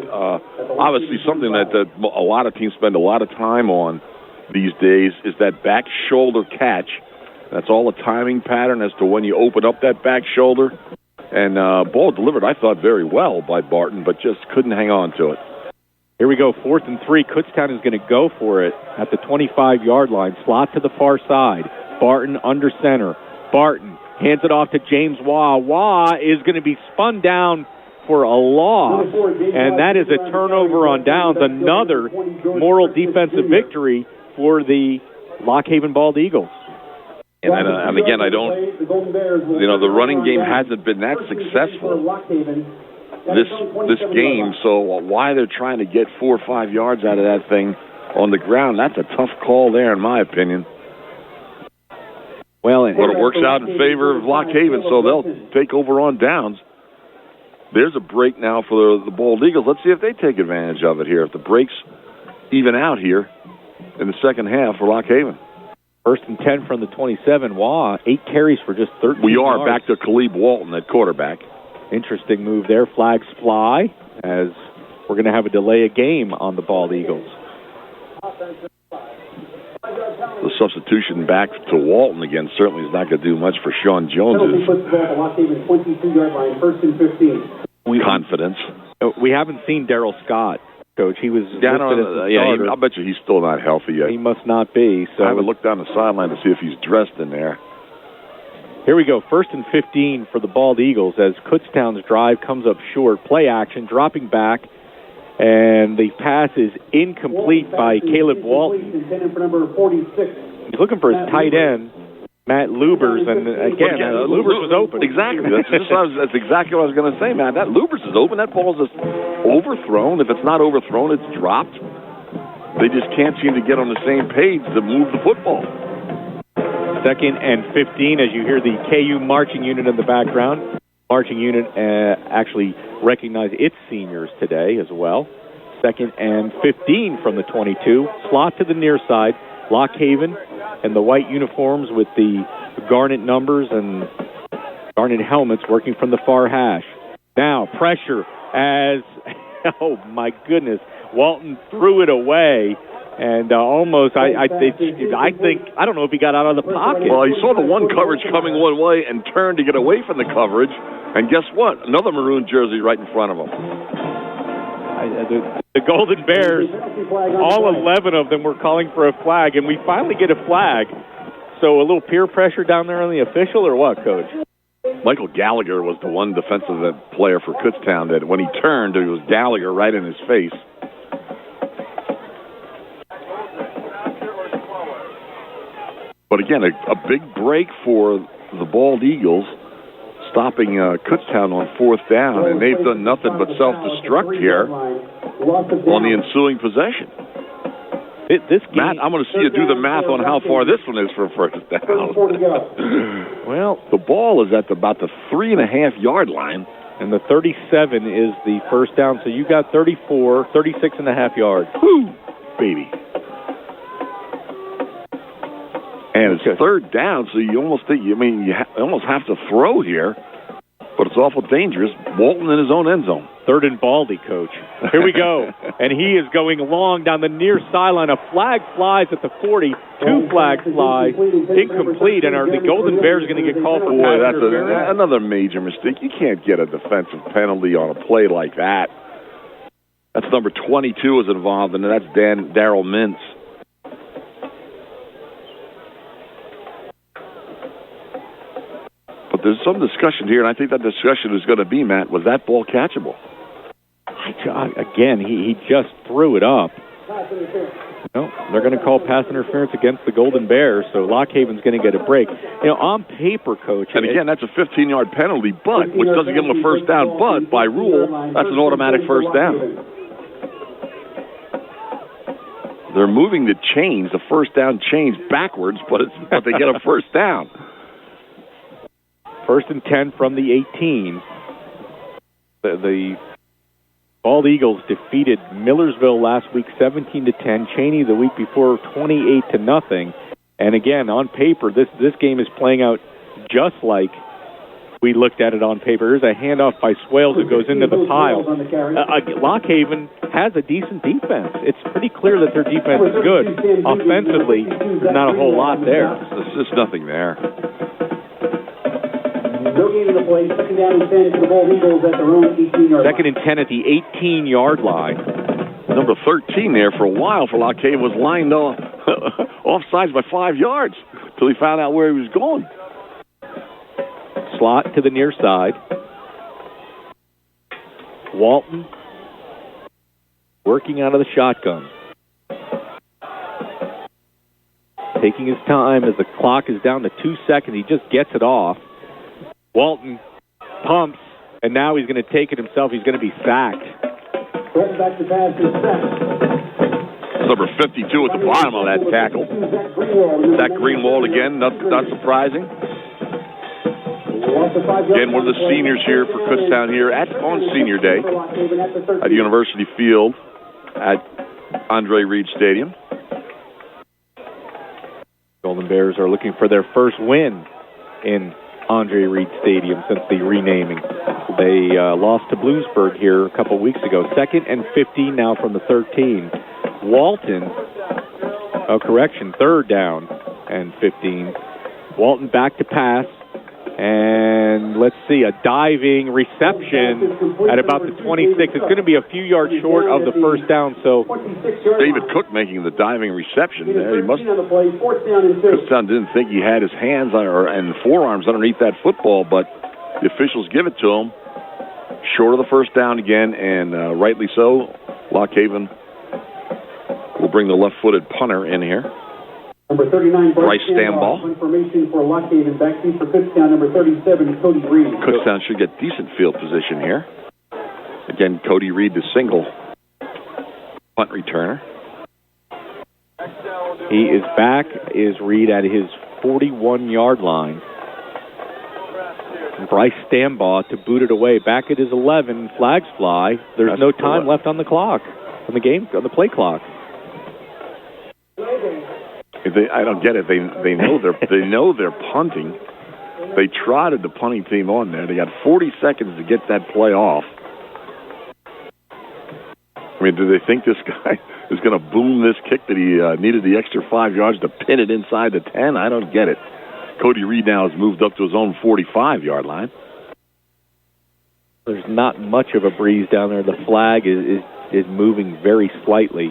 obviously something that a lot of teams spend a lot of time on these days is that back shoulder catch. That's all a timing pattern as to when you open up that back shoulder. And ball delivered, I thought, very well by Barton, but just couldn't hang on to it. Here we go, 4th and 3. Kutztown is going to go for it at the 25-yard line. Slot to the far side. Barton under center. Barton hands it off to James Wah. Wah is going to be spun down for a loss, and that is a turnover on downs. Another moral defensive victory for the Lock Haven Bald Eagles. And again, I don't, the running game hasn't been that successful this game, so why they're trying to get 4 or 5 yards out of that thing on the ground, that's a tough call there, in my opinion. Well, but it works out in favor of Lock Haven, so they'll take over on downs. There's a break now for the Bald Eagles. Let's see if they take advantage of it here. If the breaks even out here in the second half for Lock Haven. First and 10 from the 27. Wah, 8 carries for just 13 We are yards. back to Caleb Walton at quarterback. Interesting move there. Flags fly as we're going to have a delay of game on the Bald Eagles. The substitution back to Walton again certainly is not going to do much for Sean Jones's confidence. We haven't seen Darryl Scott, Coach. He was I bet you he's still not healthy yet. He must not be. So I haven't looked down the sideline to see if he's dressed in there. Here we go, 1st and 15 for the Bald Eagles as Kutztown's drive comes up short. Play action, dropping back, and the pass is incomplete by Caleb Walton. He's looking for his tight end, Matt Lubers, and again, Lubers was open. Exactly. That's exactly what I was going to say, man. That Lubers is open. That ball's just overthrown. If it's not overthrown, it's dropped. They just can't seem to get on the same page to move the football. 2nd and 15 as you hear the KU marching unit in the background. Marching unit actually recognized its seniors today as well. 2nd and 15 from the 22. Slot to the near side. Lock Haven and the white uniforms with the garnet numbers and garnet helmets working from the far hash. Now pressure as, oh my goodness, Walton threw it away. And almost, I think, I don't know if he got out of the pocket. Well, he saw the one coverage coming one way and turned to get away from the coverage. And guess what? Another maroon jersey right in front of him. The Golden Bears, all 11 of them were calling for a flag, and we finally get a flag. So a little peer pressure down there on the official, or what, Coach? Michael Gallagher was the one defensive player for Kutztown that when he turned, it was Gallagher right in his face. But again, a big break for the Bald Eagles, stopping Kutztown on 4th down, and they've done nothing but self-destruct here on the ensuing possession. This game, Matt, I'm going to see you do the math on how far this one is for first down. Well, the ball is at about the 3.5-yard line. And the 37 is the first down, so you got 34, 36.5 yards. Woo, baby. And it's 3rd down, so you almost think, you almost have to throw here, but it's awful dangerous. Walton in his own end zone. 3rd and Baldy, Coach. Here we go. And he is going long down the near sideline. A flag flies at the 40. 2 flags fly. Incomplete. And are the Golden Bears going to get called for pass interference? That's another major mistake. You can't get a defensive penalty on a play like that. That's number 22 is involved, and that's Darryl Mintz. But there's some discussion here, and I think that discussion is going to be, Matt, was that ball catchable? Again, he just threw it up. No, they're going to call pass interference against the Golden Bears, so Lockhaven's going to get a break. On paper, Coach. And again, that's a 15-yard penalty, but which doesn't give them a first down, but by rule, that's an automatic first down. They're moving the chains, the first down chains backwards, but they get a first down. 1st and 10 from the 18. The Bald Eagles defeated Millersville last week 17-10. Cheney the week before 28-0. And again, on paper, this game is playing out just like we looked at it on paper. There's a handoff by Swales that goes into the pile. Lockhaven has a decent defense. It's pretty clear that their defense is good. Offensively, there's not a whole lot there. There's just nothing there. No gain in the play. 2nd down and 10 for the Bald Eagles at their own 18-yard line. 2nd and 10 at the 18-yard line. Number 13 there for a while for Lockhaven was lined offsides by 5 yards until he found out where he was going. Slot to the near side. Walton working out of the shotgun. Taking his time as the clock is down to 2 seconds. He just gets it off. Walton pumps, and now he's going to take it himself. He's going to be sacked. Back to pass is sacked. Number 52 at the bottom of that tackle. Zach Greenwald again, not surprising. Again, one of the seniors here for Kutztown here on Senior Day at University Field at Andre Reed Stadium. Golden Bears are looking for their first win in Andre Reed Stadium since the renaming. They lost to Bloomsburg here a couple weeks ago. 2nd and 15 now from the 13. Walton, 3rd down and 15. Walton back to pass. And let's see, a diving reception at about the 26. It's going to be a few yards short of the first down. So David Cook making the diving reception there. He must. Kutztown didn't think he had his hands and forearms underneath that football, but the officials give it to him. Short of the first down again, and rightly so. Lockhaven will bring the left-footed punter in here. Number 39, Bryce Stambaugh. Information for Lockhaven. Backseat for Kutztown, number 37, Cody Reed. Kutztown should get decent field position here. Again, Cody Reed, the single punt returner. He is back, is Reed at his 41-yard line. And Bryce Stambaugh to boot it away. Back at his 11, flags fly. There's no time left on the clock, on the play clock. I don't get it. They know they're punting. They trotted the punting team on there. They got 40 seconds to get that play off. I mean, do they think this guy is going to boom this kick that he needed the extra 5 yards to pin it inside the 10? I don't get it. Cody Reed now has moved up to his own 45-yard line. There's not much of a breeze down there. The flag is moving very slightly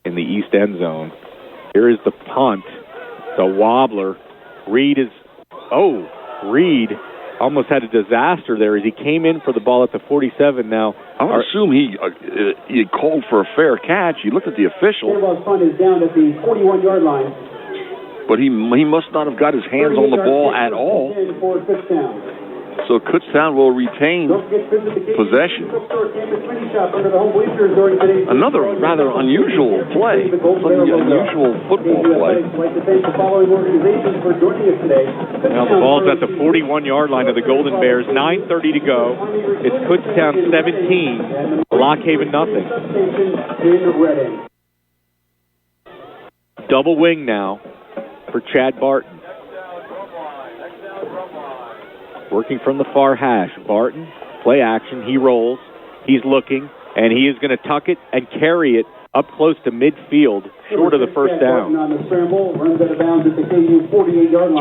in the east end zone. Here is the punt. It's a wobbler. Reed almost had a disaster there as he came in for the ball at the 47. Now, I would assume he called for a fair catch. He looked at the official. Stambaug's punt is down at the 41-yard line. but he must not have got his hands on the ball at all. So Kutztown will retain possession. Another rather unusual play, unusual football play. Now the ball's at the 41-yard line of the Golden Bears. 9:30 to go. It's Kutztown 17, Lock Haven nothing. Double wing now for Chad Barton. Working from the far hash. Barton, play action. He rolls. He's looking, and he is going to tuck it and carry it up close to midfield, short of the first down. That's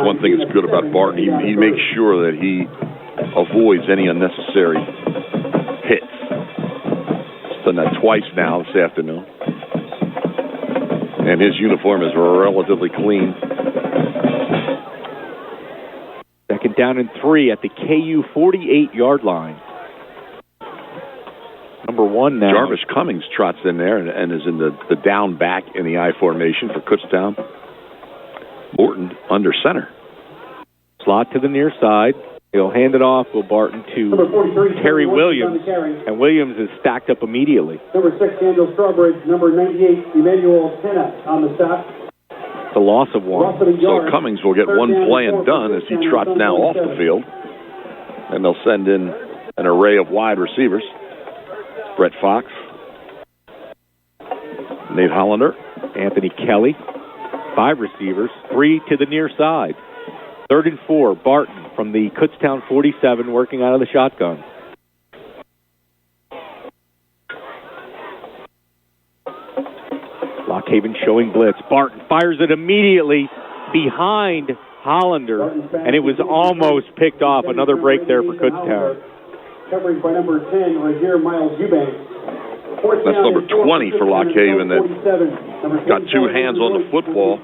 one thing that's good about Barton. He makes sure that he avoids any unnecessary hits. He's done that twice now this afternoon. And his uniform is relatively clean. Second down and 3 at the KU 48-yard line. Number 1 now. Jarvis Cummings trots in there and is in the down back in the I formation for Kutztown. Morton under center. Slot to the near side. He'll hand it off, Will Barton, to Terry Williams. And Williams is stacked up immediately. Number 6, Daniel Strawbridge. Number 98, Emmanuel Tena on the stop. The loss of 1. So Cummings will get one play and done as he trots now off the field. And they'll send in an array of wide receivers. Brett Fox, Nate Hollander, Anthony Kelly. 5 receivers, 3 to the near side. 3rd and 4, Barton from the Kutztown 47 working out of the shotgun. Lock Haven showing blitz. Barton fires it immediately behind Hollander, and it was almost picked off. Another break there for Kutztown. Coverage by number 10, Rozier Miles Eubanks. That's number 20 for Lock Haven that got 2 hands on the football.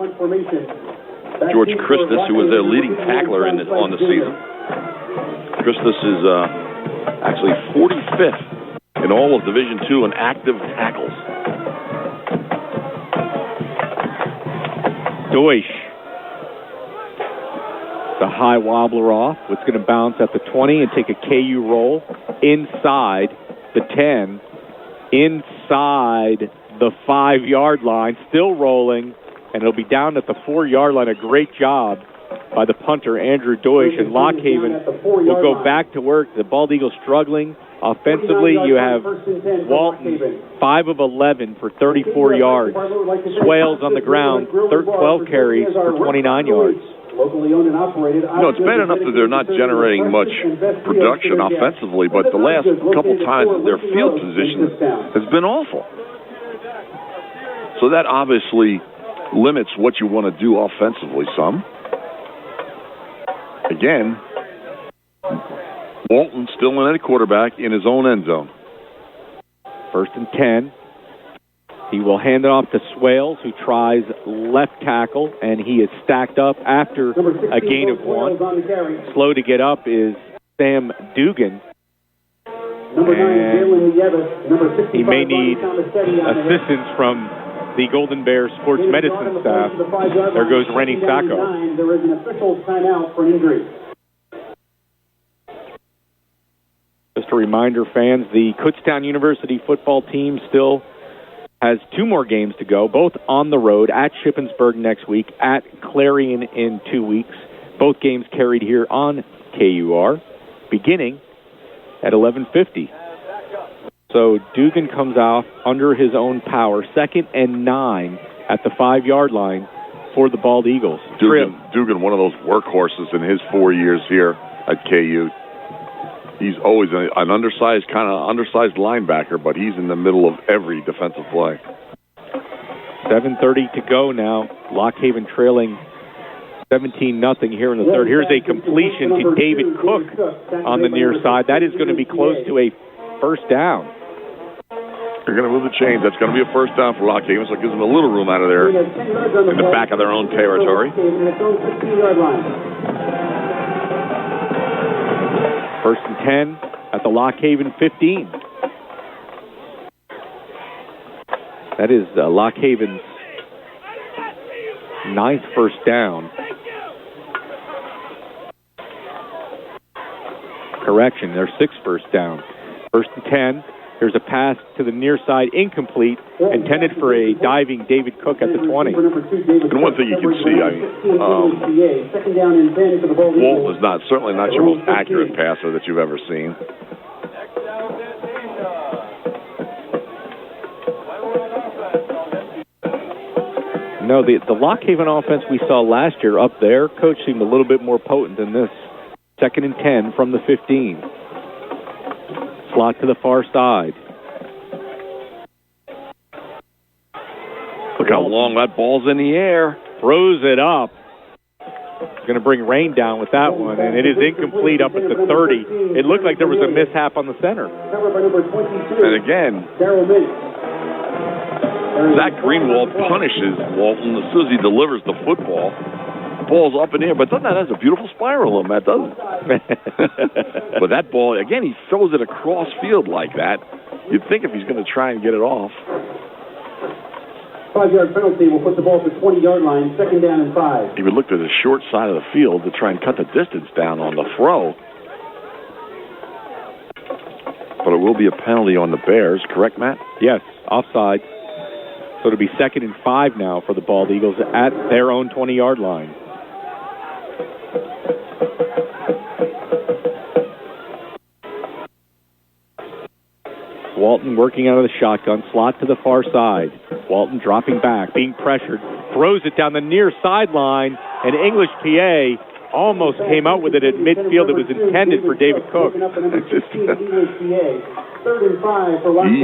George Christus, who was their leading tackler on the season. Christus is actually 45th in all of Division II in active tackles. Deutsch. The high wobbler off. It's going to bounce at the 20 and take a KU roll inside the 10, inside the 5-yard line, still rolling, and it'll be down at the 4-yard line. A great job by the punter, Andrew Deutsch, and Lock Haven will go back to work. The Bald Eagles struggling offensively. You have Walton, 5 of 11 for 34 yards. Swales on the ground, 12 carries for 29 yards. Locally owned and operated. It's bad enough that they're not generating much production offensively, but the last couple times their field position has been awful. So that obviously limits what you want to do offensively some. Again, Walton still in at quarterback in his own end zone. 1st and 10. He will hand it off to Swales, who tries left tackle, and he is stacked up after a gain of 1. Slow to get up is Sam Dugan. And he may need assistance from the Golden Bears sports medicine staff. There goes Rennie Sacco. There is an official timeout for an injury. Just a reminder, fans, the Kutztown University football team still has 2 more games to go, both on the road, at Shippensburg next week, at Clarion in 2 weeks. Both games carried here on KUR, beginning at 11:50. So Dugan comes off under his own power, 2nd and 9 at the 5-yard line for the Bald Eagles. Dugan, one of those workhorses in his 4 years here at KU. He's always an undersized linebacker, but he's in the middle of every defensive play. 7:30 to go now. Lock Haven trailing 17-0 here in the 3rd. Here's a completion to David Cook on the near side. That is going to be close to a first down. They're going to move the chains. That's going to be a first down for Lock Haven, so it gives them a little room out of there in the back of their own territory. 1st and 10 at the Lock Haven 15. That is Lock Haven's ninth first down. Correction, their sixth first down. 1st and 10. Here's a pass to the near side, incomplete, intended for a diving David Cook at the 20. And one thing you can see, Walton is certainly not your most accurate passer that you've ever seen. No, the Lock Haven offense we saw last year up there, Coach, seemed a little bit more potent than this. 2nd and 10 from the 15. Slot to the far side. Look how long that ball's in the air. Throws it up. Going to bring rain down with that one, and it is incomplete up at the 30. It looked like there was a mishap on the center. And again, Zach Greenwald punishes Walton as soon as he delivers the football. Ball's up in the air, but doesn't that has a beautiful spiral on that, doesn't it? But that ball, again, he throws it across field like that. You'd think if he's going to try and get it off. 5-yard penalty will put the ball to the 20-yard line, 2nd down and 5. He would look to the short side of the field to try and cut the distance down on the throw. But it will be a penalty on the Bears, correct, Matt? Yes, offside. So it'll be 2nd and 5 now for the Bald Eagles at their own 20-yard line. Walton working out of the shotgun, slot to the far side. Walton dropping back, being pressured, throws it down the near sideline, and English PA almost came out with it at midfield. It was intended for David Cook. He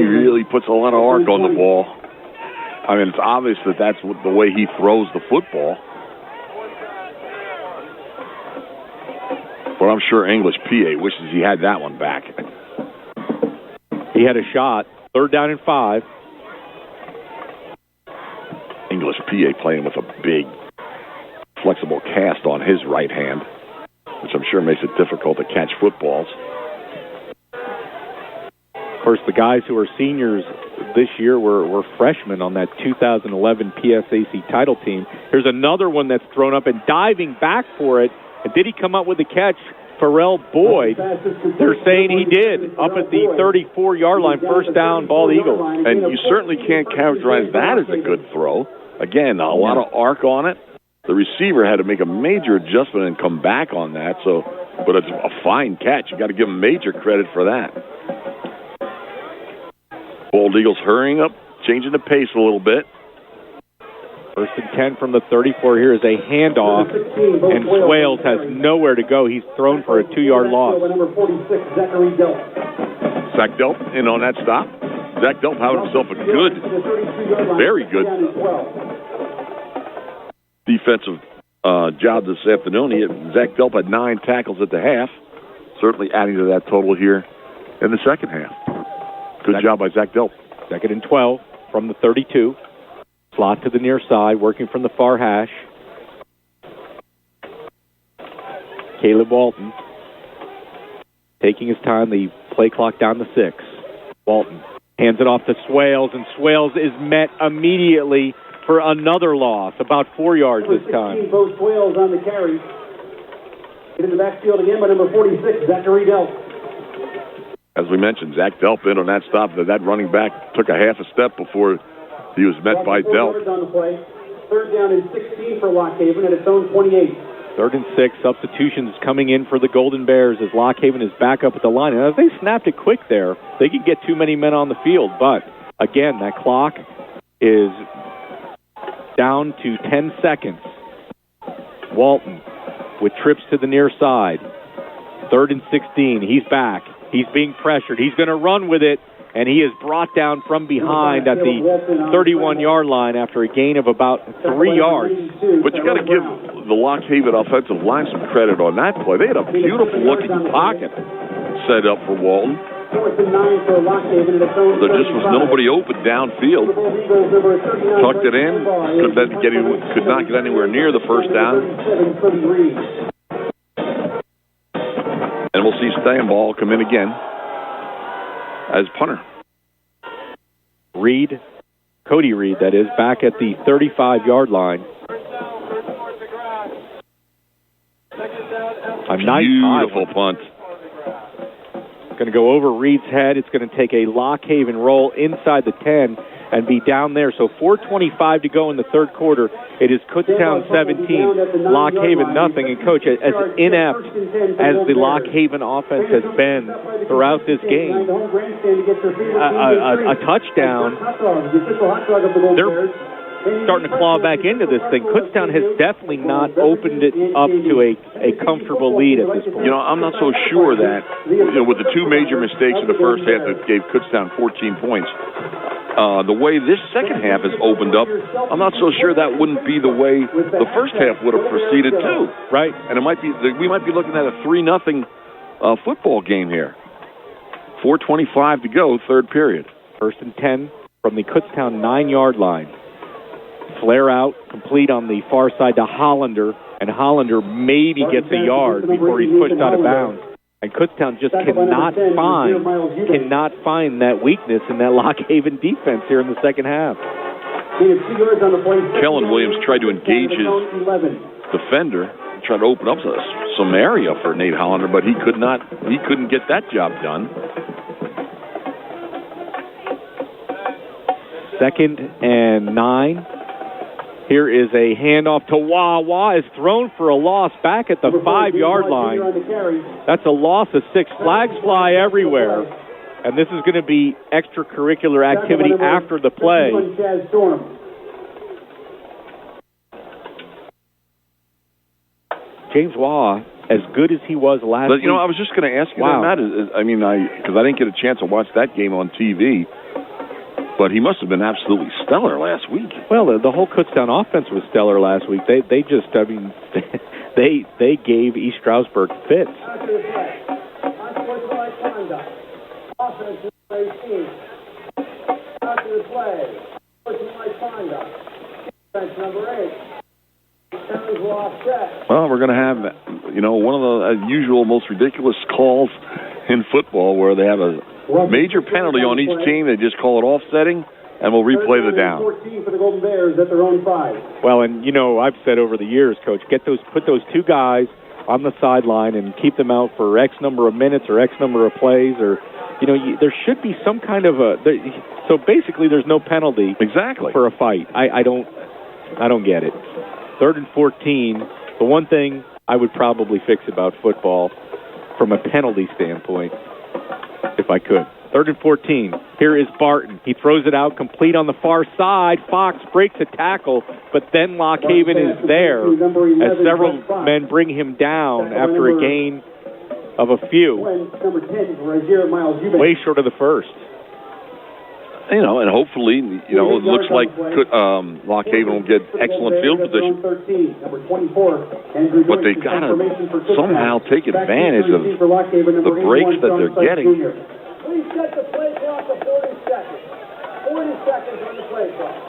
really puts a lot of arc on the ball. I mean, it's obvious that that's the way he throws the football. But I'm sure English PA wishes he had that one back. He had a shot. 3rd down and 5. English PA playing with a big, flexible cast on his right hand, which I'm sure makes it difficult to catch footballs. Of course, the guys who are seniors this year were freshmen on that 2011 PSAC title team. Here's another one that's thrown up and diving back for it. And did he come up with the catch? Pharrell Boyd, they're saying he did, up at the 34-yard line, 1st down, Bald Eagles. And you certainly can't characterize that as a good throw. Again, a lot of arc on it. The receiver had to make a major adjustment and come back on that. But it's a fine catch. You got to give him major credit for that. Bald Eagles hurrying up, changing the pace a little bit. 1st and 10 from the 34. Here is a handoff, and Swales has nowhere to go. He's thrown for a 2-yard loss. Zach Delp in on that stop. Zach Delp having himself a good, very good defensive job this afternoon. Zach Delp had 9 tackles at the half, certainly adding to that total here in the second half. Good job by Zach Delp. 2nd and 12 from the 32. Slot to the near side, working from the far hash. Caleb Walton taking his time, the play clock down to 6. Walton hands it off to Swales, and Swales is met immediately for another loss, about 4 yards this time. Both Swales on the carry. Get in the backfield again by number 46, Zachary Delp. As we mentioned, Zach Delp in on that stop. That running back took a half a step before he was met by Delp. On the play. 3rd down and 16 for Lock Haven at its own 28. 3rd and 6, substitutions coming in for the Golden Bears as Lock Haven is back up at the line. And if they snapped it quick there, they could get too many men on the field. But, again, that clock is down to 10 seconds. Walton with trips to the near side. 3rd and 16. He's back. He's being pressured. He's going to run with it. And he is brought down from behind at the 31-yard line after a gain of about 3 yards. But you got to give the Lock Haven offensive line some credit on that play. They had a beautiful-looking pocket set up for Walton. There just was nobody open downfield. Tucked it in. Could not get anywhere near the 1st down. And we'll see Steinball come in again as punter. Cody Reed, that is, back at the 35-yard line. A nice beautiful punt. Going to go over Reed's head. It's going to take a Lockhaven roll inside the 10 and be down there. So 4:25 to go in the third quarter. It is Kutztown 17, Lockhaven nothing. And, Coach, as inept as the Lockhaven offense has been throughout this game, a touchdown, they're starting to claw back into this thing. Kutztown has definitely not opened it up to a comfortable lead at this point. You know, I'm not so sure that, with the two major mistakes in the first half that gave Kutztown 14 points, the way this second half has opened up, I'm not so sure that wouldn't be the way the first half would have proceeded too. Right. And we might be looking at a 3-0 football game here. 4:25 to go, third period. First and 10 from the Kutztown 9-yard line. Flare out, complete on the far side to Hollander, and Hollander maybe gets a yard before he's pushed out of bounds. And Kutztown just cannot find that weakness in that Lockhaven defense here in the second half. Kellen Williams tried to engage his defender, tried to open up some area for Nate Hollander, but he couldn't get that job done. Second and 9. Here is a handoff to Wawa. Is thrown for a loss back at the 5-yard line. That's a loss of 6. Flags fly everywhere. And this is going to be extracurricular activity after the play. James Wawa, as good as he was last week. But, I was just going to ask you that, Matt. Because I didn't get a chance to watch that game on TV. But he must have been absolutely stellar last week. Well, the whole Kutztown offense was stellar last week. They gave East Stroudsburg fits. Well, we're going to have, one of the usual, most ridiculous calls in football where they have a major penalty on each team. They just call it offsetting, and we'll replay the down. Well, and I've said over the years, Coach, put those two guys on the sideline and keep them out for X number of minutes or X number of plays, or there should be some kind of so basically there's no penalty for a fight. I don't get it. 3rd and 14. The one thing I would probably fix about football from a penalty standpoint, if I could. 3rd and 14. Here is Barton. He throws it out complete on the far side. Fox breaks a tackle, but then Lockhaven is there as several men bring him down after a gain of a few. Way short of the first. And hopefully, it looks like Lockhaven will get excellent field position. But they've got to somehow take advantage of the breaks that they're getting. Please set the play clock to 40 seconds. 40 seconds on the play clock.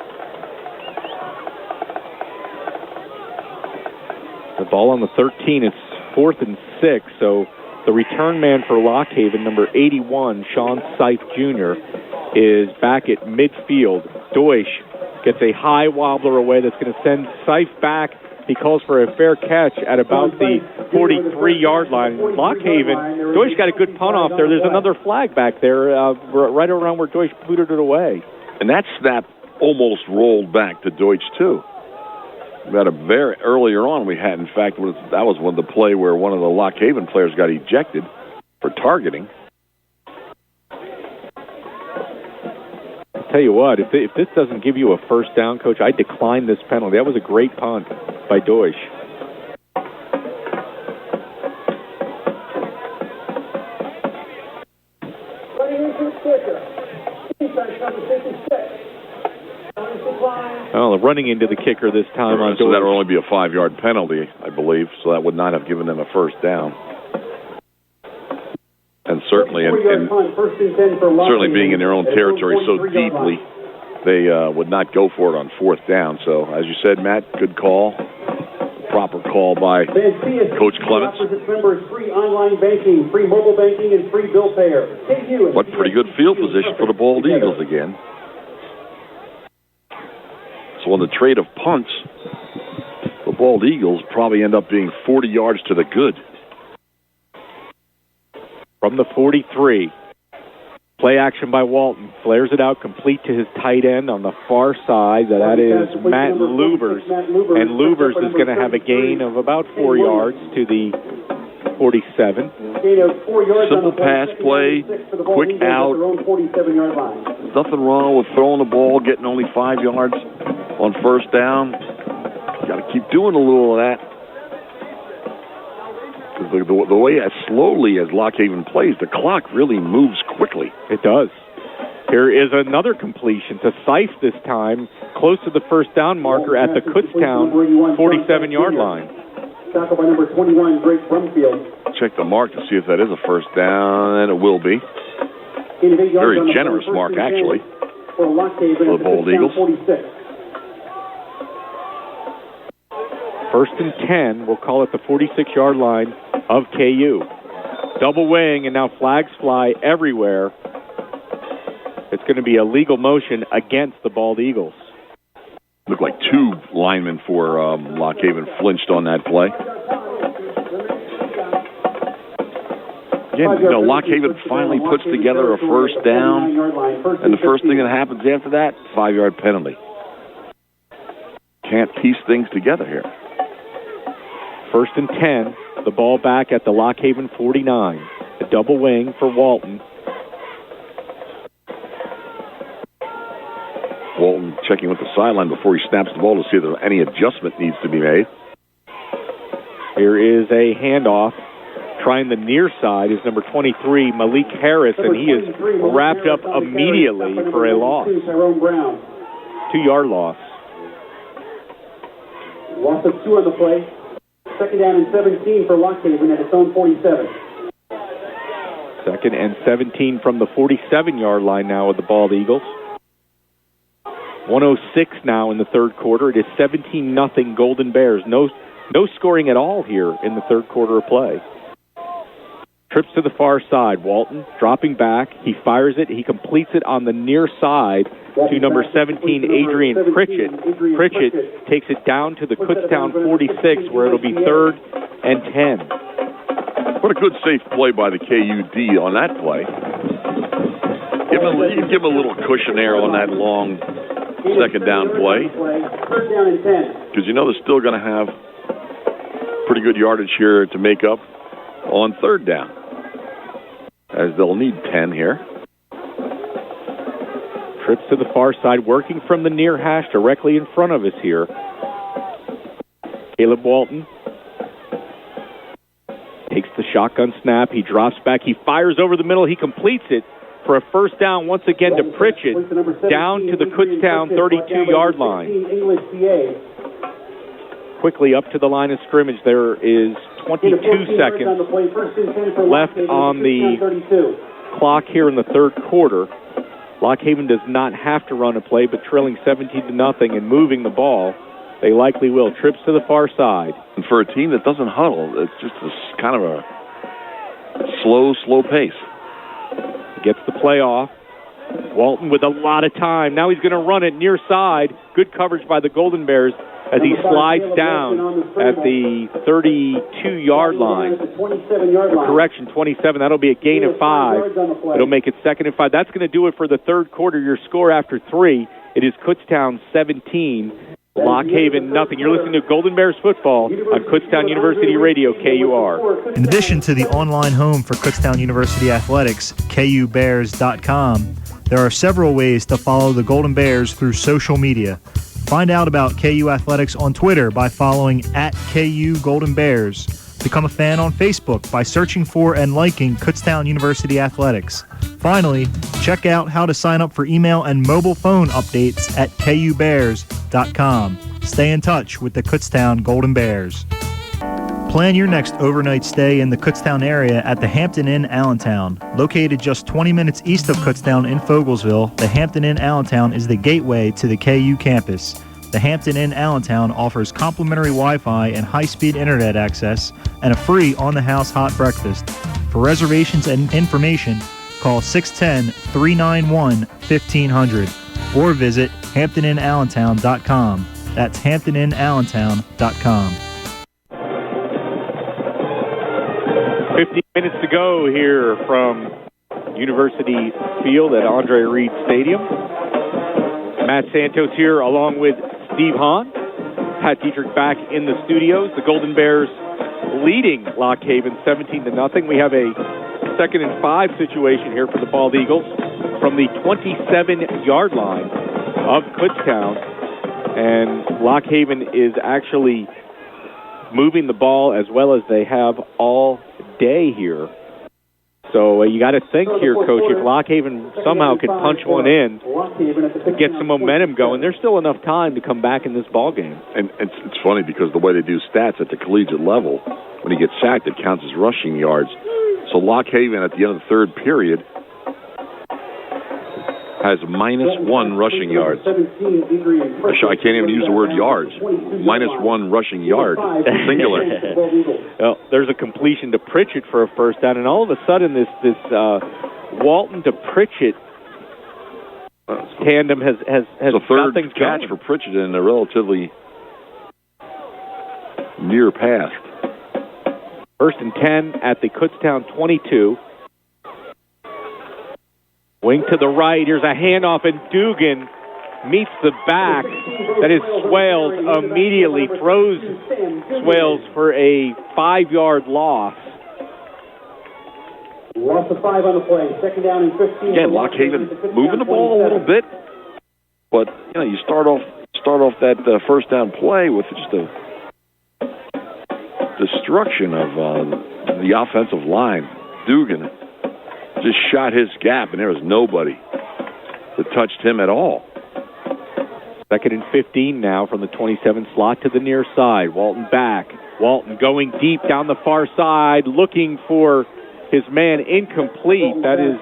The ball on the 13. It's 4th and 6. So the return man for Lockhaven, number 81, Sean Seif Jr., is back at midfield. Deutsch gets a high wobbler away that's going to send Seif back. He calls for a fair catch at about the 43-yard line. Lockhaven, Deutsch got a good punt off there. There's another flag back there right around where Deutsch booted it away. And that snap almost rolled back to Deutsch, too. We had earlier on, we had, in fact, that was one of the play where one of the Lockhaven players got ejected for targeting. I'll tell you what, if this doesn't give you a first down, Coach, I decline this penalty. That was a great punt by Deutsch. Oh, running into the kicker this time on Deutsch. So that will only be a 5-yard penalty, I believe, so that would not have given them a first down. And certainly, certainly being in their own territory so deeply, they would not go for it on 4th down. So, as you said, Matt, good call. Proper call by Coach Clements. Free online banking, free mobile banking, and free bill payer. What pretty good field position for the Bald Eagles again. So on the trade of punts, the Bald Eagles probably end up being 40 yards to the good. from the 43. Play action by Walton. Flares it out complete to his tight end on the far side. That is Matt Lubers. And Lubers is going to have a gain of about 4 yards to the 47. Simple pass play, quick out. Nothing wrong with throwing the ball, getting only 5 yards on first down. Got to keep doing a little of that. The way as slowly as Lock Haven plays, the clock really moves quickly. It does. Here is another completion to Seif this time, close to the first down marker at the Kutztown 47-yard line. Tackle by number 21, Drake Brumfield. Check the mark to see if that is a first down, and it will be. Very generous mark, actually, for the Bold Eagles. 46. First and 10, we'll call it the 46-yard line of KU. Double wing, and now flags fly everywhere. It's going to be a legal motion against the Bald Eagles. Looked like two linemen for Lock Haven flinched on that play. Again, Lock Haven finally puts together a first down, and the first thing that happens after that, 5-yard penalty. Can't piece things together here. First and 10, the ball back at the Lock Haven 49. A double wing for Walton. Walton checking with the sideline before he snaps the ball to see if there any adjustment needs to be made. Here is a handoff. Trying the near side is number 23, Malik Harris, and he is wrapped up immediately for a loss. 2-yard loss. Loss of 2 on the play. Second down and 17 for Lock Haven at its own 47. Second and 17 from the 47-yard line now with the Bald Eagles. 1:06 now in the third quarter. It is 17-0 Golden Bears. No scoring at all here in the third quarter of play. Trips to the far side. Walton dropping back. He fires it. He completes it on the near side to number 17, Adrian Pritchett. Pritchett takes it down to the Kutztown 46, where it'll be 3rd and 10. What a good safe play by the KUD on that play. You can give him a little cushion there on that long second down play. 3rd down and 10. Because they're still going to have pretty good yardage here to make up on third down, as they'll need 10 here. Trips to the far side, working from the near hash directly in front of us here. Caleb Walton takes the shotgun snap. He drops back. He fires over the middle. He completes it for a first down once again to Pritchett, down to the Kutztown 32-yard line. Quickly up to the line of scrimmage. There is 22 seconds left on the clock here in the third quarter. Lock Haven does not have to run a play, but trailing 17-0 and moving the ball, they likely will. Trips to the far side. And for a team that doesn't huddle, it's just kind of a slow pace. Gets the play off. Walton with a lot of time. Now he's going to run it near side. Good coverage by the Golden Bears as he slides down at the 32-yard line. 27. That'll be a gain of 5. It'll make it 2nd and 5. That's going to do it for the third quarter. Your score after 3, it is Kutztown 17, Lock Haven nothing. You're listening to Golden Bears football on Kutztown University Radio, KUR. In addition to the online home for Kutztown University Athletics, KUBears.com, there are several ways to follow the Golden Bears through social media. Find out about KU Athletics on Twitter by following @KU Golden Bears. Become a fan on Facebook by searching for and liking Kutztown University Athletics. Finally, check out how to sign up for email and mobile phone updates at KUBears.com. Stay in touch with the Kutztown Golden Bears. Plan your next overnight stay in the Kutztown area at the Hampton Inn Allentown. Located just 20 minutes east of Kutztown in Fogelsville, the Hampton Inn Allentown is the gateway to the KU campus. The Hampton Inn Allentown offers complimentary Wi-Fi and high-speed internet access and a free on-the-house hot breakfast. For reservations and information, call 610-391-1500 or visit HamptonInnAllentown.com. That's HamptonInnAllentown.com. 15 minutes to go here from University Field at Andre Reed Stadium. Matt Santos here along with Steve Hahn. Pat Dietrich back in the studios. The Golden Bears leading Lock Haven 17-0. We have a 2nd and 5 situation here for the Bald Eagles from the 27-yard line of Kutztown. And Lock Haven is actually moving the ball as well as they have all day here. So you got to think here, Coach, if Lock Haven somehow could punch one in, get some momentum going, there's still enough time to come back in this ball game. And it's funny because the way they do stats at the collegiate level, when he gets sacked, it counts as rushing yards. So Lock Haven at the end of the 3rd period has -1 rushing yards. I can't even use the word yards. -1 rushing yard, singular. Well, there's a completion to Pritchett for a first down, and all of a sudden this Walton to Pritchett tandem has the third things catch going for Pritchett in a relatively near pass. 1st and 10 at the Kutztown 22. Wing to the right. Here's a handoff, and Dugan meets the back. That is Swales immediately. Throws Swales for a 5-yard loss. Loss of 5 on the play. 2nd down and 15. Again, Lock Haven moving the ball a little bit, but you start off that first down play with just a destruction of the offensive line. Dugan just shot his gap, and there was nobody that touched him at all. 2nd and 15 now from the 27 slot to the near side. Walton back. Walton going deep down the far side, looking for his man. Incomplete. That is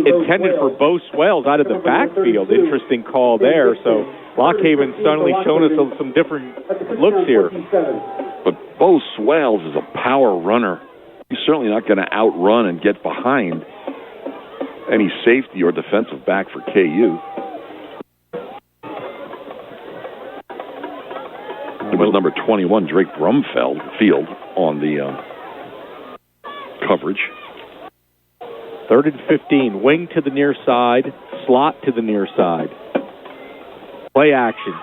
intended for Bo Swales out of the backfield. Interesting call there. So Lock Haven suddenly showing us some different looks here. But Bo Swales is a power runner. He's certainly not going to outrun and get behind any safety or defensive back for KU. It was number 21, Drake Brumfield on the coverage. 3rd and 15. Wing to the near side. Slot to the near side. Play action.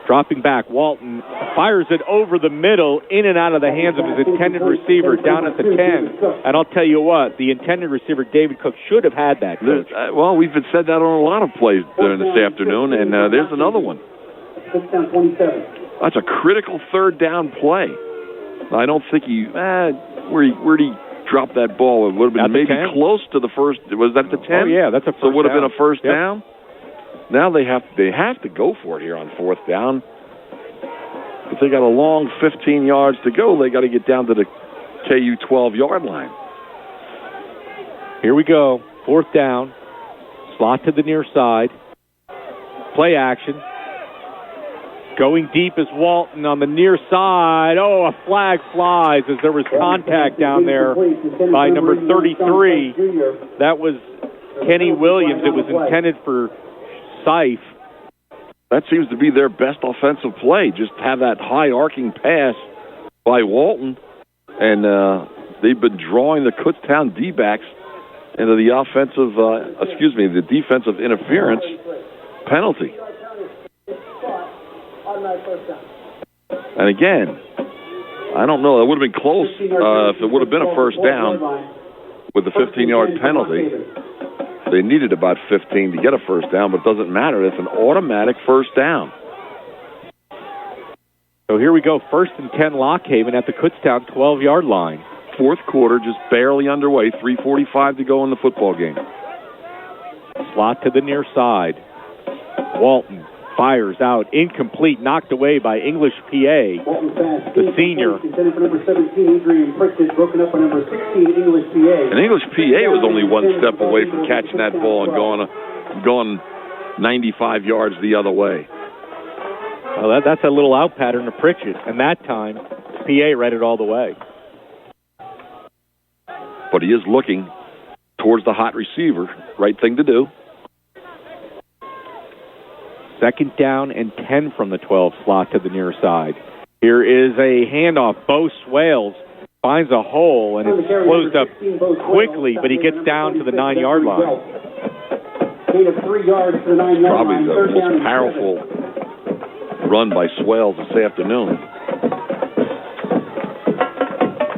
Dropping back, Walton fires it over the middle, in and out of the hands of his intended receiver down at the 10. And I'll tell you what, the intended receiver, David Cook, should have had that, Coach. Well, we've said that on a lot of plays during this afternoon, and there's another one. That's a critical 3rd down play. I don't think where'd he drop that ball? It would have been maybe close to the first. Was that the 10? Oh, yeah, that's a first So it would have been a first Yep. down? Now they have to go for it here on 4th down. If they got a long 15 yards to go, they got to get down to the KU 12-yard line. Here we go. 4th down. Slot to the near side. Play action. Going deep is Walton on the near side. Oh, a flag flies as there was contact down there by number 33. That was Kenny Williams. It was intended for Seif. That seems to be their best offensive play. Just have that high arcing pass by Walton, and they've been drawing the Kutztown D-backs into the the defensive interference penalty. And again, I don't know. That would have been close if it would have been a first down with the 15-yard penalty. They needed about 15 to get a first down, but it doesn't matter. It's an automatic first down. So here we go. 1st and 10 Lock Haven at the Kutztown 12-yard line. 4th quarter just barely underway. 3:45 to go in the football game. Slot to the near side. Walton fires out. Incomplete. Knocked away by English PA, the senior. And English PA was only one step away from catching that ball and going 95 yards the other way. Well, that's a little out pattern to Pritchett, and that time PA read it all the way. But he is looking towards the hot receiver. Right thing to do. 2nd down and 10 from the 12 slot to the near side. Here is a handoff. Bo Swales finds a hole, and it's closed up quickly, but he gets down to the 9-yard line. Gain of 3 yards to the 9-yard Probably line. the most powerful run by Swales this afternoon.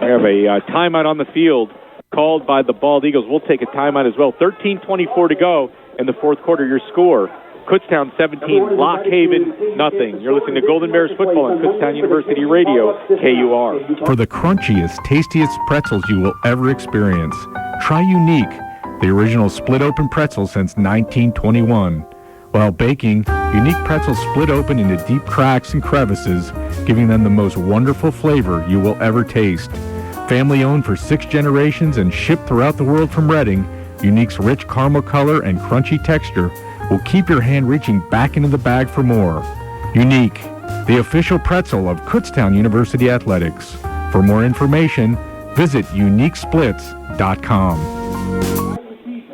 We have a timeout on the field called by the Bald Eagles. We'll take a timeout as well. 13:24 to go in the fourth quarter. Your score, Kutztown 17, Lock Haven nothing. You're listening to Golden Bears football on Kutztown University Radio, KUR. For the crunchiest, tastiest pretzels you will ever experience, try Unique, the original split-open pretzel since 1921. While baking, Unique pretzels split open into deep cracks and crevices, giving them the most wonderful flavor you will ever taste. Family-owned for 6 generations and shipped throughout the world from Reading, Unique's rich caramel color and crunchy texture will keep your hand reaching back into the bag for more. Unique, the official pretzel of Kutztown University Athletics. For more information, visit uniquesplits.com.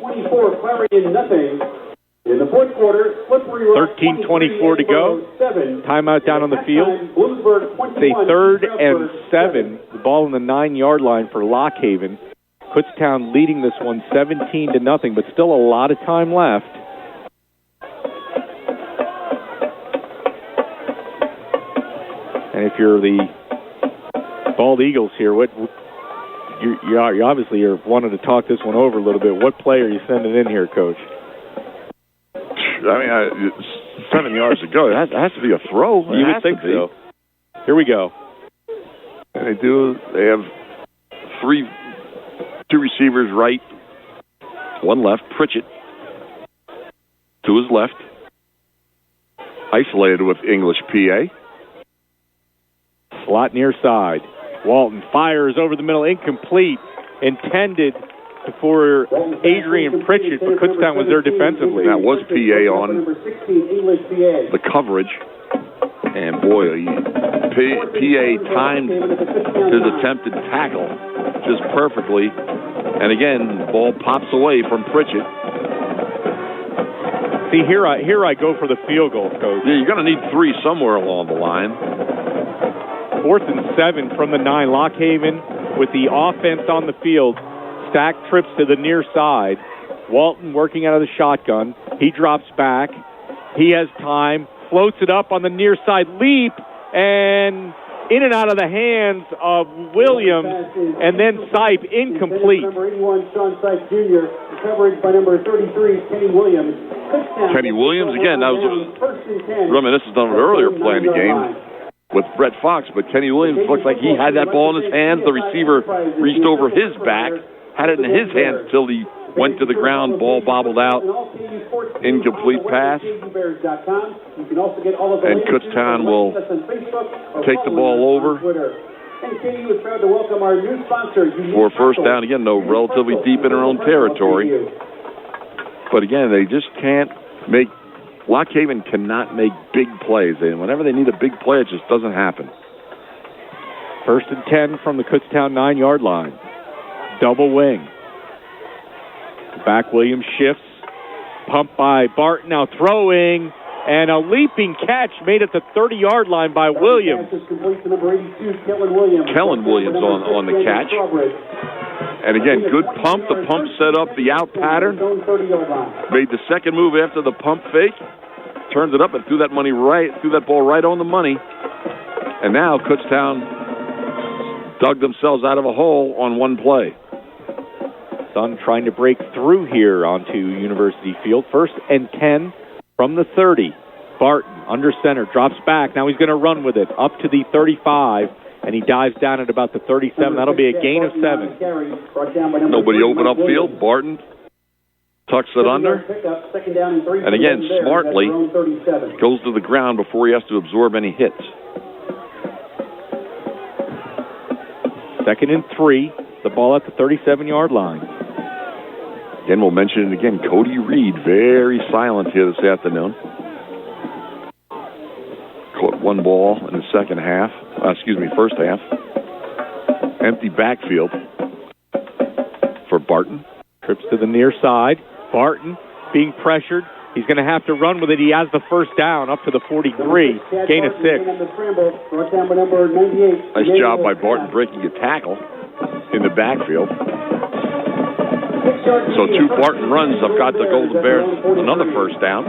24, Clarion nothing. In the fourth quarter, 13:24 to go. Timeout down on the field. It's a 3rd and 7. The ball in the 9-yard line for Lock Haven. Kutztown leading this one 17-0, but still a lot of time left. And if you're the Bald Eagles here, you obviously are wanting to talk this one over a little bit. What play are you sending in here, Coach? I mean, 7 yards to go. It has to be a throw. You would think so. Here we go. And they do. They have 2 receivers right, 1 left. Pritchett to his left. Isolated with English PA. Slot near side. Walton fires over the middle, incomplete. Intended for Adrian Pritchett, but Kutztown was there defensively. That was PA on the coverage. And boy, PA timed his attempted tackle just perfectly. And again, the ball pops away from Pritchett. See, here I go for the field goal, Coach. Yeah, you're going to need 3 somewhere along the line. 4th and 7 from the 9. Lock Haven with the offense on the field. Stack trips to the near side. Walton working out of the shotgun. He drops back. He has time. Floats it up on the near side leap. And in and out of the hands of Williams. And then Sipe incomplete. Number 81, Sean Sipe Jr. Coverage by number 33, Kenny Williams. Kenny Williams, again, that was reminiscent of an earlier play in the game with Brett Fox, but Kenny Williams looked like he had that ball in his hands. The receiver reached over his back, had it in his hands until he went to the ground, ball bobbled out, incomplete pass. And Kutztown will take the ball over for first down again, though relatively deep in their own territory. But again, they just can't make, Lock Haven cannot make big plays. Whenever they need a big play, it just doesn't happen. 1st and 10 from the Kutztown 9-yard line. Double wing. Back Williams shifts. Pump by Barton, now throwing. And a leaping catch made at the 30-yard line by Williams. Kellen Williams on the catch. And again, good pump. The pump set up the out pattern. Made the second move after the pump fake. Turned it up and threw that ball right on the money. And now Kutztown dug themselves out of a hole on one play. Sun trying to break through here onto University Field. 1st and 10 from the 30. Barton under center, drops back. Now he's going to run with it up to the 35. And he dives down at about the 37. That'll be a gain of 7. Nobody open up field. Barton tucks it under. And again, smartly goes to the ground before he has to absorb any hits. 2nd and 3. The ball at the 37-yard line. Again, we'll mention it again. Cody Reed, very silent here this afternoon. Caught 1 ball in the first half. Empty backfield for Barton. Trips to the near side. Barton being pressured. He's going to have to run with it. He has the first down up to the 43. Gain of 6. Nice job by Barton breaking a tackle. in the backfield. So 2 Barton runs have got the Golden Bears another first down.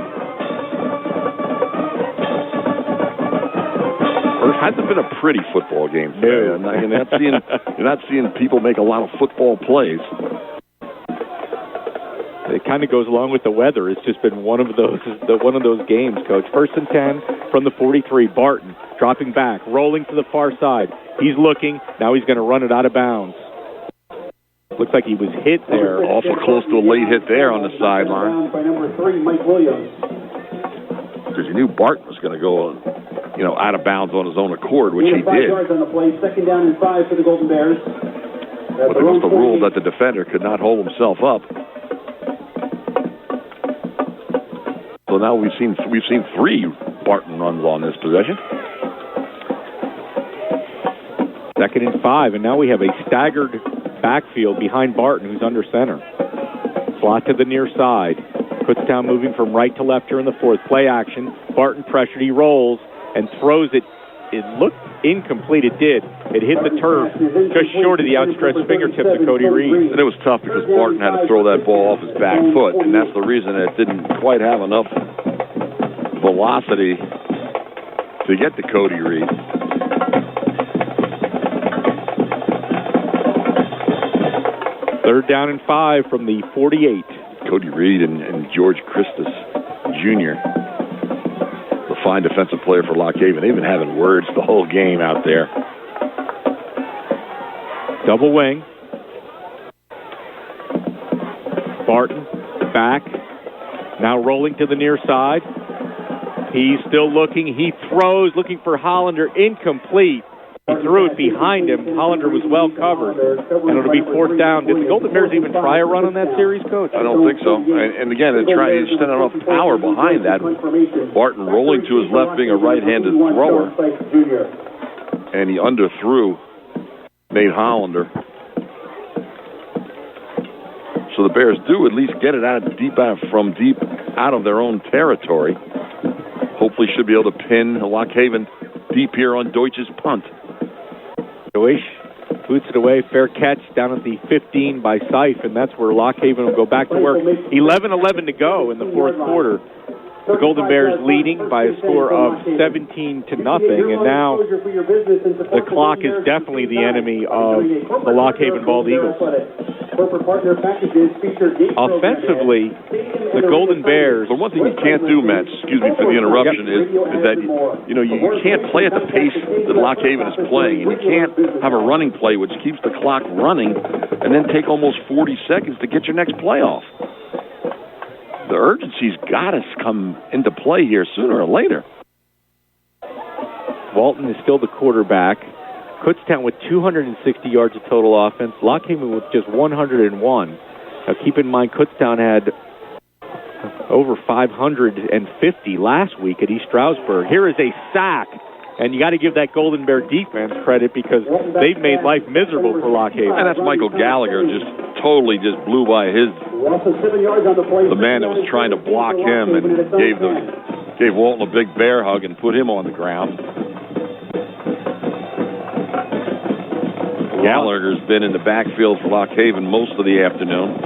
It hasn't been a pretty football game today. You're not seeing people make a lot of football plays. It kind of goes along with the weather. It's just been one of those games, Coach. 1st and 10 from the 43. Barton dropping back, rolling to the far side. He's looking. Now he's going to run it out of bounds. Looks like he was hit there. Awful close to a late hit there on the sideline. By number 3, Mike Williams. Because you knew Barton was going to go, out of bounds on his own accord, which he did. 5 yards on the play. 2nd down and 5 for the Golden Bears. But there was the rule that the defender could not hold himself up. So now we've seen 3 Barton runs on this possession. 2nd and 5, and now we have a staggered backfield behind Barton, who's under center. Slot to the near side. Kutztown moving from right to left here in the 4th. Play action. Barton pressured. He rolls and throws it. It looked incomplete. It did. It hit the turf just short of the outstretched fingertips of Cody Reed. And it was tough because Barton had to throw that ball off his back foot, and that's the reason it didn't quite have enough velocity to get to Cody Reed. Third down and 5 from the 48. Cody Reed and George Christus Jr., the fine defensive player for Lock Haven. They've been having words the whole game out there. Double wing. Barton back. Now rolling to the near side. He's still looking. He throws, looking for Hollander. Incomplete. He threw it behind him. Hollander was well covered, and it'll be 4th down. Did the Golden Bears even try a run on that series, Coach? I don't think so. And again, he extended enough power behind that. Barton rolling to his left, being a right-handed thrower, and he underthrew Nate Hollander. So the Bears do at least get it from deep out of their own territory. Hopefully should be able to pin Lock Haven deep here on Deutsch's punt. Deutsch boots it away. Fair catch down at the 15 by Seif, and that's where Lock Haven will go back to work. 11-11 to go in the 4th quarter. The Golden Bears leading by a score of 17-0, and now the clock is definitely the enemy of the Lock Haven Bald Eagles. Offensively, the Golden Bears. But one thing you can't do, Matt, excuse me for the interruption, is that you can't play at the pace that Lock Haven is playing, and you can't have a running play which keeps the clock running and then take almost 40 seconds to get your next play off. The urgency's got to come into play here sooner or later. Walton is still the quarterback. Kutztown with 260 yards of total offense. Lock Haven with just 101. Now keep in mind, Kutztown had over 550 last week at East Stroudsburg. Here is a sack, and you got to give that Golden Bear defense credit because they've made life miserable for Lock Haven. And that's Michael Gallagher just totally blew by the man that was trying to block him and gave Walton a big bear hug and put him on the ground. Gallagher's been in the backfield for Lock Haven most of the afternoon.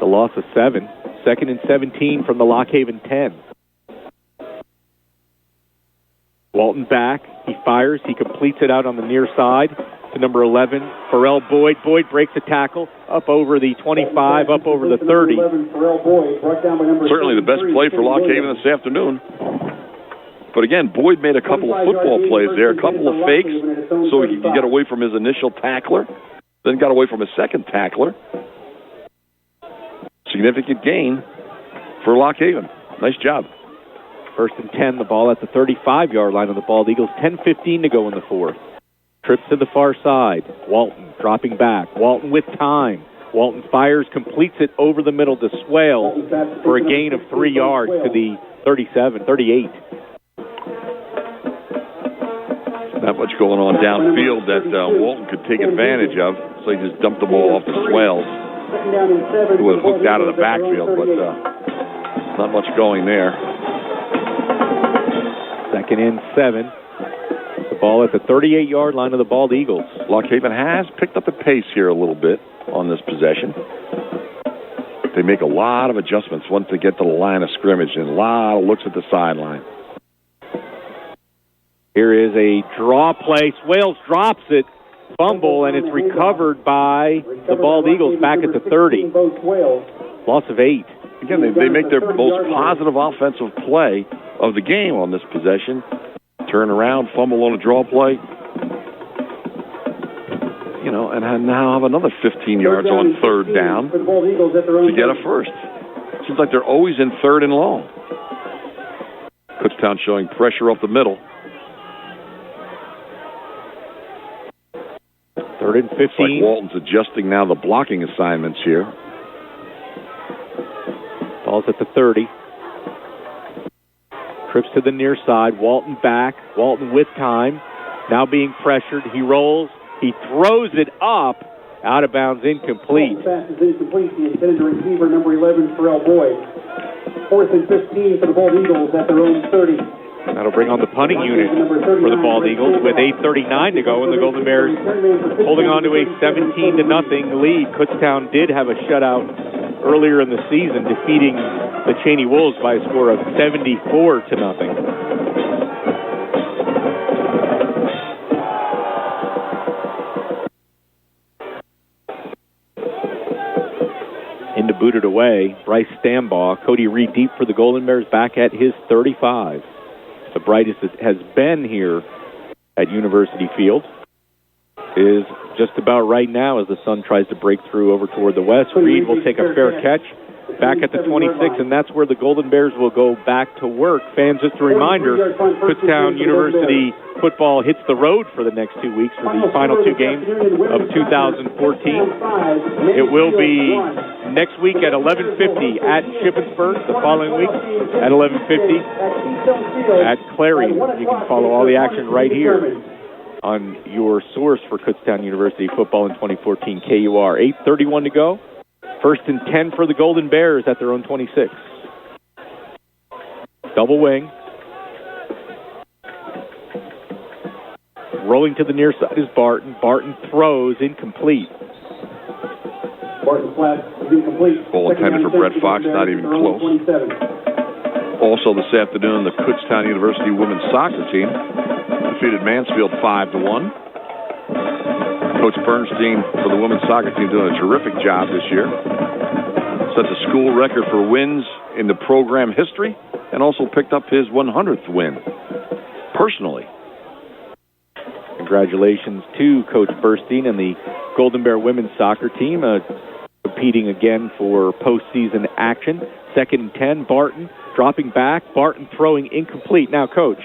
The loss of 7. 2nd and 17 from the Lock Haven 10. Walton back. He fires. He completes it out on the near side to number 11, Pharrell Boyd. Boyd breaks a tackle up over the 25, up over the 30. Certainly the best play for Lock Haven this afternoon. But again, Boyd made a couple of football plays there, a couple of fakes, so he could get away from his initial tackler, then got away from his second tackler. Significant gain for Lock Haven. Nice job. 1st and 10, the ball at the 35-yard line of the Bald Eagles. 10:15 to go in the 4th. Trip to the far side. Walton dropping back. Walton with time. Walton fires, completes it over the middle to Swale for a gain of 3 yards to the 38. Not much going on downfield that Walton could take advantage of, so he just dumped the ball off to Swales, who was hooked out of the backfield, but not much going there. 2nd and 7. The Ball at the 38-yard line of the Bald Eagles. Lock Haven has picked up the pace here a little bit on this possession. They make a lot of adjustments once they get to the line of scrimmage and a lot of looks at the sideline. Here is a draw play. Swales drops it, fumble, and it's recovered by the Bald Eagles back at the 30. Loss of 8. Again, they make their most positive offensive play of the game on this possession. Turn around, fumble on a draw play. You know, and now have another 15 yards on third down to get a first. Seems like they're always in third and long. Kutztown showing pressure up the middle. 3rd and 15. It's like Walton's adjusting now the blocking assignments here. Ball's at the 30. Trips to the near side. Walton back. Walton with time. Now being pressured. He rolls. He throws it up. Out of bounds, incomplete. Pass is incomplete. The intended receiver, number 11, Pharrell Boyd. 4th and 15 for the Bald Eagles at their own 30. That'll bring on the punting unit for the Bald Eagles with 8:39 to go, and the Golden Bears holding on to a 17-0 lead. Kutztown did have a shutout earlier in the season, defeating the Cheney Wolves by a score of 74-0. Into booted away, Bryce Stambaugh. Cody Reed deep for the Golden Bears back at his 35. The brightest that has been here at University Field is just about right now as the sun tries to break through over toward the west. Reed will take a fair catch back at the 26, and that's where the Golden Bears will go back to work. Fans, just a reminder, Kutztown University football hits the road for the next 2 weeks for the final 2 games of 2014. It will be next week at 11:50 at Shippensburg, the following week at 11:50 at Clarion. You can follow all the action right here on your source for Kutztown University football in 2014, KUR. 8:31 to go. 1st and 10 for the Golden Bears at their own 26. Double wing. Rolling to the near side is Barton. Barton throws, incomplete. Barton flat is incomplete. Ball intended for Brett Fox, not even close. Also this afternoon, the Kutztown University women's soccer team defeated Mansfield 5-1. Coach Bernstein for the women's soccer team doing a terrific job this year. Set the school record for wins in the program history and also picked up his 100th win personally. Congratulations to Coach Bernstein and the Golden Bear women's soccer team competing again for postseason action. 2nd and 10, Barton dropping back. Barton throwing incomplete. Now, Coach,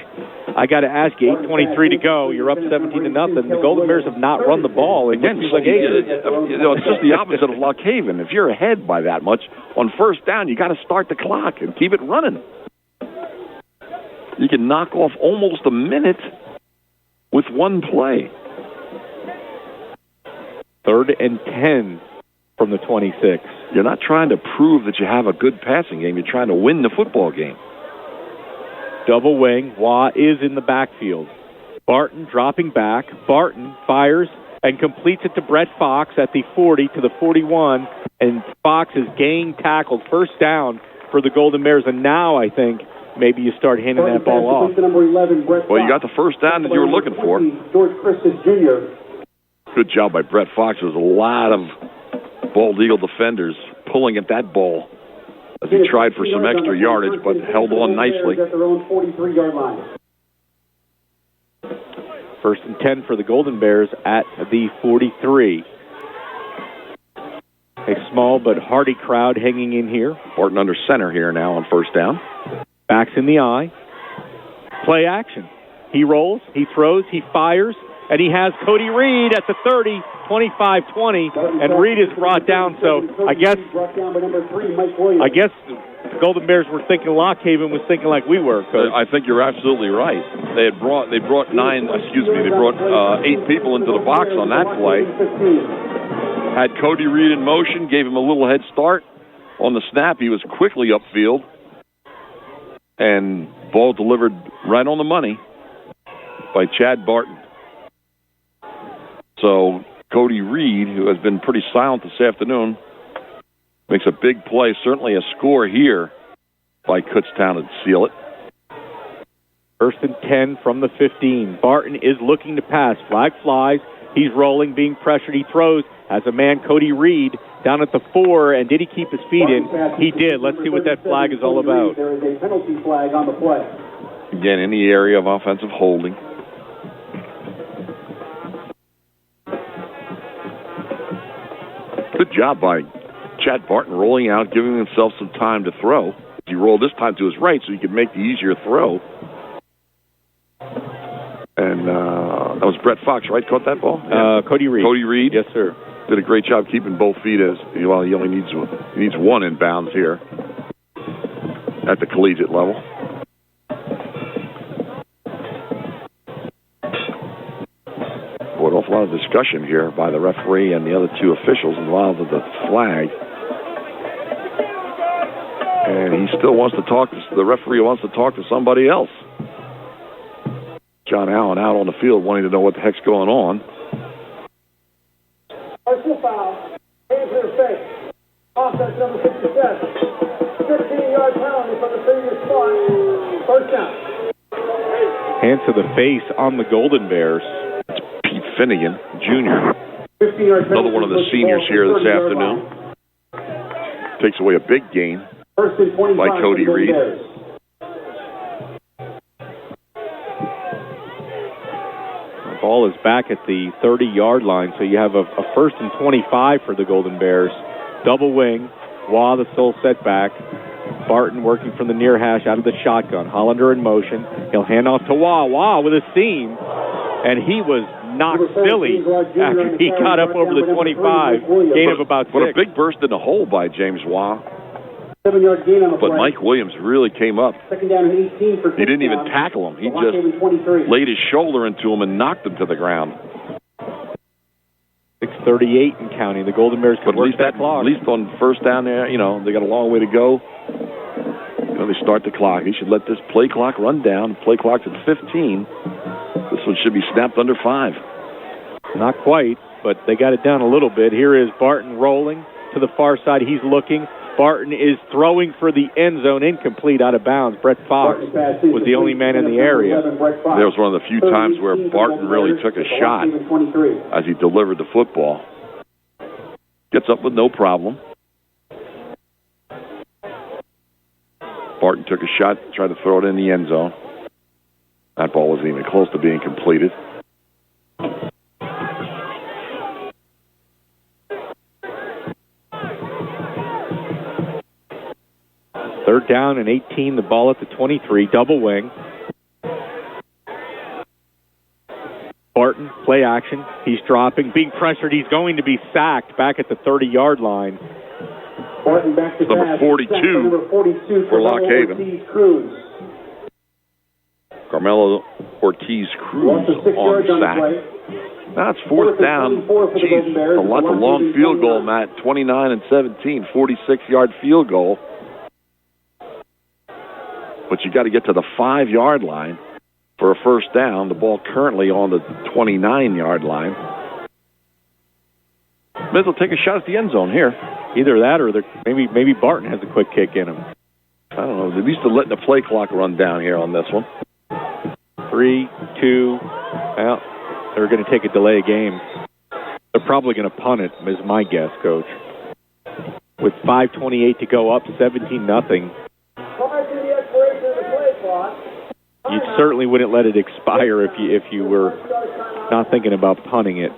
I got to ask you, 8:23 to go. You're up 17-0. The Golden Bears have not run the ball against it's just the opposite of Lock Haven. If you're ahead by that much on 1st down, you got to start the clock and keep it running. You can knock off almost a minute with one play. 3rd and 10 from the 26. You're not trying to prove that you have a good passing game. You're trying to win the football game. Double wing. Waugh is in the backfield. Barton dropping back. Barton fires and completes it to Brett Fox at the 40 to the 41. And Fox is gang tackled. 1st down for the Golden Bears. And now I think maybe you start handing that ball off. Well, you got the 1st down that you were looking for. George Christus Jr. Good job by Brett Fox. There was a lot of Bald Eagle defenders pulling at that ball as he tried for some extra yardage, but held on nicely. At their own 43-yard line. 1st and 10 for the Golden Bears at the 43. A small but hardy crowd hanging in here. Barton under center here now on 1st down. Backs in the eye. Play action. He rolls, he throws, he fires, and he has Cody Reed at the 30, 25-20, and Reed is brought down. So I guess the Golden Bears were thinking Lock Haven was thinking like we were, Coach. I think you're absolutely right. They brought 8 people into the box on that play. Had Cody Reed in motion, gave him a little head start. On the snap, he was quickly upfield, and ball delivered right on the money. by Chad Barton. So Cody Reed, who has been pretty silent this afternoon, makes a big play, certainly a score here by Kutztown to seal it. 1st and 10 from the 15. Barton is looking to pass. Flag flies. He's rolling, being pressured. He throws. Has a man, Cody Reed, down at the 4. And did he keep his feet in? He did. Let's see what that flag is all about. There is a penalty flag on the play. Again, in the area of offensive holding. Good job by Chad Barton rolling out, giving himself some time to throw. He rolled this time to his right so he could make the easier throw. And that was Brett Fox, right? Caught that ball? Cody Reed. Cody Reed. Yes, sir. Did a great job keeping both feet as well. He only needs one in bounds here at the collegiate level. Boy, an awful lot of discussion here by the referee and the other two officials involved with the flag. And he still wants to talk. The referee wants to talk to somebody else. John Allen out on the field wanting to know what the heck's going on. Personal foul. Hands to the face. Offense number 57. 15-yard penalty from the previous spot. First down. Hands to the face on the Golden Bears. It's Pete Finnegan, Jr. 15-yard penalty. Another one of the seniors here this afternoon. Takes away a big gain by Cody Reed. The ball is back at the 30-yard line, so you have a 1st and 25 for the Golden Bears. Double wing, Waugh the sole setback. Barton working from the near hash out of the shotgun. Hollander in motion. He'll hand off to Waugh. Waugh with a seam, and he was knocked silly after he got up over the 25. Gain of about 6. What a big burst in the hole by James Waugh. 7-yard gain on the But play. Mike Williams really came up. Second down and 18 for He didn't even tackle him. He just laid his shoulder into him and knocked him to the ground. 6:38 and counting. The Golden Bears could work that clock. At least on first down there, they got a long way to go. They start the clock. He should let this play clock run down. Play clock's at 15. This one should be snapped under 5. Not quite, but they got it down a little bit. Here is Barton rolling to the far side. He's looking. Barton is throwing for the end zone, incomplete, out of bounds. Brett Fox was the only man in the area. There was one of the few times where Barton really took a shot as he delivered the football. Gets up with no problem. Barton took a shot, tried to throw it in the end zone. That ball wasn't even close to being completed. Third down and 18, the ball at the 23, double wing. Barton, play action. He's dropping, being pressured. He's going to be sacked back at the 30-yard line. Barton back to number 42 for Lock Haven. Carmelo Ortiz Cruz on sack. Now it's 4th down. Jeez, a long field goal, Matt. 29 and 17, 46-yard field goal. But you got to get to the 5-yard line for a first down. The ball currently on the 29-yard line. May as well take a shot at the end zone here. Either that or maybe Barton has a quick kick in him. I don't know. At least they're letting the play clock run down here on this one. 3, 2, well, they're going to take a delay of game. They're probably going to punt it, is my guess, Coach. With 5:28 to go, up 17-0. You certainly wouldn't let it expire if you were not thinking about punting it.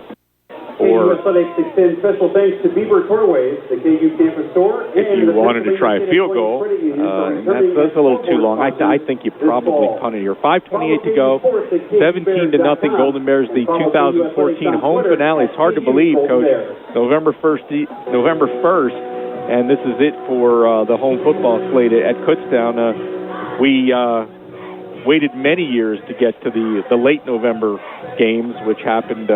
Or Athletics extend special thanks to Bieber Tourways, the KU campus store. If you wanted to try a field goal, and that's a little too long. I think you probably punt it here. 5:28 to go, 17-0 Golden Bears, the 2014 home finale. It's hard to believe, Coach. November 1st, and this is it for the home football slate at Kutztown. We waited many years to get to the late November games, which happened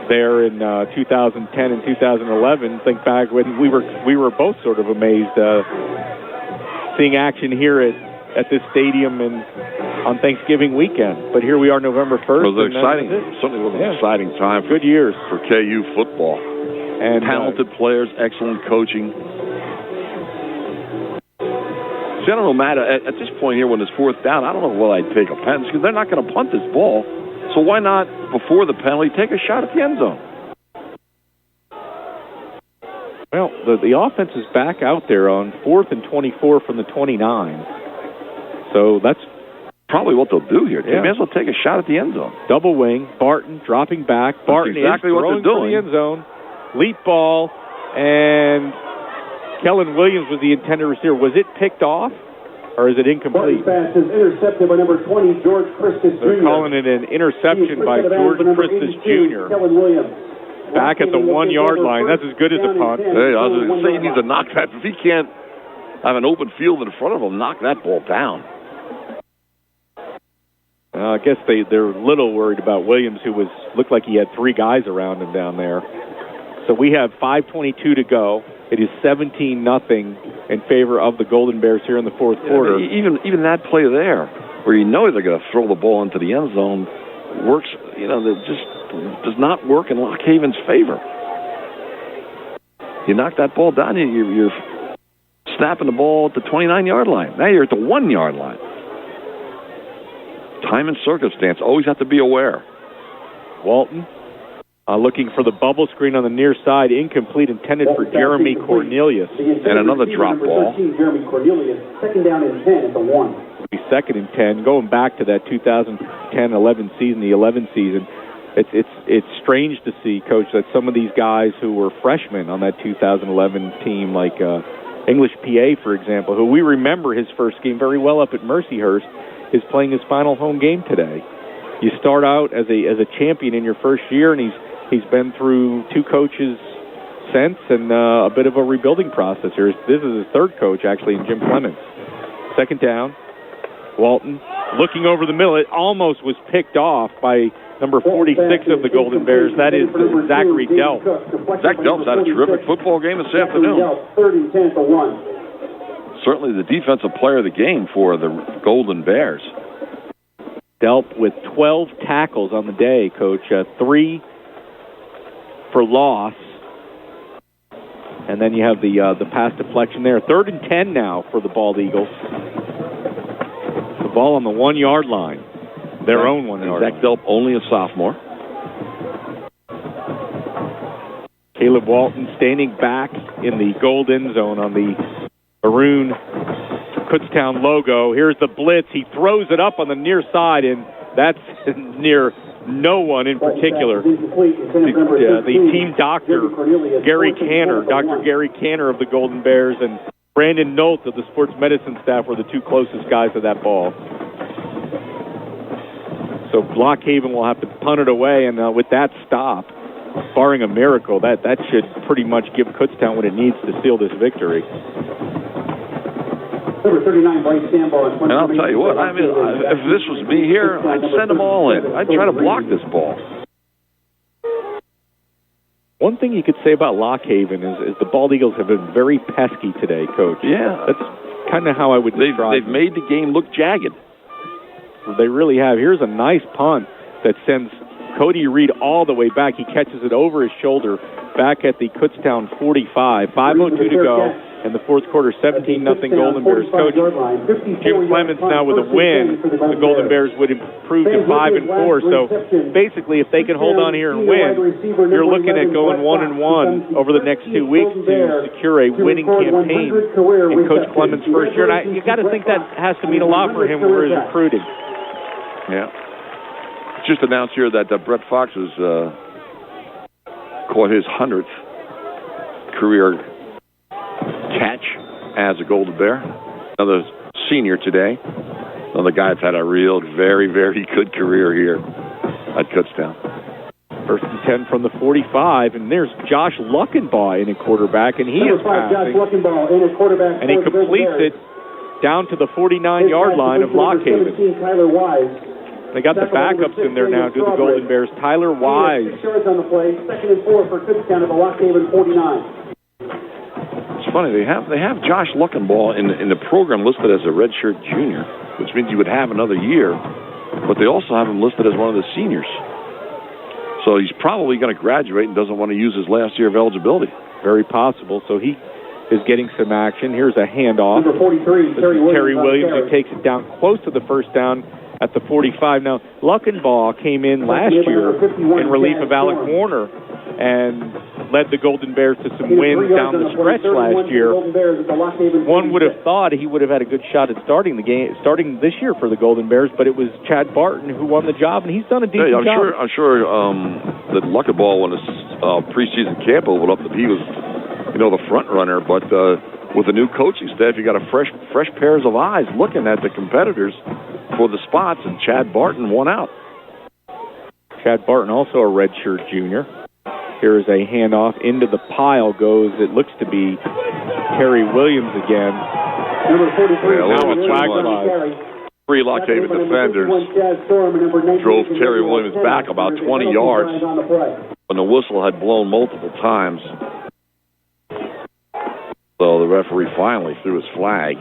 there in 2010 and 2011. Think back when we were both sort of amazed seeing action here at this stadium in on Thanksgiving weekend. But here we are November 1st. It was exciting. Certainly was an exciting time. Good years for KU football. And talented players, excellent coaching. See, I don't know, Matt, at this point here when it's fourth down, I don't know whether I'd take a penalty because they're not going to punt this ball. So why not, before the penalty, take a shot at the end zone? Well, the offense is back out there on 4th and 24 from the 29. So that's probably what they'll do here. Yeah. They may as well take a shot at the end zone. Double wing, Barton dropping back. Barton That's exactly is what throwing they're for doing. the end zone. Leap ball, and Kellen Williams was the intended receiver. Was it picked off, or is it incomplete? Barton's pass is intercepted by number 20, George Christus Jr. They're calling it an interception by George Christus Jr. Kellen Williams. Back at the 1 yard line. That's as good as a punt. Hey, I was going to say he needs to knock that. If he can't have an open field in front of him, knock that ball down. I guess they're a little worried about Williams, who looked like he had 3 guys around him down there. So we have 5:22 to go. It is 17-0 in favor of the Golden Bears here in the fourth quarter. Even that play there, where you know they're going to throw the ball into the end zone, works. That just does not work in Lock Haven's favor. You knock that ball down, you're snapping the ball at the 29-yard line. Now you're at the 1 yard line. Time and circumstance, always have to be aware. Walton looking for the bubble screen on the near side, incomplete, intended for Jeremy Cornelius. And another drop ball. 13, Jeremy Cornelius, second down and 10 at the 1. It'll be second and 10, going back to that 2010-11 season, the 11 season. It's strange to see, Coach, that some of these guys who were freshmen on that 2011 team, like English PA, for example, who we remember his first game very well up at Mercyhurst, is playing his final home game today. You start out as a champion in your first year, and he's been through 2 coaches since, and a bit of a rebuilding process here. This is his third coach, actually, in Jim Clements. Second down, Walton looking over the middle. It almost was picked off by number 46 of the Golden Bears. That is Zachary Delp. Zach Delp's had a terrific football game this afternoon. Third and 10 at the 1. Certainly the defensive player of the game for the Golden Bears. Delp with 12 tackles on the day, Coach. 3 for loss. And then you have the pass deflection there. 3rd and 10 now for the Bald Eagles. The ball on the 1 yard line. Their own 1 yard line. Zach Delp, only a sophomore. Caleb Walton standing back in the gold end zone on the maroon Kutztown logo. Here's the blitz. He throws it up on the near side, and that's near no one in particular. The team doctor, Gary Canner, Dr. Gary Canner of the Golden Bears, and Brandon Nolt of the sports medicine staff were the 2 closest guys to that ball. So Lock Haven will have to punt it away, and with that stop, barring a miracle, that should pretty much give Kutztown what it needs to seal this victory. Number 39, Blake Sambo. And I'll tell you what, I mean, if this was me here, I'd send them all in. I'd try to block this ball. One thing you could say about Lock Haven is the Bald Eagles have been very pesky today, Coach. Yeah. That's kind of how I would describe They've made the game look jagged. They really have. Here's a nice punt that sends Cody Reed all the way back. He catches it over his shoulder back at the Kutztown 45. 5:02 to go in the fourth quarter. 17-0 Golden Bears. Coach Jim Clements now with a win. The Golden Bears would improve to 5-4. So basically, if they can hold on here and win, you're looking at going 1-1 over the next 2 weeks to secure a winning campaign in Coach Clements' first year. And you got to think that has to mean a lot for him for his recruiting. Yeah. Just announced here that Brett Fox has caught his 100th career catch as a Golden Bear. Another senior today. Another guy that's had a real, very, very good career here at Kutztown. 1st and 10 from the 45, and there's Josh Luckenbaugh in a quarterback, and he is passing. And he completes it down to the 49-yard line of Lock Haven. They got the backups in there now to the Golden Bears. Tyler Wise. 6 yards on the play. 2nd and 4 for Kutztown at the Lock Haven 49. It's funny, they have Josh Luckenbaugh in the program listed as a redshirt junior. which means he would have another year. But they also have him listed as one of the seniors. So he's probably going to graduate and doesn't want to use his last year of eligibility. Very possible. So he is getting some action. Here's a handoff. Number 43, Terry Williams, who takes it down close to the first down at the 45. Now, Luckenbaugh came in last year in relief of Alec Warner and led the Golden Bears to some wins down the stretch last year. One would have thought he would have had a good shot at starting the game, starting this year for the Golden Bears, but it was Chad Barton who won the job, and he's done a decent job. I'm sure that Luckenbaugh, when his preseason camp opened up, that he was, the front runner. But with the new coaching staff, you got a fresh pairs of eyes looking at the competitors for the spots, and Chad Barton won out. Chad Barton, also a redshirt junior. Here is a handoff. Into the pile goes, it looks to be Terry Williams again. Number 43. Now a flag flies. Three Lock Haven defenders drove Terry Williams back about 20 yards when the whistle had blown multiple times. So the referee finally threw his flag.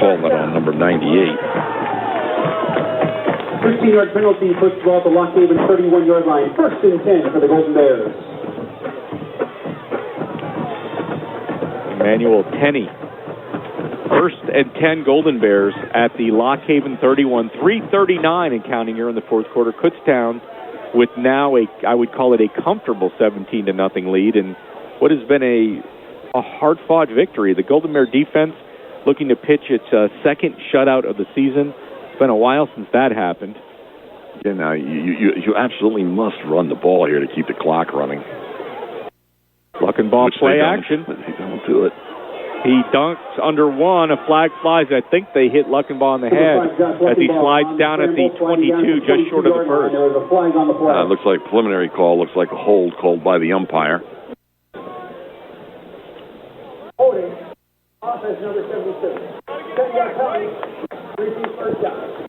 Call that on number 98. 15-yard penalty puts the ball at the Lock Haven 31-yard line. 1st and 10 for the Golden Bears. Emmanuel Tenney. 1st and 10 Golden Bears at the Lock Haven 31. 3:39 and counting here in the fourth quarter. Kutztown with now I would call it a comfortable 17-0 lead, and what has been a hard-fought victory. The Golden Bear defense looking to pitch its second shutout of the season. It's been a while since that happened. Yeah, now you absolutely must run the ball here to keep the clock running. Luckenbaugh play action. They don't do it. He dunks under one. A flag flies. I think they hit Luckenbaugh in the head as he slides down at the 22, just short of the first. Looks like preliminary call. Looks like a hold called by the umpire. Holding. Offense number 76. 10-yard penalty. First down.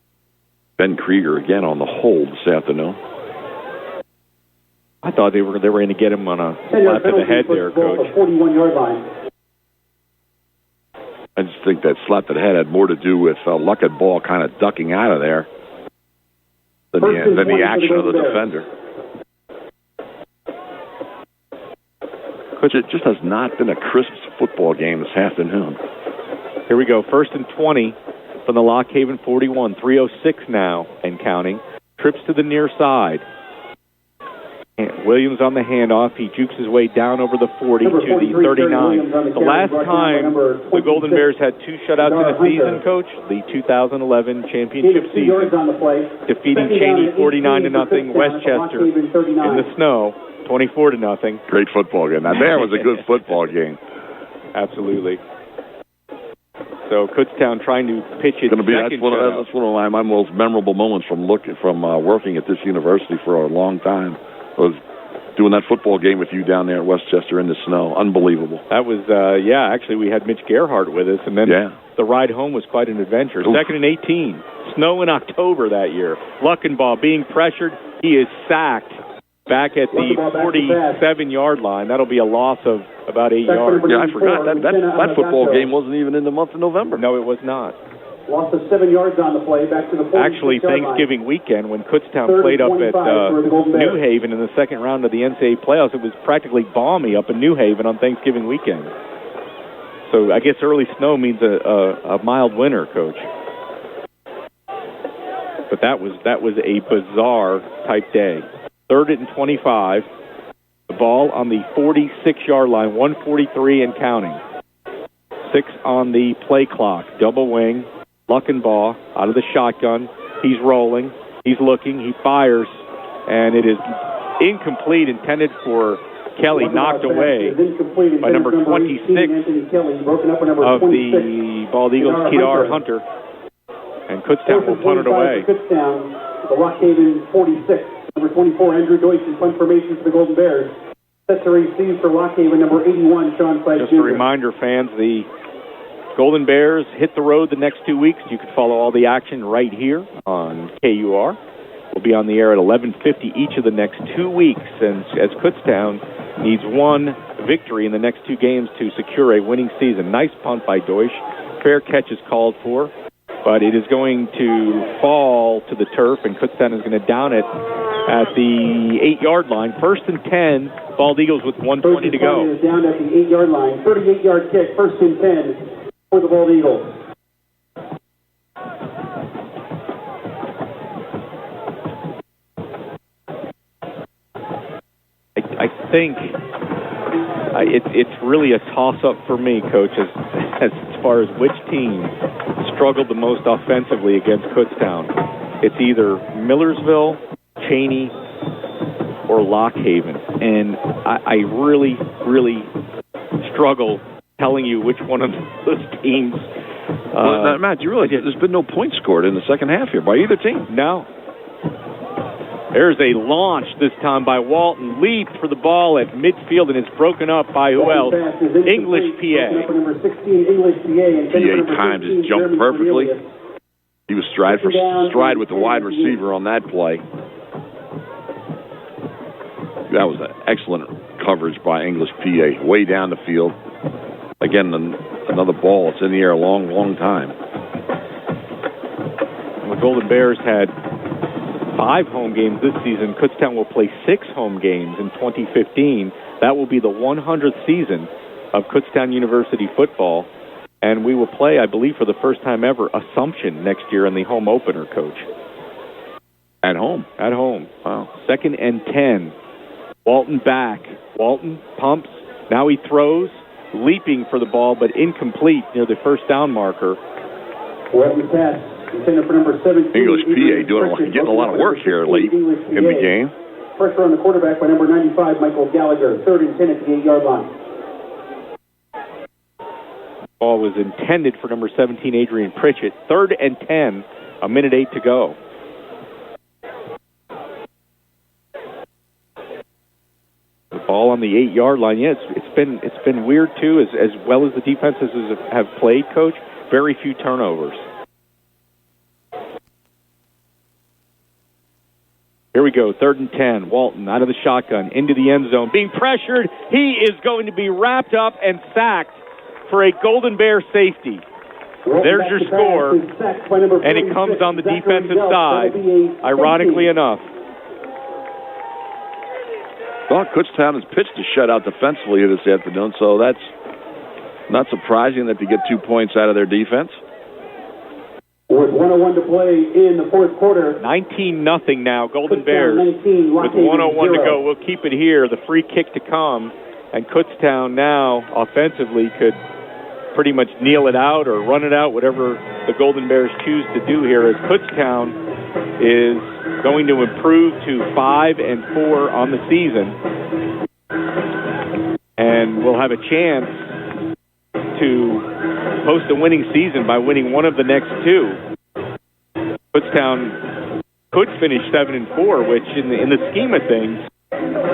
Ben Krieger again on the hold this afternoon. I thought they were going to get him on a slap to the head there, Coach. 41-yard line. I just think that slap to the head had more to do with Luckenbaugh kind of ducking out of there than the action of the defender. Coach, it just has not been a crisp football game this afternoon. Here we go. 1st and 20 from the Lock Haven 41. 3:06 now and counting. Trips to the near side. And Williams on the handoff. He jukes his way down over the 40 to the 39. The last time the Golden Bears had two shutouts in a season, Coach, the 2011 championship season, defeating Cheney 49-0, Westchester in the snow 24-0. Great football game. Now there was a good football game. Absolutely. So Kutztown trying to pitch it. That's one of my most memorable moments from working at this university for a long time. Was doing that football game with you down there at Westchester in the snow. Unbelievable. That was, actually we had Mitch Gerhardt with us, and then the ride home was quite an adventure. Oof. 2nd and 18. Snow in October that year. Luckenbaugh being pressured. He is sacked back at the 47-yard line. That'll be a loss of about 8 yards. Yeah, I forgot. That football game wasn't even in the month of November. No, it was not. Loss of 7 yards on the play, back to the 46-yard Actually, Thanksgiving line. Weekend, when Kutztown played up at New Haven in the second round of the NCAA playoffs, it was practically balmy up in New Haven on Thanksgiving weekend. So I guess early snow means a mild winter, Coach. But that was a bizarre type day. 3rd and 25. The ball on the 46-yard line, 1:43 and counting. 6 on the play clock. Double wing. Luckenbaugh out of the shotgun. He's rolling. He's looking. He fires. And it is incomplete, intended for Kelly, knocked away by number 26 of the Bald Eagles, Kedar Hunter. And Kutztown will punt it away. Kutztown, the Lock Haven 46. Number 24, Andrew Deutsch, in punt formation for the Golden Bears. Set to receive for Lock Haven, number 81, Sean Price Just Jr. a reminder, fans, the Golden Bears hit the road the next 2 weeks. You can follow all the action right here on KUR. will be on the air at 11:50 each of the next 2 weeks, and as Kutztown needs one victory in the next 2 games to secure a winning season. Nice punt by Deutsch. Fair catch is called for, but it is going to fall to the turf, and Kutztown is going to down it at the 8-yard line. 1st and 10, Bald Eagles with 1:20 to go. Is down at the 8-yard line. 38-yard kick, 1st and 10 for the Bald Eagles. I think it's really a toss-up for me, Coach, as far as which team struggled the most offensively against Kutztown. It's either Millersville, Cheney, or Lockhaven. And I really, really struggle telling you which one of those teams. Well, Matt, you realize there's been no points scored in the second half here by either team? No. There's a launch this time by Walton. Leap for the ball at midfield, and it's broken up by who else? English PA. PA timed his jump perfectly. He was stride with the wide receiver on that play. That was an excellent coverage by English PA, way down the field. Again, another ball. It's in the air a long, long time. The Golden Bears had 5 home games this season. Kutztown will play 6 home games in 2015. That will be the 100th season of Kutztown University football. And we will play, I believe, for the first time ever, Assumption next year in the home opener, Coach. At home? At home. Wow. 2nd and 10. Walton back. Walton pumps. Now he throws, leaping for the ball, but incomplete near the first down marker. Walton pass. Intended for number 17. English PA getting a lot of work here late in the game. Pressure on the quarterback by number 95, Michael Gallagher. 3rd and 10 at the 8-yard line. Ball was intended for number 17, Adrian Pritchett. 3rd and 10, 1:08 to go. The ball on the 8-yard line. Yeah, it's been weird too, as well as the defenses have played, Coach. Very few turnovers. Here we go, 3rd and 10. Walton out of the shotgun, into the end zone, being pressured. He is going to be wrapped up and sacked for a Golden Bear safety. There's your score, and it comes on the defensive side, ironically enough. Well, Kutztown has pitched a shutout defensively here this afternoon, so that's not surprising that they get 2 points out of their defense. With 1:01 to play in the 4th quarter. 19-0 now, Golden Bears. With 1:01 to go, we'll keep it here. The free kick to come, and Kutztown now offensively could pretty much kneel it out or run it out, whatever the Golden Bears choose to do here, as Kutztown is going to improve to 5-4 on the season, and will have a chance to post a winning season by winning one of the next 2. Kutztown could finish 7-4, which in the scheme of things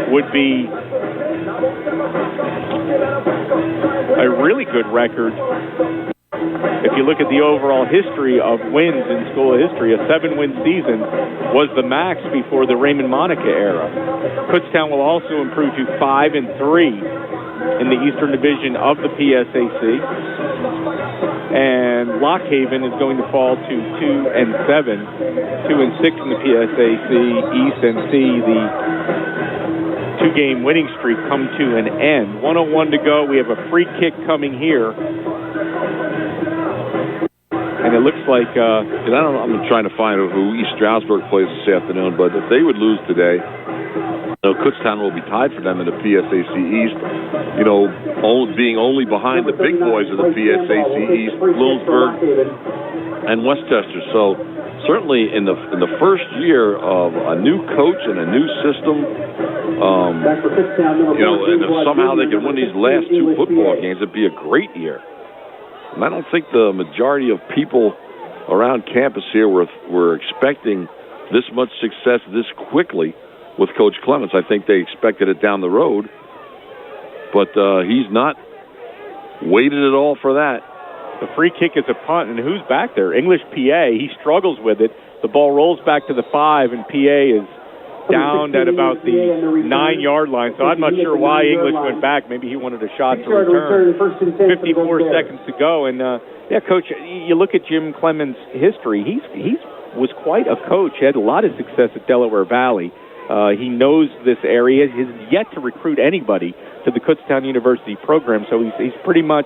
would be a really good record. If you look at the overall history of wins in school history, a 7-win season was the max before the Raymond Monica era. Kutztown will also improve to 5-3 in the Eastern Division of the PSAC. And Lockhaven is going to fall to 2-7, 2-6 in the PSAC East, and see the 2-game winning streak come to an end. 1:01 to go. We have a free kick coming here. And it looks like... and I'm trying to find who East Stroudsburg plays this afternoon, but if they would lose today, Kutztown will be tied for them in the PSAC East. You know, being only behind the big boys of the PSAC East, Bloomsburg and Westchester. So certainly in the first year of a new coach and a new system, you know, and if somehow they can win these last 2 football games, it'd be a great year. And I don't think the majority of people around campus here were expecting this much success this quickly with Coach Clements. I think they expected it down the road, but he's not waited at all for that. The free kick is a punt, and who's back there? English PA. He struggles with it. The ball rolls back to the 5, and PA is down at about the 9-yard line. So I'm not sure why English went back. Maybe he wanted a shot to return. 54 seconds to go. And, Coach, you look at Jim Clemens' history. He was quite a coach. He had a lot of success at Delaware Valley. He knows this area. He has yet to recruit anybody to the Kutztown University program. So he's pretty much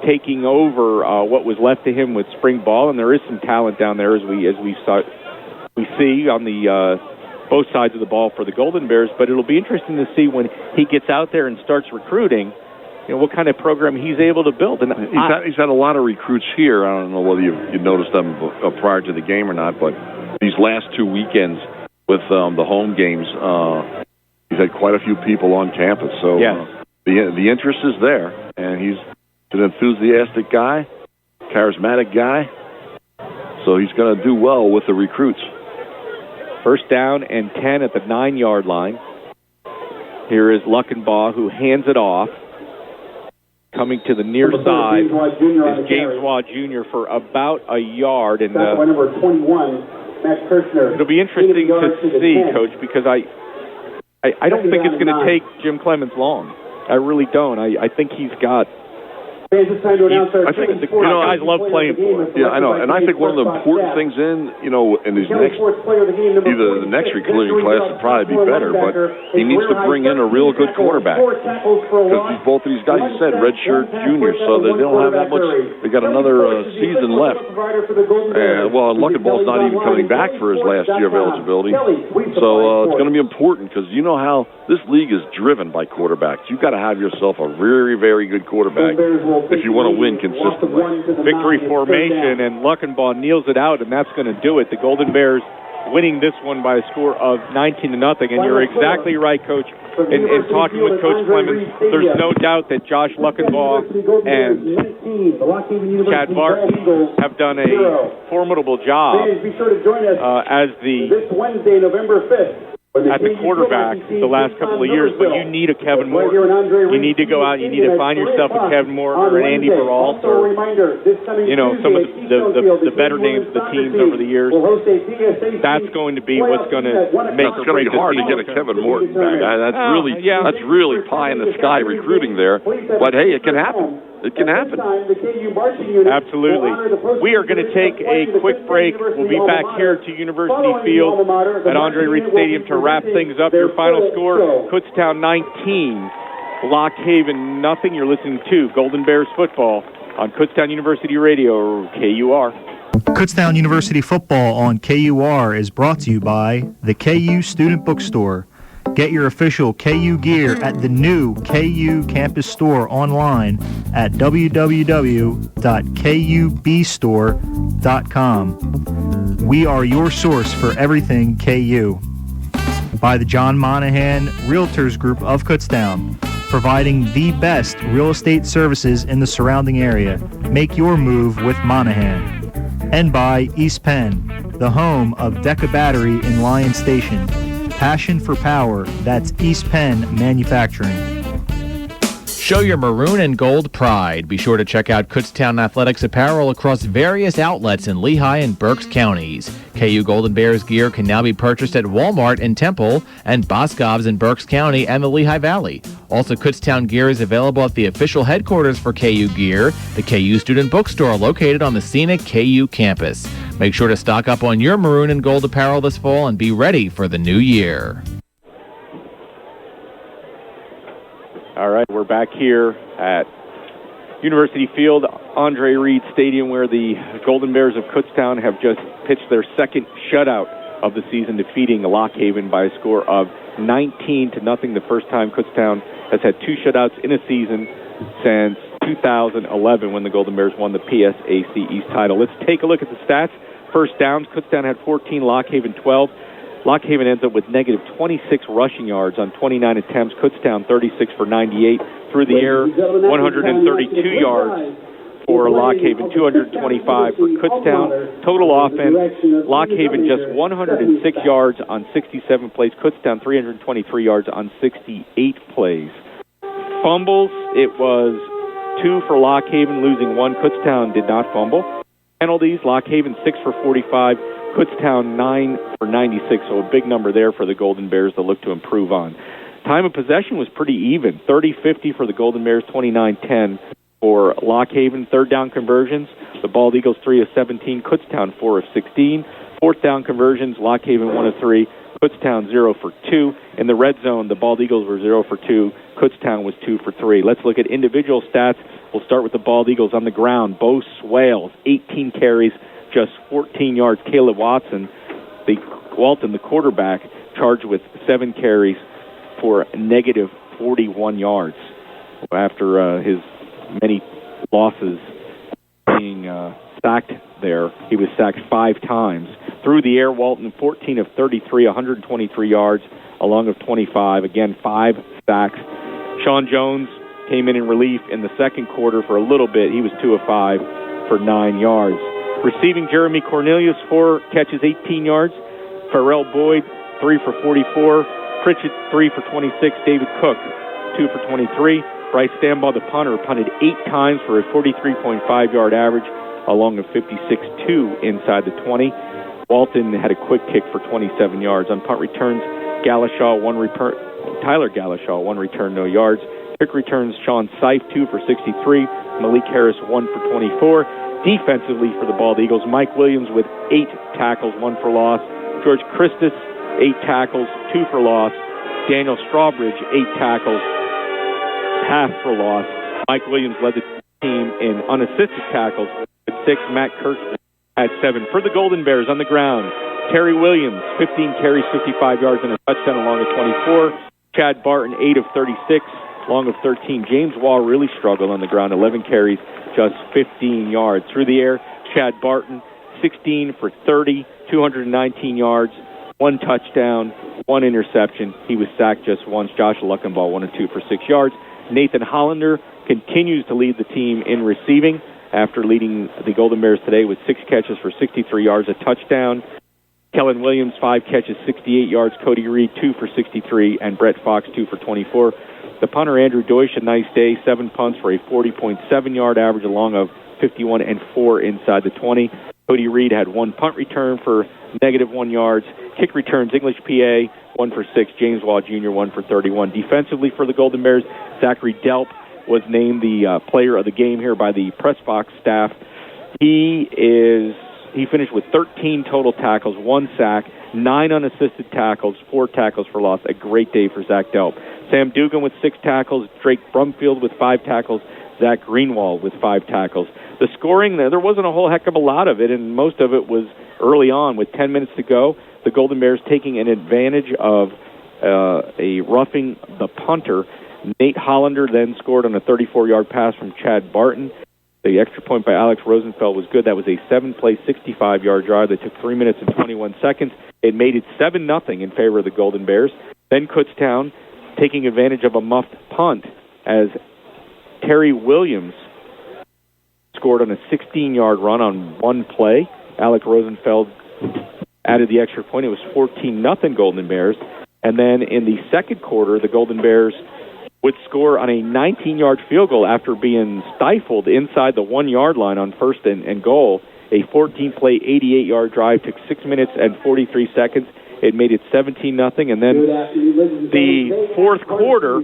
taking over what was left to him with spring ball, and there is some talent down there as we see on the both sides of the ball for the Golden Bears. But it'll be interesting to see when he gets out there and starts recruiting, what kind of program he's able to build. And he's had a lot of recruits here. I don't know whether you noticed them prior to the game or not, but these last 2 weekends with the home games, he's had quite a few people on campus. So the interest is there, and he's an enthusiastic guy, charismatic guy, so he's going to do well with the recruits. First down and 10 at the 9-yard line. Here is Luckenbaugh, who hands it off. Coming to the near side is James Waugh Jr. for about a yard. And number 21, Matt Kirshner. It'll be interesting to see, Coach, because I don't think it's going to take Jim Clemens long. I really don't. I think he's got... I think guys love playing for him. Yeah, I know, and I think one of the important things in his next, either the next recruiting class would probably be better, but he needs to bring in a real good quarterback. Because both of these guys, you said, redshirt juniors, so they don't have that much. They got another season left. Luckenbaugh's not even coming back for his last year of eligibility, so it's going to be important because you know how this league is driven by quarterbacks. You've got to have yourself a very, very good quarterback if you want to win consistently. Victory formation, and Luckenbaugh kneels it out, and that's going to do it. The Golden Bears winning this one by a score of 19-0. And you're exactly right, Coach. In talking with Coach Clemens, there's no doubt that Josh Luckenbaugh and Chad Barton have done a formidable job as this Wednesday, November 5th. At the quarterback the last couple of years, but you need a Kevin Moore. You need to go out, you need to find yourself a Kevin Moore or an Andy Baralt or, some of the better names of the teams over the years. That's going to be what's going to make it going to be hard to get a Kevin Moore back. That's really pie in the sky recruiting there. But hey, it can happen. It can happen. Absolutely. We are going to take a quick break. We'll be back here to University Field at Andre Reed Stadium to wrap things up. Your final score, Kutztown 19, Lock Haven nothing. You're listening to Golden Bears football on Kutztown University Radio, KUR. Kutztown University football on KUR is brought to you by the KU Student Bookstore. Get your official KU gear at the new KU campus store online at www.kubstore.com. We are your source for everything KU. By the John Monahan Realtors Group of Kutztown, providing the best real estate services in the surrounding area. Make your move with Monahan. And by East Penn, the home of Deca Battery in Lyon Station. Passion for power, that's East Penn Manufacturing. Show your maroon and gold pride. Be sure to check out Kutztown Athletics apparel across various outlets in Lehigh and Berks counties. KU Golden Bears gear can now be purchased at Walmart in Temple and Boscov's in Berks County and the Lehigh Valley. Also, Kutztown gear is available at the official headquarters for KU Gear, the KU Student Bookstore located on the scenic KU campus. Make sure to stock up on your maroon and gold apparel this fall and be ready for the new year. All right, we're back here at University Field, Andre Reed Stadium, where the Golden Bears of Kutztown have just pitched their second shutout of the season, defeating Lock Haven by a score of 19-0. The first time Kutztown has had two shutouts in a season since 2011 when the Golden Bears won the PSAC East title. Let's take a look at the stats. First downs, Kutztown had 14, Lock Haven 12. Lock Haven ends up with negative 26 rushing yards on 29 attempts. Kutztown 36 for 98. Through the air, 132 yards for Lock Haven, 225 for Kutztown. Total offense, Lock Haven just 106 yards on 67 plays. Kutztown 323 yards on 68 plays. Fumbles, it was 2 for Lock Haven, losing 1. Kutztown did not fumble. Penalties, Lock Haven 6 for 45, Kutztown 9 for 96, so a big number there for the Golden Bears to look to improve on. Time of possession was pretty even, 30-50 for the Golden Bears, 29-10 for Lock Haven. Third down conversions, the Bald Eagles 3 of 17, Kutztown 4 of 16. Fourth down conversions, Lock Haven 1 of 3, Kutztown 0 for 2. In the red zone, the Bald Eagles were 0 for 2, Kutztown was 2 for 3. Let's look at individual stats. We'll start with the Bald Eagles on the ground. Bo Swales, 18 carries, just 14 yards. Caleb Walton, the quarterback, charged with 7 carries for negative 41 yards. After his many losses being sacked there, he was sacked 5 times. Through the air, Walton, 14 of 33, 123 yards, along of 25. Again, 5 sacks. Sean Jones came in relief in the second quarter for a little bit. He was 2 of 5 for 9 yards. Receiving, Jeremy Cornelius, 4 catches, 18 yards. Pharrell Boyd, 3 for 44. Pritchett, 3 for 26. David Cook, 2 for 23. Bryce Stambaugh, the punter, punted 8 times for a 43.5-yard average, along of 56-2 inside the 20. Walton had a quick kick for 27 yards. On punt returns, Tyler Galashaw, 1 return, no yards. Kick returns, Sean Seif, 2 for 63. Malik Harris, 1 for 24. Defensively for the Bald Eagles, Mike Williams with 8 tackles, 1 for loss. George Christus, 8 tackles, 2 for loss. Daniel Strawbridge, 8 tackles, half for loss. Mike Williams led the team in unassisted tackles with 6. Matt Kirkman had 7. For the Golden Bears on the ground, Terry Williams, 15 carries, 55 yards, and a touchdown along of 24. Chad Barton, 8 of 36, long of 13. James Wall really struggled on the ground, 11 carries, just 15 yards. Through the air, Chad Barton, 16 for 30, 219 yards, 1 touchdown, 1 interception. He was sacked just once. Josh Luckenball, 1 and 2 for 6 yards. Nathan Hollander continues to lead the team in receiving after leading the Golden Bears today with 6 catches for 63 yards, a touchdown. Kellen Williams, 5 catches, 68 yards. Cody Reed, 2 for 63, and Brett Fox, 2 for 24. The punter, Andrew Deutsch, a nice day, 7 punts for a 40.7-yard average, along of 51 and 4 inside the 20. Cody Reed had 1 punt return for negative 1 yards. Kick returns, English PA, 1 for 6. James Waugh Jr., 1 for 31. Defensively for the Golden Bears, Zachary Delp was named the player of the game here by the press box staff. He finished with 13 total tackles, 1 sack, 9 unassisted tackles, 4 tackles for loss. A great day for Zach Delp. Sam Dugan with 6 tackles, Drake Brumfield with 5 tackles, Zach Greenwald with 5 tackles. The scoring, there wasn't a whole heck of a lot of it, and most of it was early on with 10 minutes to go. The Golden Bears taking an advantage of a roughing the punter. Nate Hollander then scored on a 34-yard pass from Chad Barton. The extra point by Alex Rosenfeld was good. That was a 7-play, 65-yard drive that took 3 minutes and 21 seconds. It made it 7-0 in favor of the Golden Bears. Then Kutztown taking advantage of a muffed punt as Terry Williams scored on a 16-yard run on 1 play. Alex Rosenfeld added the extra point. It was 14-0 Golden Bears. And then in the second quarter, the Golden Bears would score on a 19-yard field goal after being stifled inside the 1-yard line on first and goal. A 14-play, 88-yard drive took 6 minutes and 43 seconds. It made it 17-0. And then the fourth quarter,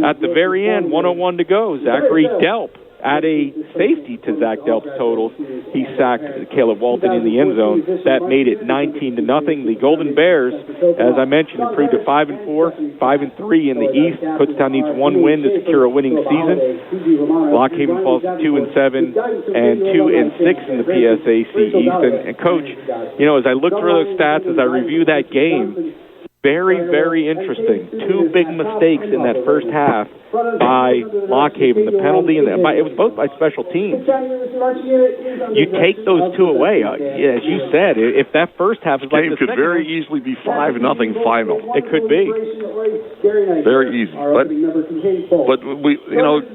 at the very end, 1:01 to go, Zachary Delp add a safety to Zach Delp's total. He sacked Caleb Walton in the end zone. That made it 19-0. The Golden Bears, as I mentioned, improved to 5-4, 5-3 in the East. Kutztown needs 1 win to secure a winning season. Lock Haven falls to 2-7 and 2-6 in the PSAC East. And Coach, as I look through those stats, as I review that game, very, very interesting. 2 big mistakes in that first half by Lock Haven. The penalty, and it was both by special teams. You take those 2 away. As you said, if that first half is like the could very easily be 5-0 final. It could be. Very easy. But we,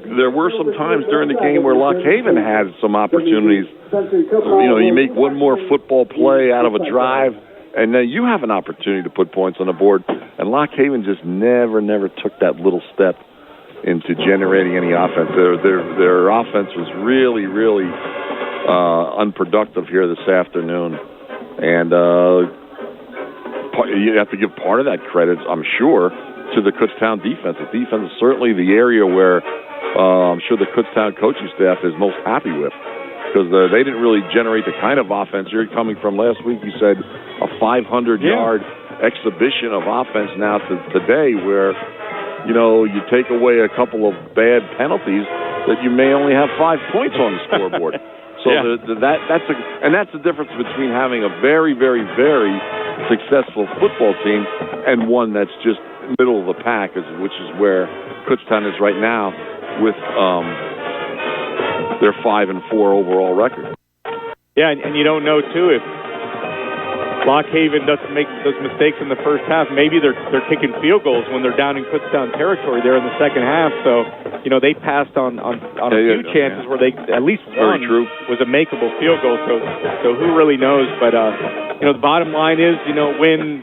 there were some times during the game where Lock Haven had some opportunities. You make one more football play out of a drive, and then you have an opportunity to put points on the board. And Lock Haven just never took that little step into generating any offense. Their offense was really, really unproductive here this afternoon, and you have to give part of that credit, I'm sure, to the Kutztown defense. The defense is certainly the area where I'm sure the Kutztown coaching staff is most happy with, because they didn't really generate the kind of offense you're coming from last week. You said a 500-yard exhibition of offense now to today, where you take away a couple of bad penalties that you may only have 5 points on the scoreboard. So that's the difference between having a very, very, very successful football team and one that's just middle of the pack, which is where Kutztown is right now with their 5-4 overall record. Yeah, and you don't know too if Lockhaven doesn't make those mistakes in the first half. Maybe they're kicking field goals when they're down in Kutztown territory there in the second half. So they passed on a few chances where they at least one was a makeable field goal. So who really knows? But the bottom line is win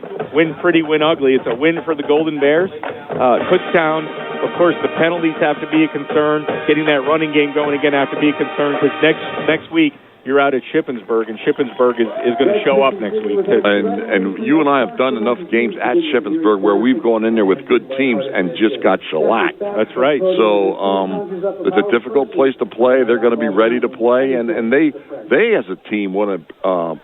pretty, win ugly. It's a win for the Golden Bears. Kutztown, of course, the penalties have to be a concern. Getting that running game going again have to be a concern, because next week you're out at Shippensburg, and Shippensburg is going to show up next week. And you and I have done enough games at Shippensburg where we've gone in there with good teams and just got shellacked. That's right. So it's a difficult place to play. They're going to be ready to play, and they as a team want to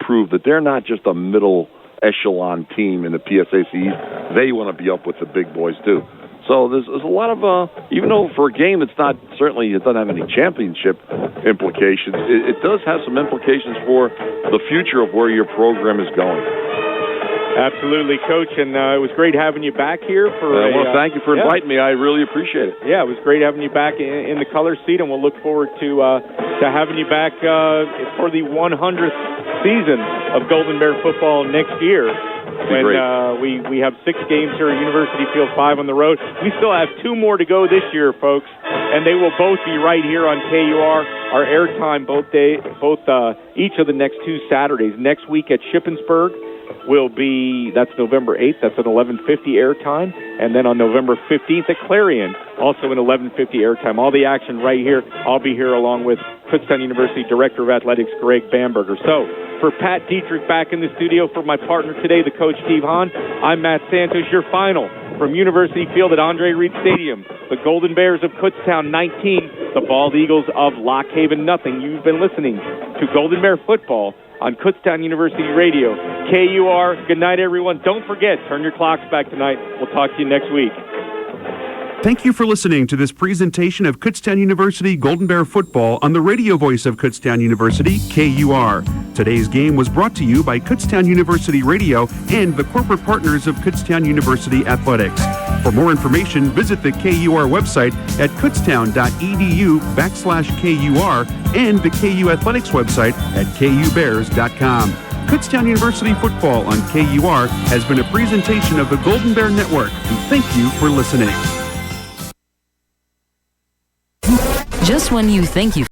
prove that they're not just a middle echelon team in the PSAC East. They want to be up with the big boys too. So there's a lot of, even though for a game it's not, certainly it doesn't have any championship implications, it does have some implications for the future of where your program is going. Absolutely, Coach, and it was great having you back here. Thank you for inviting me. I really appreciate it. Yeah, it was great having you back in the color seat, and we'll look forward to having you back for the 100th season of Golden Bear football next year. When we have 6 games here at University Field, 5 on the road. We still have 2 more to go this year, folks, and they will both be right here on KUR. Our airtime each of the next 2 Saturdays. Next week at Shippensburg that's November 8th. That's an 11:50 airtime, and then on November 15th at Clarion, also an 11:50 airtime. All the action right here. I'll be here along with Kutztown University Director of Athletics Greg Bamberger. So, for Pat Dietrich back in the studio, for my partner today, the coach Steve Hahn, I'm Matt Santos. Your final from University Field at Andre Reed Stadium. The Golden Bears of Kutztown 19, the Bald Eagles of Lockhaven nothing. You've been listening to Golden Bear football on Kutztown University Radio. KUR, good night, everyone. Don't forget, turn your clocks back tonight. We'll talk to you next week. Thank you for listening to this presentation of Kutztown University Golden Bear football on the radio voice of Kutztown University, KUR. Today's game was brought to you by Kutztown University Radio and the corporate partners of Kutztown University Athletics. For more information, visit the KUR website at kutztown.edu/KUR and the KU Athletics website at kubears.com. Kutztown University football on KUR has been a presentation of the Golden Bear Network. And thank you for listening. Just when you think you've